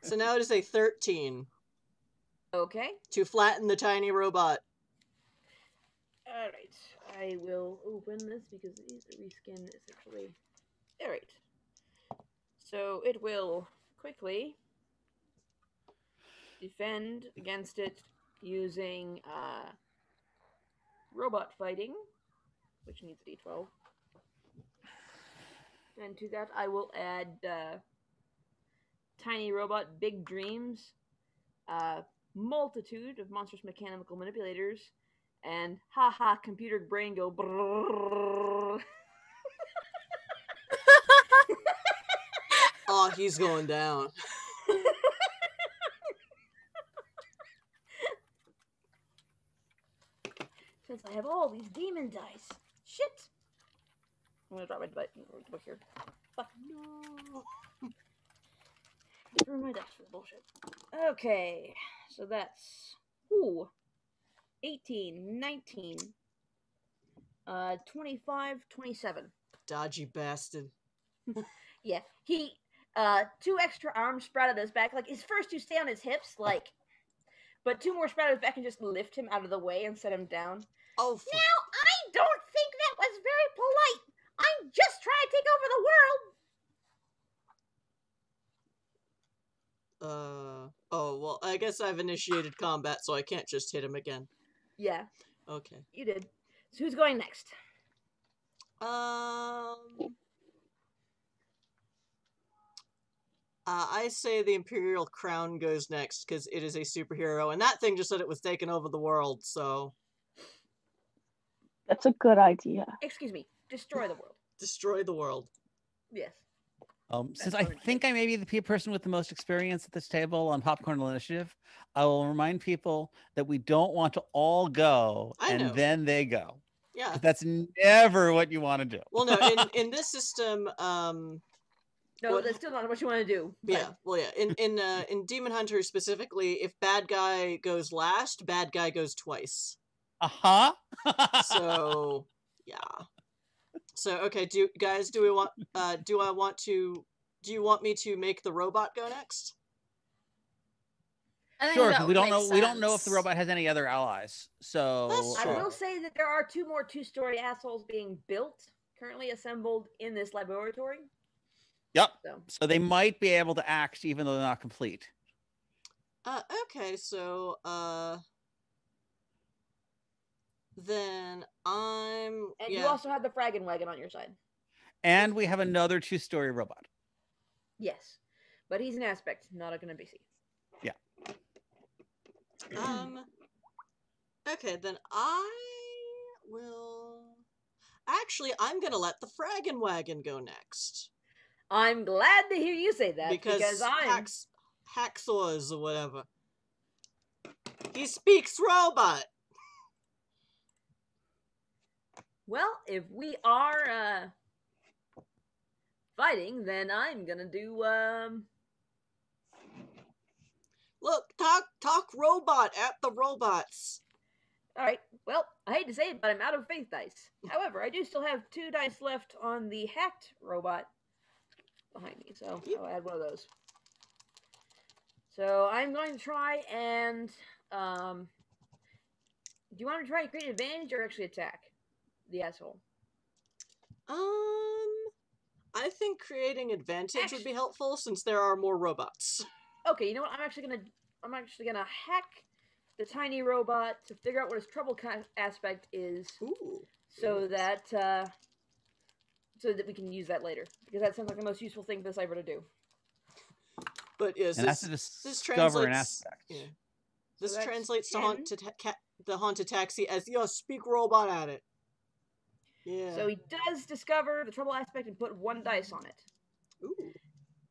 So now it is a 13. Okay. To flatten the tiny robot. Alright. I will open this because it needs to reskin essentially. Alright. So it will quickly defend against it using robot fighting, which needs a d12. And to that I will add tiny robot big dreams, multitude of monstrous mechanical manipulators, and haha computer brain go brrrr. Oh, he's going down. Since I have all these demon dice. Shit! I'm gonna drop my book here. Fuck. No. Through my dice for the bullshit. Okay, so that's 18, 19, 25, 27. Dodgy bastard. Yeah, he 2 extra arms spread out his back. Like his first 2 stay on his hips, like, but 2 more spread out his back and just lift him out of the way and set him down. Oh. Now I don't think that was very polite. I'm just trying to take over the world. Oh, well, I guess I've initiated combat, so I can't just hit him again. Yeah. Okay. You did. So who's going next? I say the Imperial Crown goes next, because it is a superhero, and that thing just said it was taking over the world, so... That's a good idea. Excuse me. Destroy the world. Destroy the world. Yes. Since I think I may be the person with the most experience at this table on Popcorn Initiative, I will remind people that we don't want to all go and then they go. Yeah. That's never what you want to do. Well, no, in this system, no, that's still not what you want to do. But... Yeah, well, yeah. In Demon Hunter specifically, if bad guy goes last, bad guy goes twice. So, yeah. So, okay, do you want me to make the robot go next? Sure, because we don't know if the robot has any other allies. So I will say that there are 2 more 2-story assholes being built, currently assembled in this laboratory. Yep. So they might be able to act even though they're not complete. Okay, so then And you also have the Fraggin' Wagon on your side. And we have another 2-story robot. Yes. But he's an aspect, not an NPC. Yeah. Okay, then I will... Actually, I'm going to let the Fraggin' Wagon go next. I'm glad to hear you say that, because I'm... Hacksaws or whatever. He speaks robot! Well, if we are, fighting, then I'm gonna do, Look, talk robot at the robots. Alright, well, I hate to say it, but I'm out of faith dice. However, I do still have 2 dice left on the hacked robot behind me, so I'll add one of those. So I'm going to try and, do you want to try and create advantage or actually attack the asshole? I think creating advantage would be helpful since there are more robots. Okay, you know what? I'm actually gonna hack the tiny robot to figure out what his trouble aspect is. Ooh. So that we can use that later, because that sounds like the most useful thing for the cipher to do. But yes, and this discover an aspect. Yeah. This So translates 10. to the haunted taxi as speak robot at it. Yeah. So he does discover the trouble aspect and put 1 dice on it. Ooh.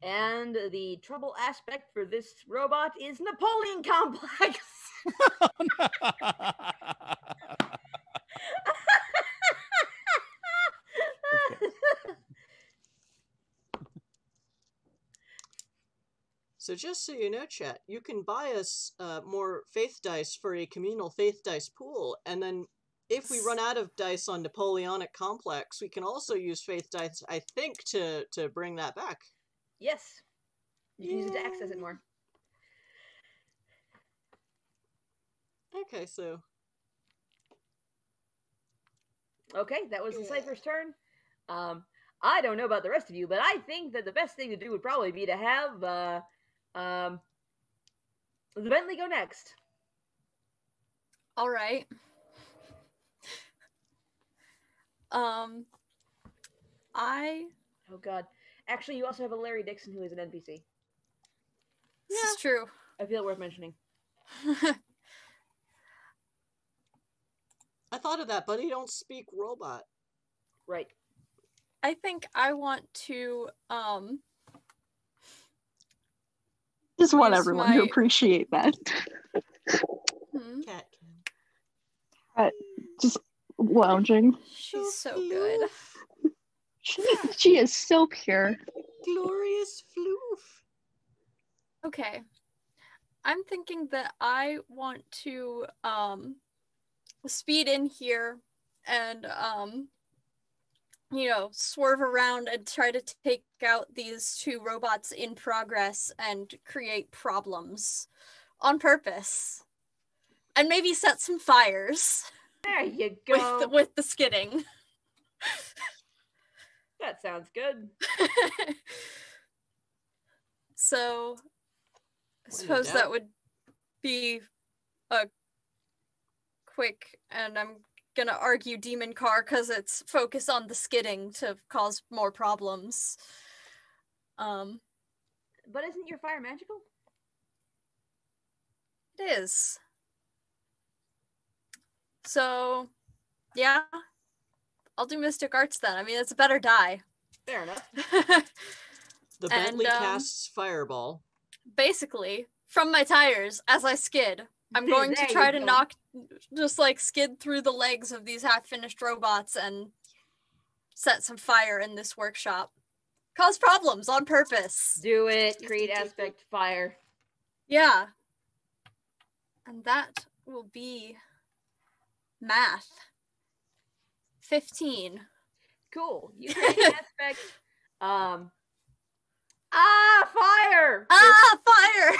And the trouble aspect for this robot is Napoleon complex. So just so you know, chat, you can buy us more faith dice for a communal faith dice pool, and then if we run out of dice on Napoleonic Complex, we can also use faith dice, I think, to bring that back. Yes. You can use it to access it more. Okay, so... Okay, that was the cipher's turn. I don't know about the rest of you, but I think that the best thing to do would probably be to have the Bentley go next. All right. Oh god. Actually, you also have a Larry Dixon who is an NPC. This is true. I feel it worth mentioning. I thought of that, but he don't speak robot. Right. I think I want to Just want use everyone to appreciate that. Cat. Just lounging. She's so good. She is so pure. Glorious floof. Okay. I'm thinking that I want to speed in here and swerve around and try to take out these 2 robots in progress and create problems on purpose. And maybe set some fires. There you go. With the skidding. That sounds good. So, I suppose that would be a quick, and I'm gonna argue demon car because it's focused on the skidding to cause more problems. But isn't your fire magical? It is. So, yeah. I'll do Mystic Arts then. I mean, it's a better die. Fair enough. The Bentley casts Fireball. Basically, from my tires, as I skid, I'm going to try to skid through the legs of these half-finished robots and set some fire in this workshop. Cause problems on purpose. Do it. Create aspect fire. Yeah. And that will be math. 15. Cool. You create an aspect. Fire! Fire!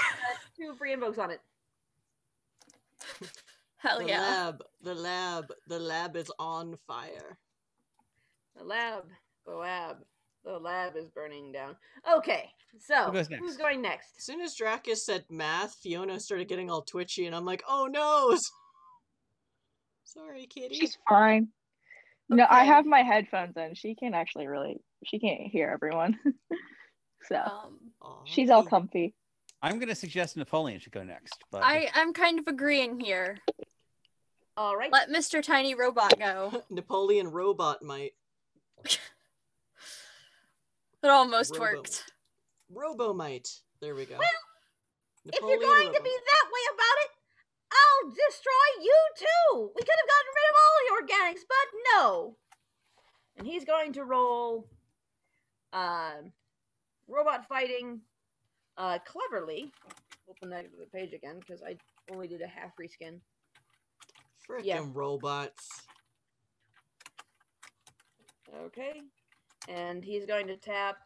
2 free invokes on it. Hell yeah. The lab is on fire. The lab is burning down. Okay, so who's going next? As soon as Dracus said math, Fiona started getting all twitchy, and I'm like, oh no! Sorry, kitty. She's fine. No, I have my headphones in. She can't hear everyone. So she's all comfy. I'm going to suggest Napoleon should go next. But I'm kind of agreeing here. All right. Let Mr. Tiny Robot go. Napoleon Robot might. It almost worked. Robomite. There we go. Well, Napoleon, if you're going to be that way about it, I'll destroy you too! We could have gotten rid of all the organics, but no! And he's going to roll robot fighting cleverly. Open that page again, because I only did a half reskin. Frickin' Yeah. robots. Okay. And he's going to tap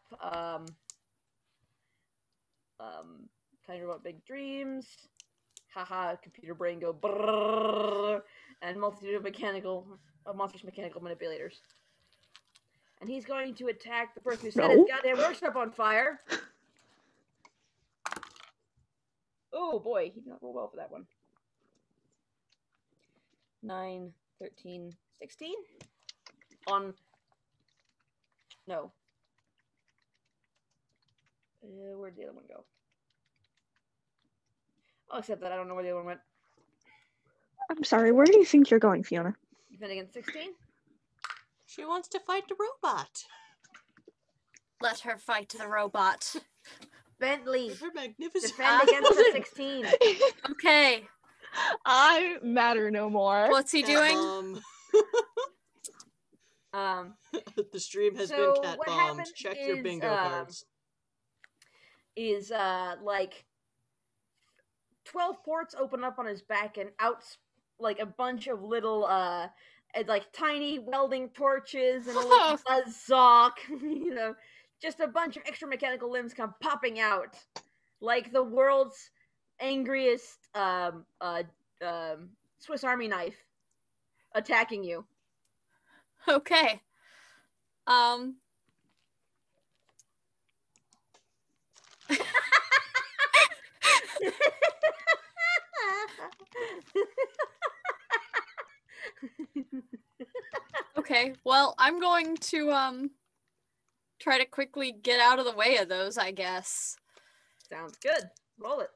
Tiny Robot Big Dreams. Haha, computer brain go brrrr, and multitude of monstrous mechanical manipulators. And he's going to attack the person who set his goddamn workshop on fire. Oh boy, he did not roll well for that one. 9, 13, 16? On... No. Where'd the other one go? I'll accept that. I don't know where the other one went. I'm sorry, where do you think you're going, Fiona? Defend against 16? She wants to fight the robot. Let her fight the robot. Bentley, With her magnificent... defend against the 16. Okay. I matter no more. What's he doing? The stream has So been cat what bombed. happened Check your is, bingo cards. Is like 12 ports open up on his back and out like a bunch of little like tiny welding torches and a little buzzsaw, you know, just a bunch of extra mechanical limbs come popping out like the world's angriest Swiss Army knife attacking you. Okay. Okay, well, I'm going to try to quickly get out of the way of those, I guess. Sounds good. Roll it.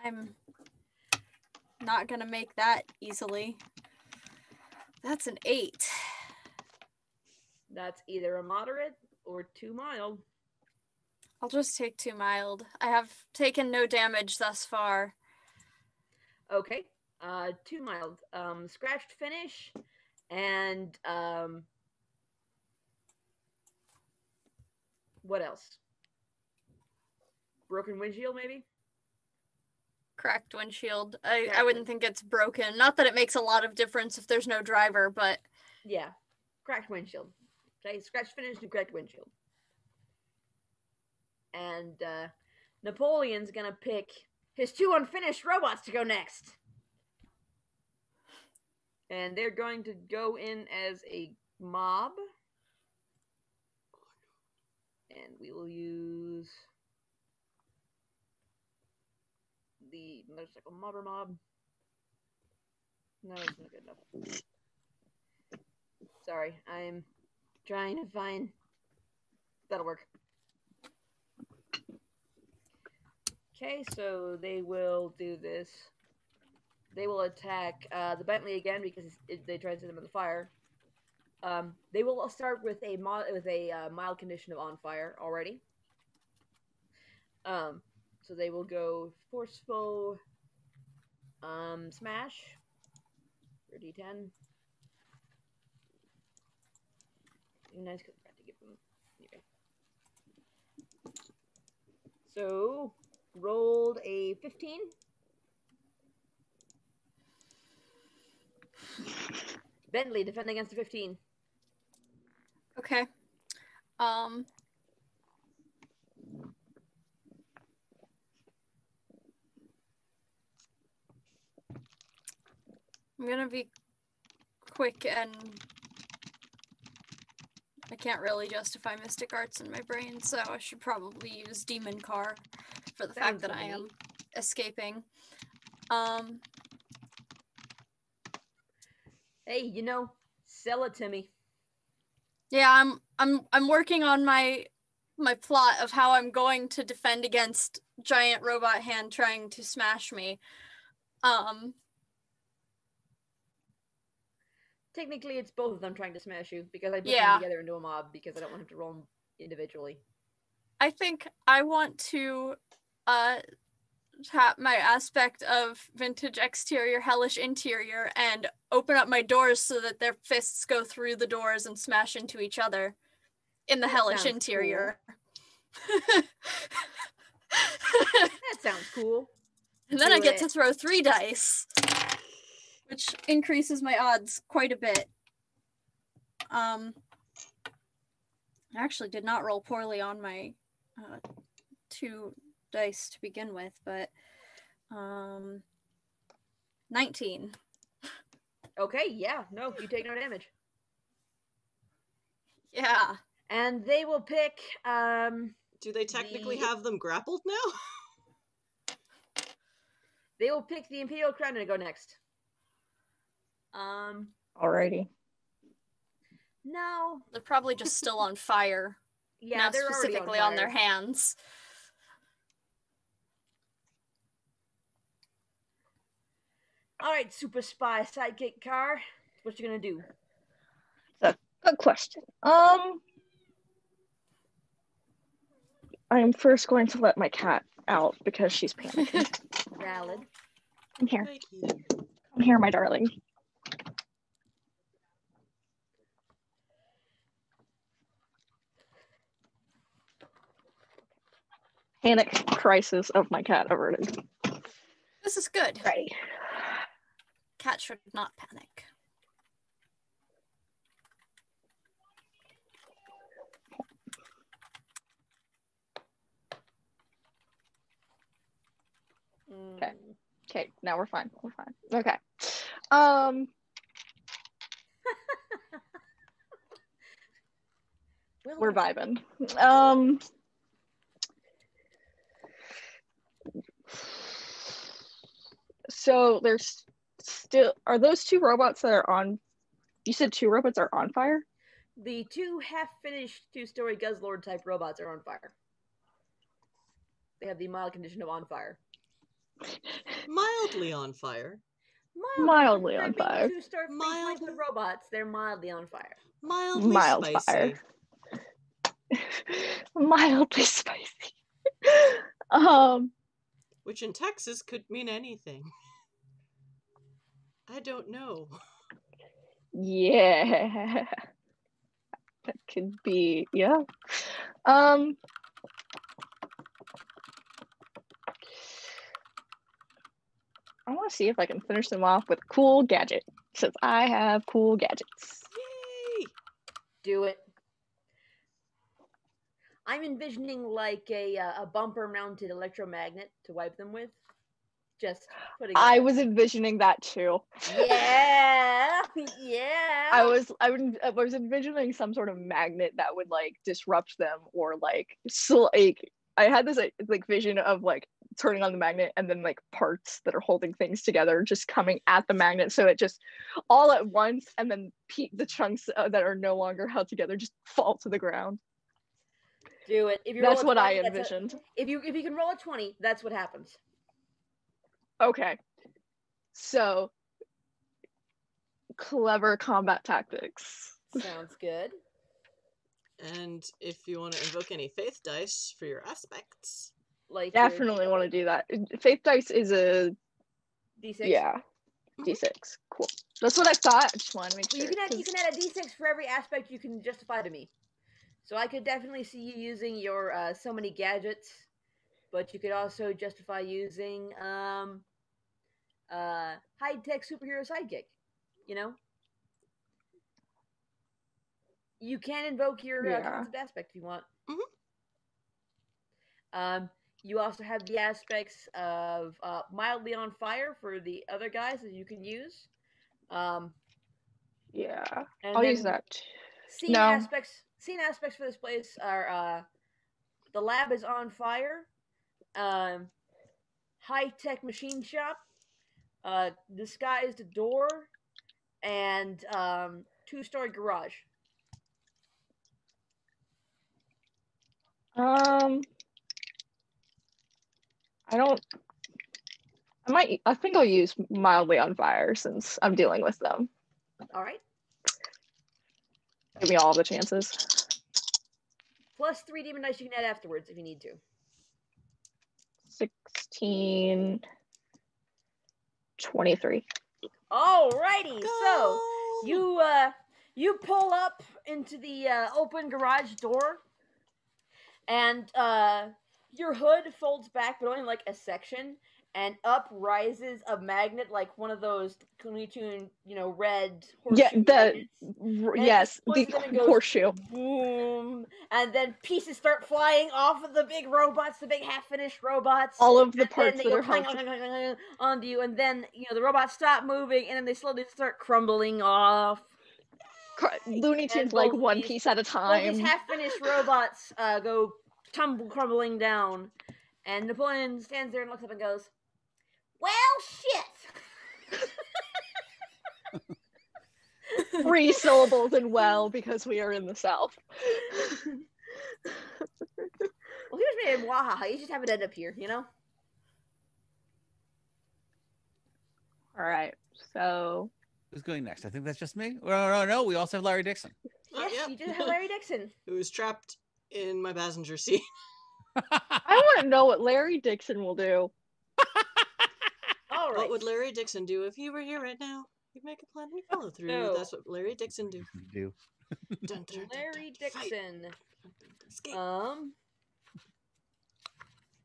I'm not gonna make that easily. That's an 8. That's either a moderate or too mild. I'll just take 2 mild. I have taken no damage thus far. Okay. 2 mild. Scratched finish and what else? Broken windshield, maybe? Cracked windshield. I wouldn't think it's broken. Not that it makes a lot of difference if there's no driver, but... Yeah. Cracked windshield. Okay, scratched finish and cracked windshield. And Napoleon's gonna pick his 2 unfinished robots to go next. And they're going to go in as a mob. And we will use the motorcycle mobber mob. No, it's not good enough. Sorry, I'm trying to find... That'll work. Okay, so they will do this. They will attack the Bentley again because they tried to set them on the fire. They will start with a mild condition of on fire already. So they will go forceful smash for D10. Nice, because I had to give them. Okay. So rolled a 15. Bentley, defend against a 15. Okay. I'm gonna be quick and I can't really justify Mystic Arts in my brain, so I should probably use Demon Car for the fact that I am escaping. Hey, you know, sell it to me. Yeah, I'm working on my plot of how I'm going to defend against giant robot hand trying to smash me. Technically, it's both of them trying to smash you because I put them together into a mob because I don't want him to roll them individually. I think I want to tap my aspect of vintage exterior, hellish interior, and open up my doors so that their fists go through the doors and smash into each other in the hellish interior. Cool. That sounds cool. And then I Do get it. to throw 3 dice, which increases my odds quite a bit. I actually did not roll poorly on my 2 dice to begin with, but 19. Okay, yeah, no, you take no damage. Yeah. And they will pick, Do they technically The- have them grappled now? they will pick the Imperial Crown to go next. Alrighty. No. They're probably just still on fire. Yeah, now they're specifically already on their hands. Alright, super spy sidekick car. What you gonna do? Good question. I'm first going to let my cat out because she's panicking. Valid. Come here. Mikey. Come here, my darling. Panic crisis of my cat averted. This is good. Ready. Cat should not panic. Okay. Okay, now we're fine. We're fine. Okay. Well, We're done. vibing. So there's still, are those 2 robots that are on, you said 2 robots are on fire? The 2 half-finished 2-story Guzzlord type robots are on fire. They have the mild condition of on fire. Mildly on fire. Mildly for on being fire. 2-star Mildly. robots, they're mildly on fire. Mildly Mild spicy. fire. Mildly spicy. Which in Texas could mean anything. I don't know. Yeah. That could be, yeah. I want to see if I can finish them off with a cool gadget, since I have cool gadgets. Yay! Do it. I'm envisioning like a bumper-mounted electromagnet to wipe them with. Just putting. I was envisioning that too. Yeah, yeah. I was envisioning some sort of magnet that would like disrupt them, or like so like I had this like vision of like turning on the magnet and then like parts that are holding things together just coming at the magnet, so it just all at once, and then the chunks that are no longer held together just fall to the ground. Do it. If you That's roll a what 20, I envisioned. If you can roll a 20, that's what happens. Okay, so clever combat tactics. Sounds good. And if you want to invoke any faith dice for your aspects. Like Definitely want to do that. Faith dice is a D6. yeah, D6. Cool. That's what I thought. I just wanted to make Well, sure. you can add a D6 for every aspect you can justify to me. So I could definitely see you using your so many gadgets, but you could also justify using high-tech superhero sidekick. You know, you can invoke your concept aspect if you want. You also have the aspects of mildly on fire for the other guys that you can use. Yeah, And I'll then use that. Scene aspects for this place are the lab is on fire, high-tech machine shop, disguised door, and 2-story garage. I think I'll use mildly on fire since I'm dealing with them. All right. Give me all the chances. Plus 3 demon dice you can add afterwards if you need to. 16, 23. Alrighty, Go! so you pull up into the open garage door, and your hood folds back, but only like a section, and up rises a magnet like one of those Looney Tune, red Yeah, horseshoe magnets. And yes, it the explodes and it goes horseshoe. boom, and then pieces start flying off of the big robots, the big half-finished robots. All of the And parts then that they are go clang, held. clang, clang, clang, clang onto you, and then the robots stop moving, and then they slowly start crumbling off. Looney Tunes And like both one these- piece at a Well, these time. half-finished robots go crumbling down, and Napoleon stands there and looks up and goes, "Well, shit." 3 syllables and well, because we are in the South. Well, here's me in Wahaha. You just have it end up here, Alright, so... Who's going next? I think that's just me. No. We also have Larry Dixon. Yes, yep. you did have Larry Dixon. Who was trapped in my passenger seat. I want to know what Larry Dixon will do. All right. What would Larry Dixon do if he were here right now? He'd make a plan and follow through. No. That's what Larry Dixon do. Dun, dun, dun, Larry dun, fight. Dixon Escape.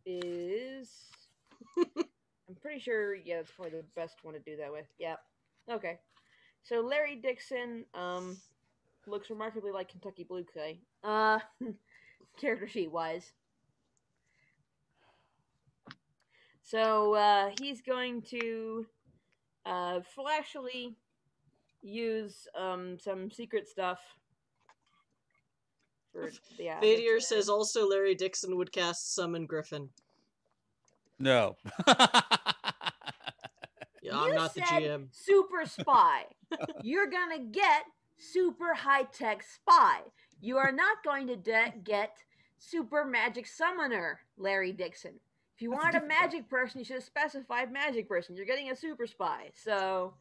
Is I'm pretty sure, yeah, that's probably the best one to do that with. Yeah. Okay. So Larry Dixon looks remarkably like Kentucky Blue Clay. Character sheet wise. So he's going to flashily use some secret stuff for the Vadier says also Larry Dixon would cast Summon Griffin. No. Yeah, I'm not the GM. Super spy. You're gonna get super high-tech spy. You are not going to get super magic summoner, Larry Dixon. If you wanted a magic person, you should have specified magic person. You're getting a super spy. So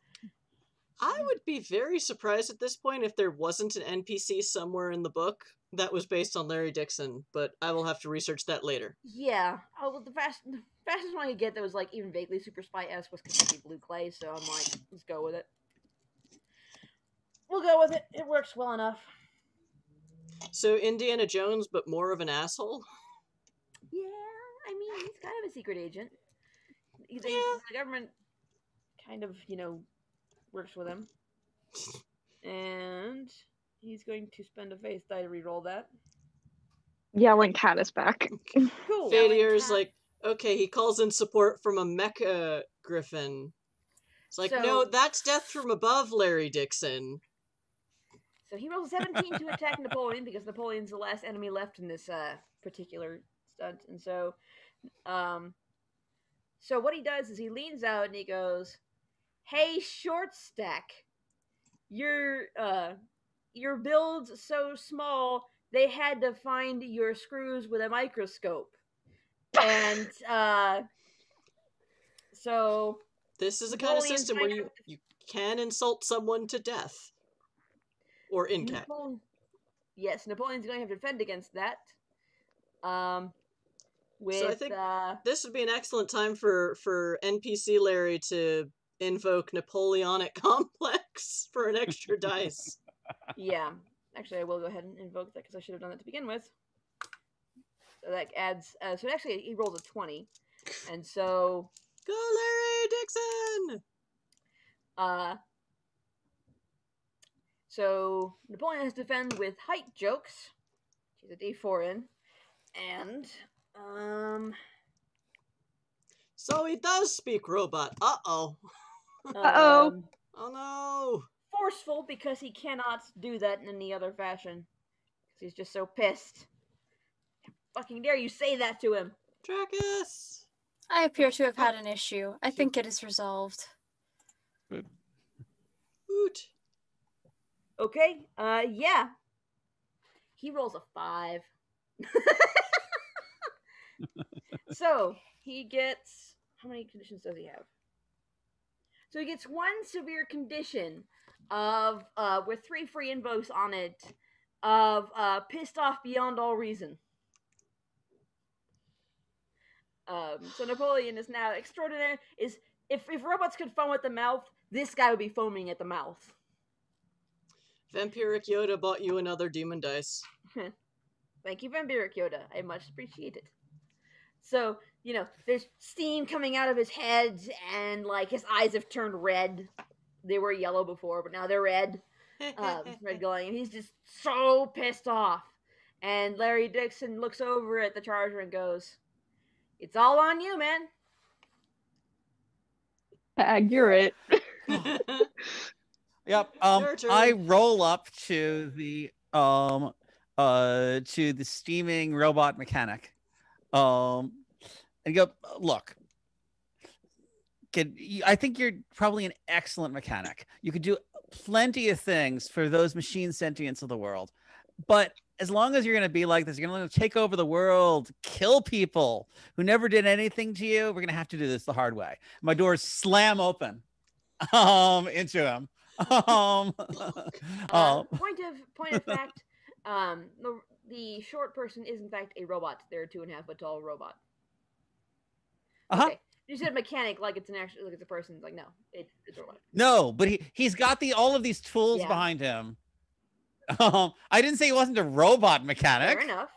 I would be very surprised at this point if there wasn't an NPC somewhere in the book that was based on Larry Dixon, but I will have to research that later. yeah. Oh, well, the fastest one I could get that was like even vaguely super spy-esque was Kentucky Blue Clay. So I'm like, let's go with it. We'll go with it. It works well enough. So Indiana Jones, but more of an asshole? Yeah, I mean, he's kind of a secret agent. The government kind of, works with him. And he's going to spend a faith die to reroll that. Yelling cat is back. Cool. Vadier's like, okay, he calls in support from a mecha griffin. It's like, So- no, that's death from above, Larry Dixon. So he rolls a 17 to attack Napoleon because Napoleon's the last enemy left in this particular stunt. And so what he does is he leans out and he goes, "Hey, short stack, your build's so small they had to find your screws with a microscope." And so This is a kind of Napoleon's system where going you can insult someone to death. Or in cap. Yes, Napoleon's going to have to defend against that. With, So I think this would be an excellent time for NPC Larry to invoke Napoleonic Complex for an extra dice. Yeah. Actually, I will go ahead and invoke that because I should have done that to begin with. So that adds... so actually, he rolls a 20. And so... Go Larry Dixon! So Napoleon has to defend with height jokes. She's a D4 in. And... So he does speak robot. Uh-oh. Uh-oh. Oh no! Forceful because he cannot do that in any other fashion. Because he's just so pissed. Fucking dare you say that to him. Dracus! I appear to have had an issue. I think it is resolved. Hoot. Okay, yeah. He rolls a 5. So, he gets... How many conditions does he have? So he gets 1 severe condition of, with 3 free invokes on it, of, pissed off beyond all reason. So Napoleon is now extraordinary. If robots could foam at the mouth, this guy would be foaming at the mouth. Vampiric Yoda bought you another demon dice. Thank you, Vampiric Yoda. I much appreciate it. So there's steam coming out of his head, and like his eyes have turned red. They were yellow before, but now they're red. Red glowing, and he's just so pissed off. And Larry Dixon looks over at the Charger and goes, "It's all on you, man." Accurate. Yep. Your turn. I roll up to the steaming robot mechanic, and go, look. I think you're probably an excellent mechanic. You could do plenty of things for those machine sentients of the world, but as long as you're going to be like this, you're going to take over the world, kill people who never did anything to you. We're going to have to do this the hard way. My doors slam open, into him. Point of fact, the short person is in fact a robot. They're a 2.5-foot tall robot. Okay. You said mechanic like it's a person. Like, no, it's a robot. No, but he's got all of these tools behind him. I didn't say he wasn't a robot mechanic. Fair enough.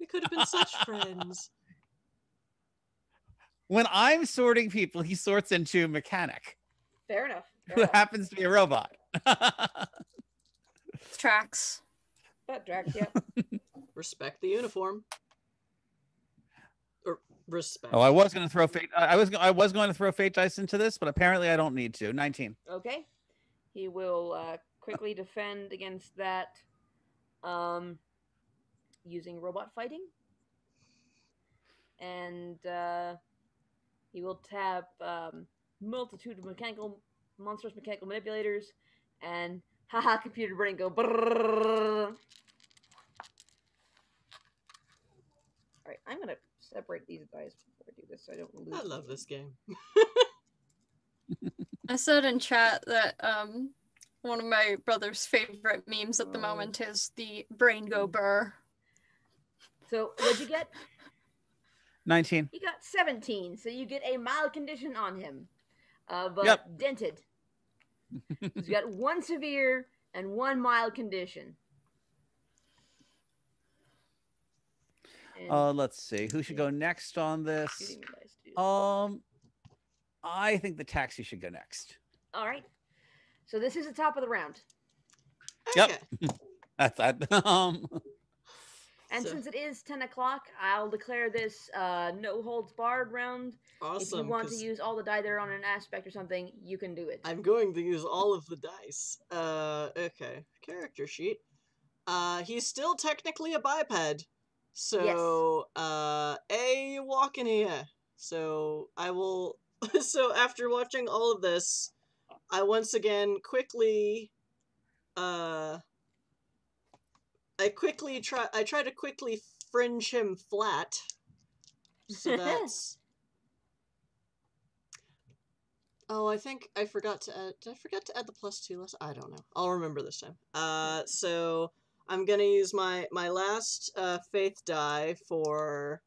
We could have been such friends. When I'm sorting people, he sorts into mechanic. Fair enough. Who happens to be a robot. Tracks. That tracks, yeah. Respect the uniform. Or respect. Oh, I was going to throw fate. I was going to throw fate dice into this, but apparently I don't need to. 19. Okay. He will quickly defend against that, using robot fighting, and he will tap multitude of mechanical manipulators, and computer brain go brrrr. Alright, I'm gonna separate these dice before I do this so I don't lose. I love this game. I said in chat that one of my brother's favorite memes at the moment is the brain go burr. So what'd you get? 19. You got 17, so you get a mild condition on him. But dented. He's got one severe and one mild condition. Let's see. Who should go next on this? I think the taxi should go next. All right. So this is the top of the round. Yep. That's that. And since it is 10 o'clock, I'll declare this no holds barred round. Awesome. If you want to use all the die that are on an aspect or something, you can do it. I'm going to use all of the dice. Okay. Character sheet. He's still technically a biped. So, you walk in here. So, I will... So, after watching all of this, I once again quickly... I try to quickly fringe him flat. So that's... Oh, I think I forgot to add... Did I forget to add the +2 less? I don't know. I'll remember this time. So I'm gonna use my last faith die for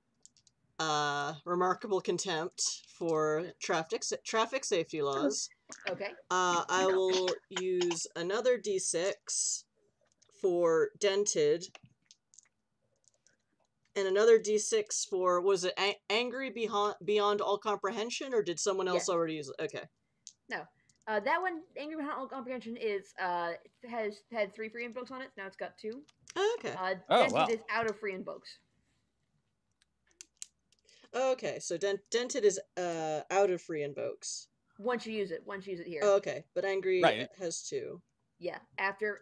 remarkable contempt for traffic safety laws. Okay. I will use another d6 for dented, and another d6 for, was it angry beyond all comprehension, or did someone else already use it? Okay. No. That one, angry beyond all comprehension, has had 3 free invokes on it. Now it's got 2. Okay. Dented is out of free invokes. Okay, so dented is out of free invokes. Once you use it here. Oh, okay, but angry has 2. Yeah, after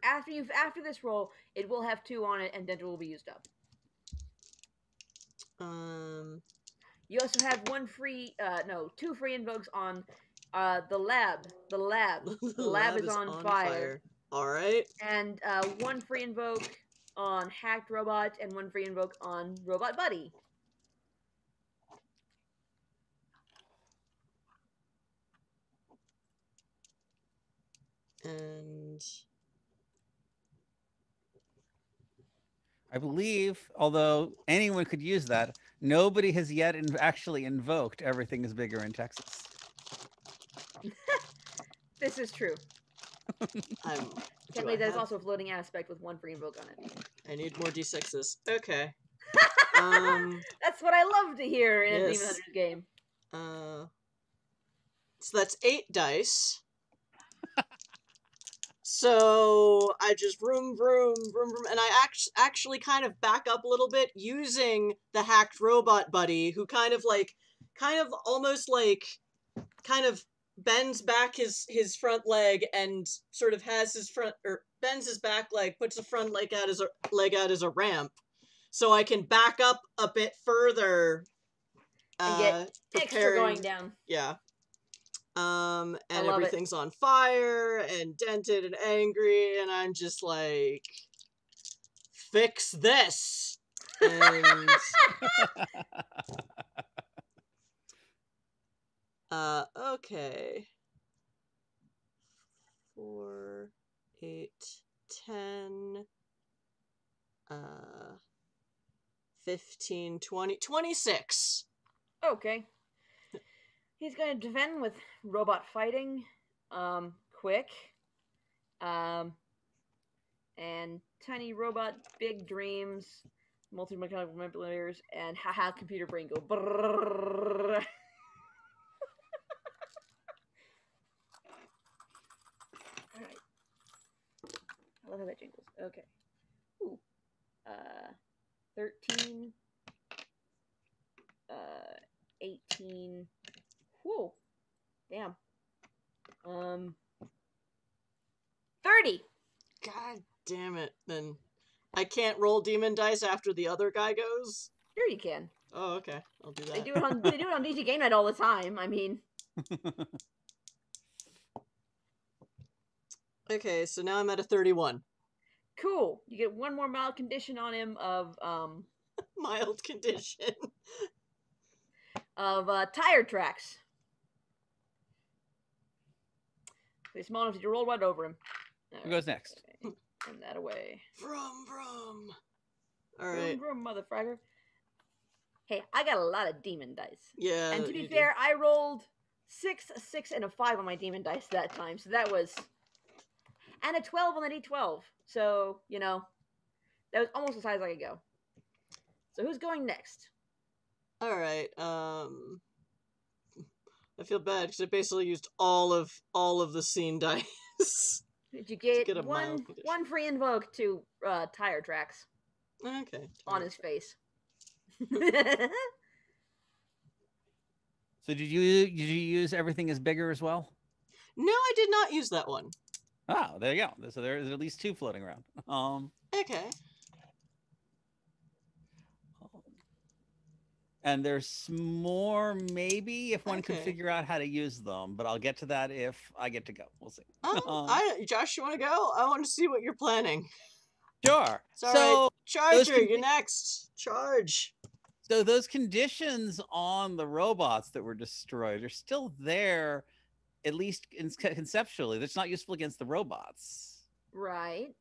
this roll, it will have 2 on it, and dented will be used up. You also have 2 free invokes on the lab. The lab is on fire. All right. And 1 free invoke on hacked robot, and 1 free invoke on robot buddy. And I believe, although anyone could use that, nobody has yet actually invoked Everything is Bigger in Texas. This is true. Technically, there's also a floating aspect with 1 free invoke on it. I need more d6s. Okay. That's what I love to hear in a Yes. Demon Hunters game. So that's 8 dice. So I just vroom, vroom, vroom, vroom, and I actually kind of back up a little bit using the hacked robot buddy, who kind of bends back his front leg and sort of has his bends his back leg, puts the front leg out as a ramp, so I can back up a bit further. And get extra going down. Yeah. And everything's on fire and dented and angry, and I'm just like, fix this. And okay. 4, 8, 10, 15, 20, 26. Okay. He's going to defend with robot fighting, quick, and tiny robot, big dreams, multi-mechanical manipulators, and haha computer brain go brrrr. Alright. I love how that jingles. Okay. Ooh. 13. 18. Whoa. Damn. 30. God damn it. Then I can't roll demon dice after the other guy goes? Sure you can. Oh, okay. I'll do that. They do it on DC Game Night all the time. I mean. Okay, so now I'm at a 31. Cool. You get one more mild condition on him of mild condition. Of tire tracks. He's small enough that you roll right over him. Who goes next? Okay. And that away. Vroom, vroom. Alright. Vroom, vroom, motherfucker. Hey, I got a lot of demon dice. Yeah. And to be fair, I rolled 6, a 6, and a 5 on my demon dice that time. So that was... And a 12 on the D12. So, you know, that was almost as high as I could go. So who's going next? Alright, I feel bad because I basically used all of the scene dice. Did you get one free invoke to tire tracks? Okay. On his face. So did you use everything is bigger as well? No, I did not use that one. Oh, there you go. So there's at least 2 floating around. Okay. And there's more, maybe, if one can figure out how to use them. But I'll get to that if I get to go. We'll see. Josh, you want to go? I want to see what you're planning. Sure. So, right. Charger, you're next. Charge. So those conditions on the robots that were destroyed are still there, at least conceptually. That's not useful against the robots. Right.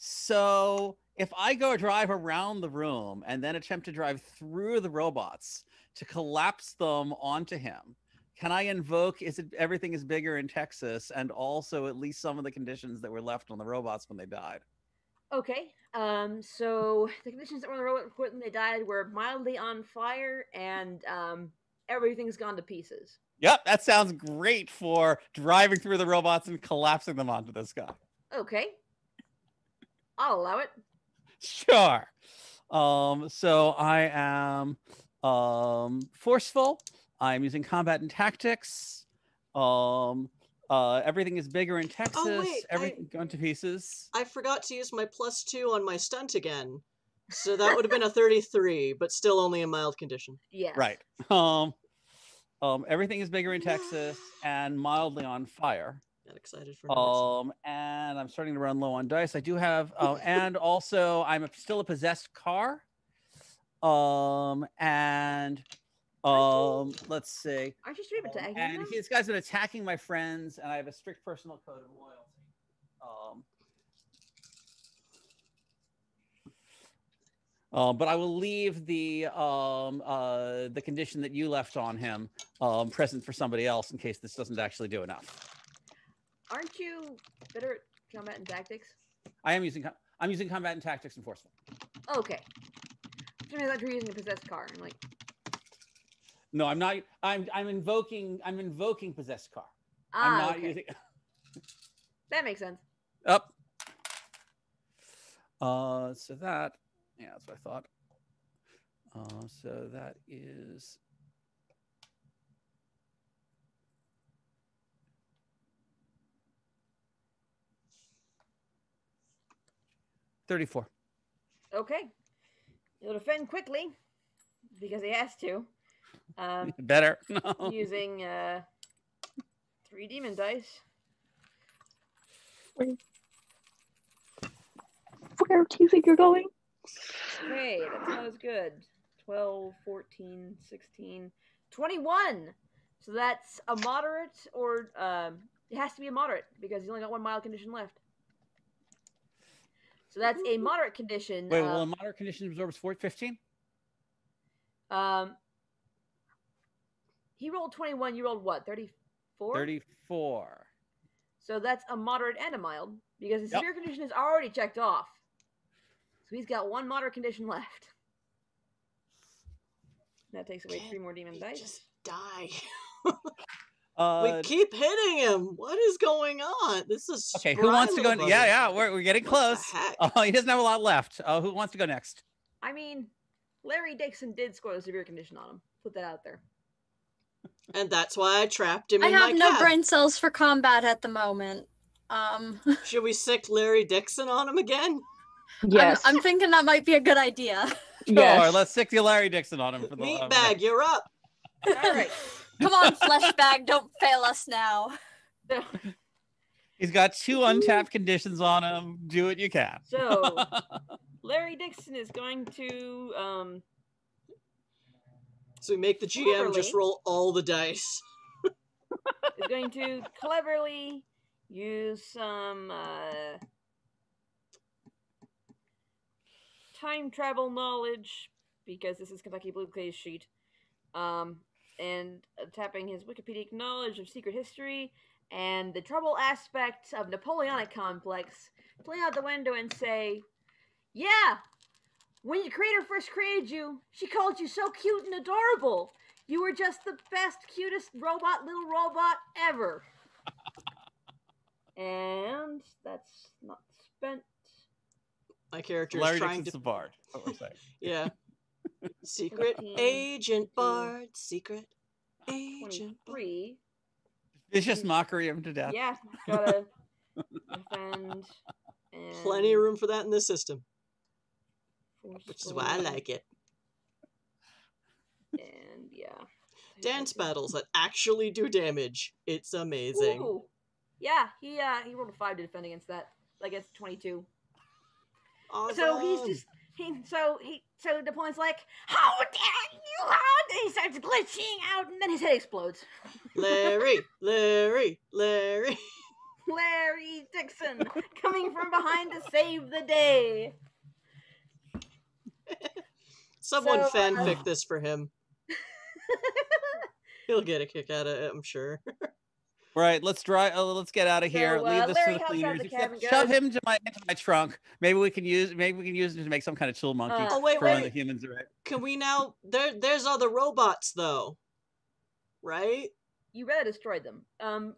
So if I go drive around the room and then attempt to drive through the robots to collapse them onto him, can I invoke everything is bigger in Texas and also at least some of the conditions that were left on the robots when they died? Okay. So the conditions that were on the robot when they died were mildly on fire and everything's gone to pieces. Yep, that sounds great for driving through the robots and collapsing them onto this guy. Okay. I'll allow it. Sure. So I am forceful. I'm using combat and tactics. Everything is bigger in Texas. Oh, wait, everything gone to pieces. I forgot to use my +2 on my stunt again. So that would have been a 33, but still only a mild condition. Yes. Right. Everything is bigger in Texas and mildly on fire. Got excited for and I'm starting to run low on dice. I do have and also I'm still a possessed car. Let's see. Aren't you straight attacking and them? this guy's been attacking my friends, and I have a strict personal code of loyalty. But I will leave the condition that you left on him present for somebody else in case this doesn't actually do enough. Aren't you better at combat and tactics? I'm using combat and tactics and forceful. Okay. Sometimes I thought you were using a possessed car. I'm like, No, I'm not. I'm invoking possessed car. I'm not okay. using. That makes sense. Up. So that, yeah, that's what I thought. So that is 34. Okay. He'll defend quickly because he has to. Better. No. Using 3 demon dice. Where do you think you're going? Okay, that's not as good. 12, 14, 16, 21. So that's a moderate, or it has to be a moderate because he's only got 1 mild condition left. So that's a moderate condition. Wait, well, a moderate condition absorbs 15? He rolled 21. You rolled what? 34? 34. So that's a moderate and a mild because the severe condition is already checked off. So he's got 1 moderate condition left. That takes away 3 more demon dice. Just die. We keep hitting him. What is going on? This is okay. Who wants to go? brothers. Yeah, we're getting close. He doesn't have a lot left. Who wants to go next? I mean, Larry Dixon did score a severe condition on him. Put that out there. And that's why I trapped him I in my have no cab. brain cells for combat at the moment. Should we sick Larry Dixon on him again? Yes. I'm thinking that might be a good idea. Sure, Yes. let's stick the Larry Dixon on him for the Meatbag, you're up. All right. Come on, Fleshbag, don't fail us now. He's got 2 untapped conditions on him. Do what you can. So, Larry Dixon is going to So we make the GM just roll all the dice. is going to cleverly use some time travel knowledge because this is Kentucky Blue Clay's sheet. And tapping his Wikipedia knowledge of secret history and the trouble aspects of Napoleonic complex, fling out the window and say, "Yeah, when your creator first created you, she called you so cute and adorable. You were just the best, cutest little robot ever." And that's not spent. My character Larry is trying Dixon's to... the bard. What we're saying. Yeah. Secret 15, agent bard. Secret agent bard. 23. Vicious mockery of him to death. Yeah, gotta defend. And Plenty of room for that in this system. force Which is why I like it. And yeah. Dance battles that actually do damage. It's amazing. Ooh. Yeah, he rolled a 5 to defend against that. Against 22. Awesome. So he's just so Napoleon's like, "How dare you!" And he starts glitching out, and then his head explodes. Larry Larry Dixon coming from behind to save the day. Someone So, fanfic this for him. He'll get a kick out of it, I'm sure. Right, let's get out of here. So, Leave this Larry to the hops out of cleaners. the cab and Shove goes- him into my trunk. Maybe we can use it to make some kind of chill monkey Oh, wait, for when wait. the humans are right. Can we now... There's other robots, though. Right? You rather destroyed them.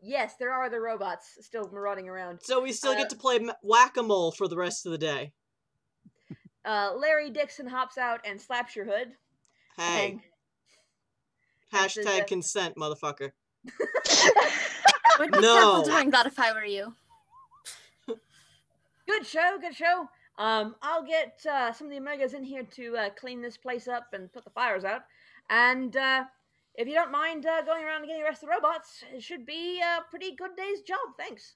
Yes, there are other robots still marauding around. So we still get to play whack-a-mole for the rest of the day. Larry Dixon hops out and slaps your hood. Hey. and says Hashtag that- consent, motherfucker. Would be No. careful doing that if I were you. Good show, good show. I'll get some of the Omegas in here to clean this place up and put the fires out. And if you don't mind going around and getting the rest of the robots, it should be a pretty good day's job. Thanks.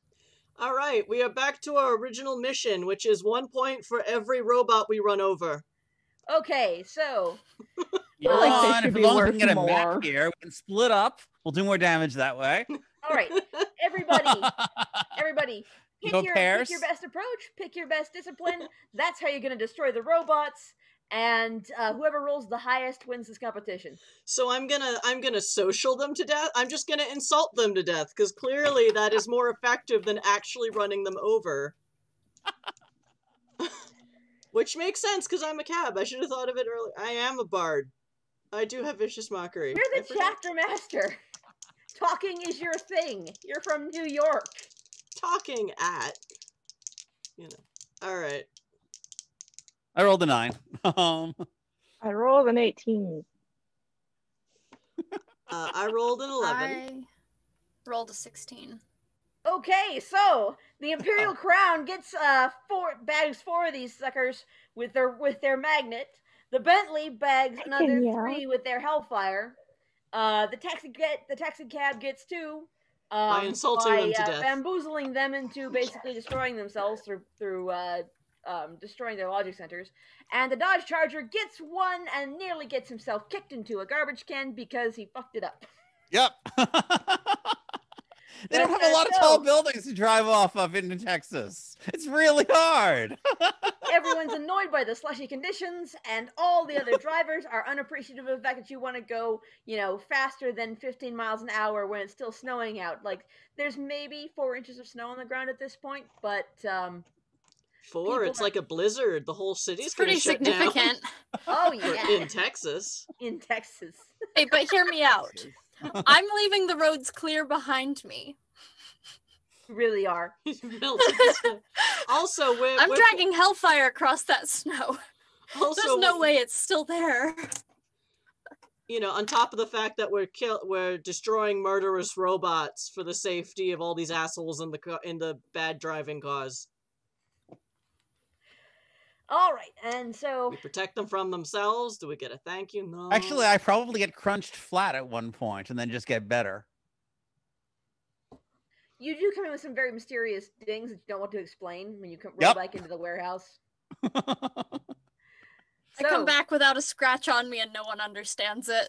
All right, we are back to our original mission, which is 1 point for every robot we run over. Okay, so You're like they on. should If be as long as we worth can get a more. map here, we can split up. We'll do more damage that way. all right, everybody, pick Go your pairs. best approach, pick your best discipline. That's how you're gonna destroy the robots. And whoever rolls the highest wins this competition. So I'm gonna social them to death. I'm just gonna insult them to death, because clearly that is more effective than actually running them over. Which makes sense, because I'm a cab. I should have thought of it earlier. I am a bard. I do have vicious mockery. You're the chapter master. Talking is your thing. You're from New York. Talking at... Alright. I rolled a 9. I rolled an 18. I rolled an 11. I rolled a 16. Okay, so the Imperial Crown gets bags 4 of these suckers with their magnet. The Bentley bags another 3 with their Hellfire. The taxi cab gets 2. By insulting them to death. Bamboozling them into basically destroying themselves through destroying their logic centers. And the Dodge Charger gets 1 and nearly gets himself kicked into a garbage can because he fucked it up. Yep. They don't have a lot of tall buildings to drive off of in Texas. It's really hard. Everyone's annoyed by the slushy conditions, and all the other drivers are unappreciative of the fact that you want to go, faster than 15 miles an hour when it's still snowing out. Like, there's maybe 4 inches of snow on the ground at this point, but 4? It's like a blizzard. The whole city's pretty significant. Oh yeah, in Texas. In Texas. Hey, but hear me out. I'm leaving the roads clear behind me. You really are. Also, I'm dragging Hellfire across that snow. Also, there's no way it's still there. On top of the fact that we're destroying murderous robots for the safety of all these assholes in the bad driving cars. All right, and so... We protect them from themselves? Do we get a thank you? No. Actually, I probably get crunched flat at one point and then just get better. You do come in with some very mysterious things that you don't want to explain when you roll back into the warehouse. I come back without a scratch on me and no one understands it.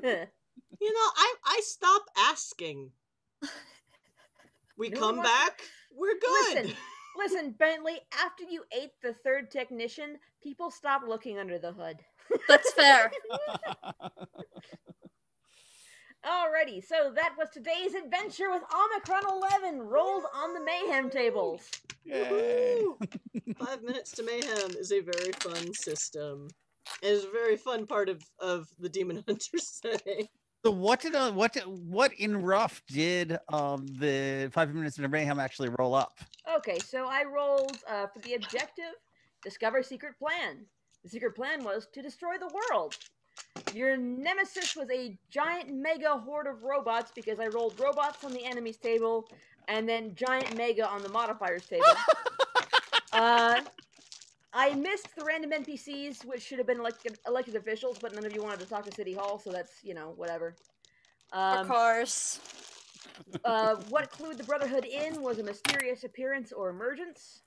I stop asking. We come back, we're good. Listen, Bentley, after you ate the 3rd technician, people stopped looking under the hood. That's fair. Alrighty, so that was today's adventure with Omnicron 11 rolled on the Mayhem tables. Yay. 5 minutes to Mayhem is a very fun system. It is a very fun part of the Demon Hunter setting. So what in rough did the 5 minutes to Mayhem actually roll up? Okay, so I rolled for the objective, discover secret plan. The secret plan was to destroy the world. Your nemesis was a giant mega horde of robots because I rolled robots on the enemy's table and then giant mega on the modifiers table. I missed the random NPCs, which should have been elected officials, but none of you wanted to talk to City Hall, so that's, whatever. Of course. What clued the Brotherhood in was a mysterious appearance or emergence.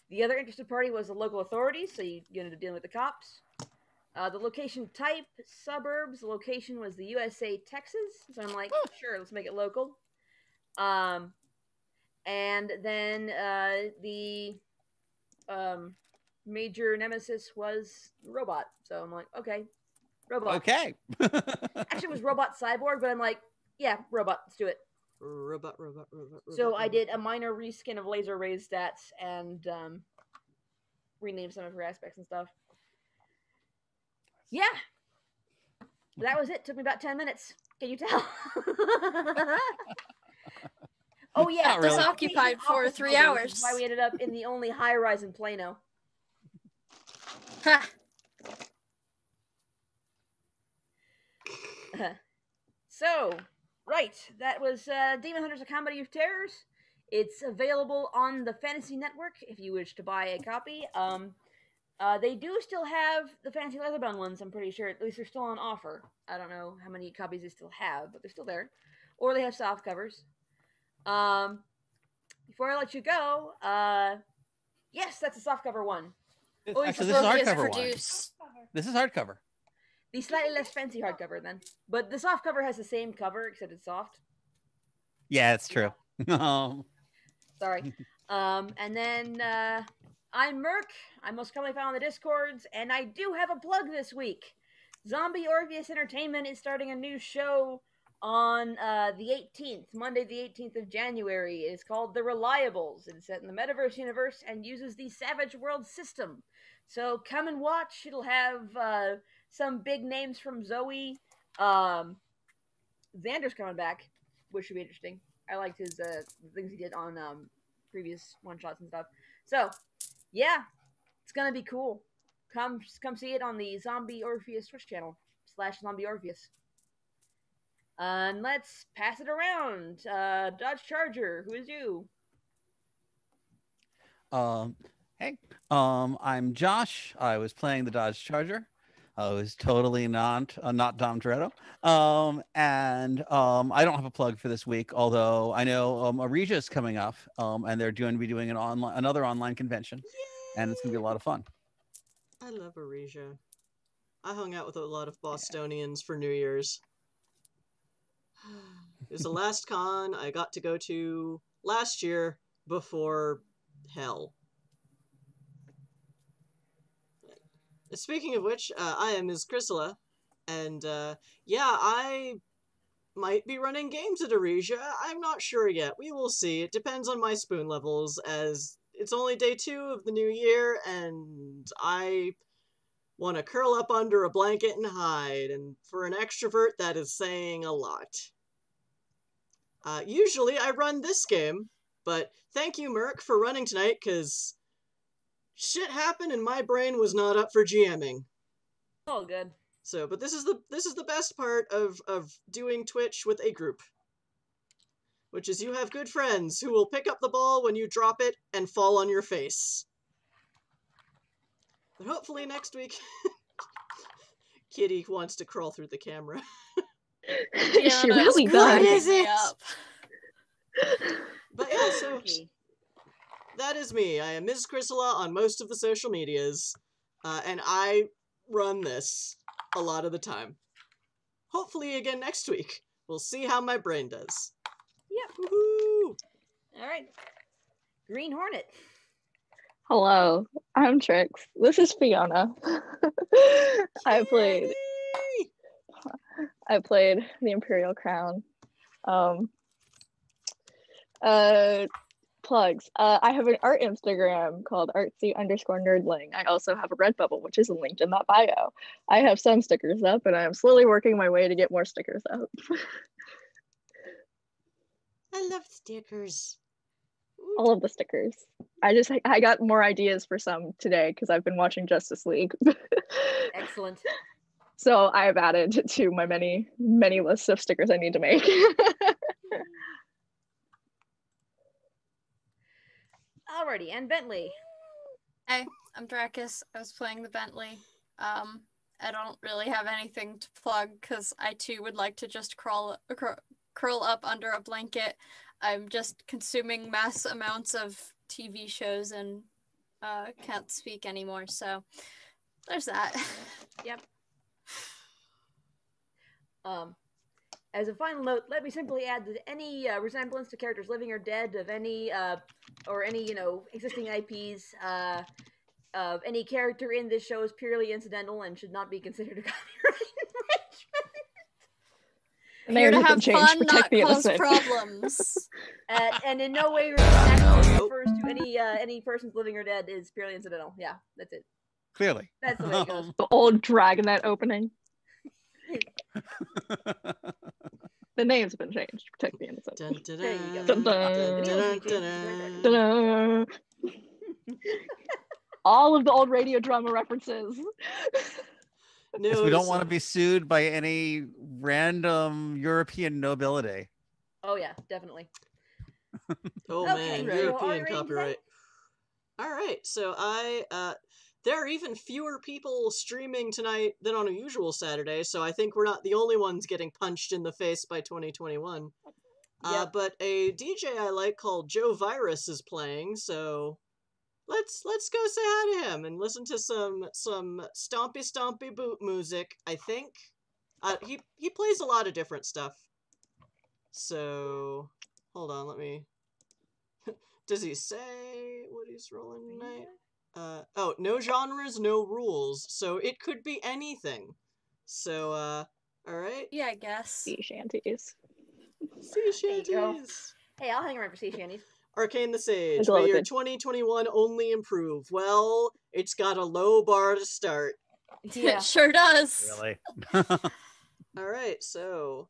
The other interested party was the local authorities, so you ended up dealing with the cops. The location type, suburbs. The location was the USA, Texas, so I'm like, sure, let's make it local. And then the major nemesis was robot, so I'm like, okay, robot. Okay. Actually, it was robot cyborg, but I'm like, yeah, robot, let's do it. Robot. So I did a minor reskin of Laser Ray's stats and renamed some of her aspects and stuff. Yeah. That was it. Took me about 10 minutes. Can you tell? Oh yeah, it was occupied for 3 hours. That's why we ended up in the only high-rise in Plano. Ha! So, right, that was Demon Hunters: A Comedy of Terrors. It's available on the Fantasy Network if you wish to buy a copy. They do still have the Fantasy Leatherbound ones, I'm pretty sure. At least they're still on offer. I don't know how many copies they still have, but they're still there. Or they have soft covers. Before I let you go, yes, that's a softcover one. Actually, this is hardcover one. This is hardcover. The slightly less fancy hardcover, then. But the softcover has the same cover, except it's soft. Yeah, it's true. Sorry. And then, I'm Merk. I'm most commonly found on the Discords, and I do have a plug this week. Zombie Orpheus Entertainment is starting a new show on the 18th, Monday the 18th of January. It is called The Reliables. It is set in the Metaverse universe and uses the Savage World system. So come and watch. It'll have some big names from Zoe. Xander's coming back, which should be interesting. I liked his things he did on previous one shots and stuff. So, yeah, it's gonna be cool. Come see it on the Zombie Orpheus Twitch channel / Zombie Orpheus. And let's pass it around. Dodge Charger, who is you? Hey, I'm Josh. I was playing the Dodge Charger. I was totally not Dom Toretto. And I don't have a plug for this week, although I know Arija is coming up, and they're going to be doing another online convention. Yay! And it's going to be a lot of fun. I love Arija. I hung out with a lot of Bostonians for New Year's. It was the last con I got to go to last year before hell. Speaking of which, I am Ms. Chrysala, and yeah, I might be running games at Arija. I'm not sure yet. We will see. It depends on my spoon levels, as it's only day 2 of the new year, and I want to curl up under a blanket and hide, and for an extrovert, that is saying a lot. Usually I run this game, but thank you, Merk, for running tonight, because shit happened and my brain was not up for GMing. All good. So, but this is the best part of doing Twitch with a group, which is you have good friends who will pick up the ball when you drop it and fall on your face. But hopefully next week, Kitty wants to crawl through the camera. She really does. What is it? But yeah, so that is me. I am Ms. Chrysala on most of the social medias, and I run this a lot of the time. Hopefully again next week. We'll see how my brain does. Yep. Woohoo! All right. Green Hornet. Hello, I'm Trix. This is Fiona. I played the Imperial Crown. Plugs. I have an art Instagram called artsy_nerdling. I also have a Redbubble, which is linked in that bio. I have some stickers up, and I am slowly working my way to get more stickers up. I love stickers. All of the stickers. I got more ideas for some today because I've been watching Justice League. Excellent. So I have added to my many lists of stickers I need to make. Alrighty, and Bentley. Hey, I'm Dracus. I was playing the Bentley. I don't really have anything to plug because I too would like to just curl up under a blanket. I'm just consuming mass amounts of TV shows and can't speak anymore, so there's that. Yep. As a final note, let me simply add that any resemblance to characters living or dead of any or any existing IPs of any character in this show is purely incidental and should not be considered a copyright infringement. Here to have fun, not the cause innocent. problems. And in no way actually refers to any persons living or dead is purely incidental. Yeah, that's it. Clearly. That's the way it goes. The old Dragonet opening. The name's been changed to protect the innocent. Dun, dun, There you go. Dun, dun, dun. dun, dun. Ta-da. All of the old radio drama references. Because we don't want to be sued by any random European nobility. Oh yeah, definitely. Oh Okay, man, so European are you ready copyright. All right, so there are even fewer people streaming tonight than on a usual Saturday, so I think we're not the only ones getting punched in the face by 2021. Yep. But a DJ I like called Joe Virus is playing, so let's go say hi to him and listen to some stompy boot music. I think he plays a lot of different stuff. So hold on, let me. Does he say what he's rolling tonight? Oh, no genres, no rules. So it could be anything. So, All right. Yeah, I guess. Sea shanties. Sea There you go. shanties. Hey, I'll hang around for sea shanties. Arcane the Sage. As well May as your good. 2021 only improve. Well, it's got a low bar to start. Yeah. It sure does. Really? All right, so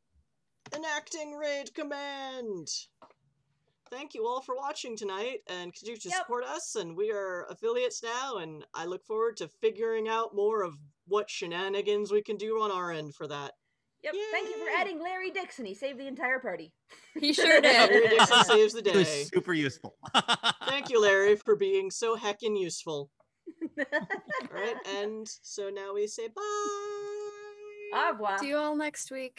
enacting raid command. Thank you all for watching tonight, and continue to Yep. support us. And we are affiliates now, and I look forward to figuring out more of what shenanigans we can do on our end for that. Yep. Thank you for Yay! adding Larry Dixon. He saved the entire party. He sure did. Larry Dixon saves the It was day. super useful. Thank you, Larry, for being so heckin' useful. All right, and so now we say bye. Au revoir. See you all next week.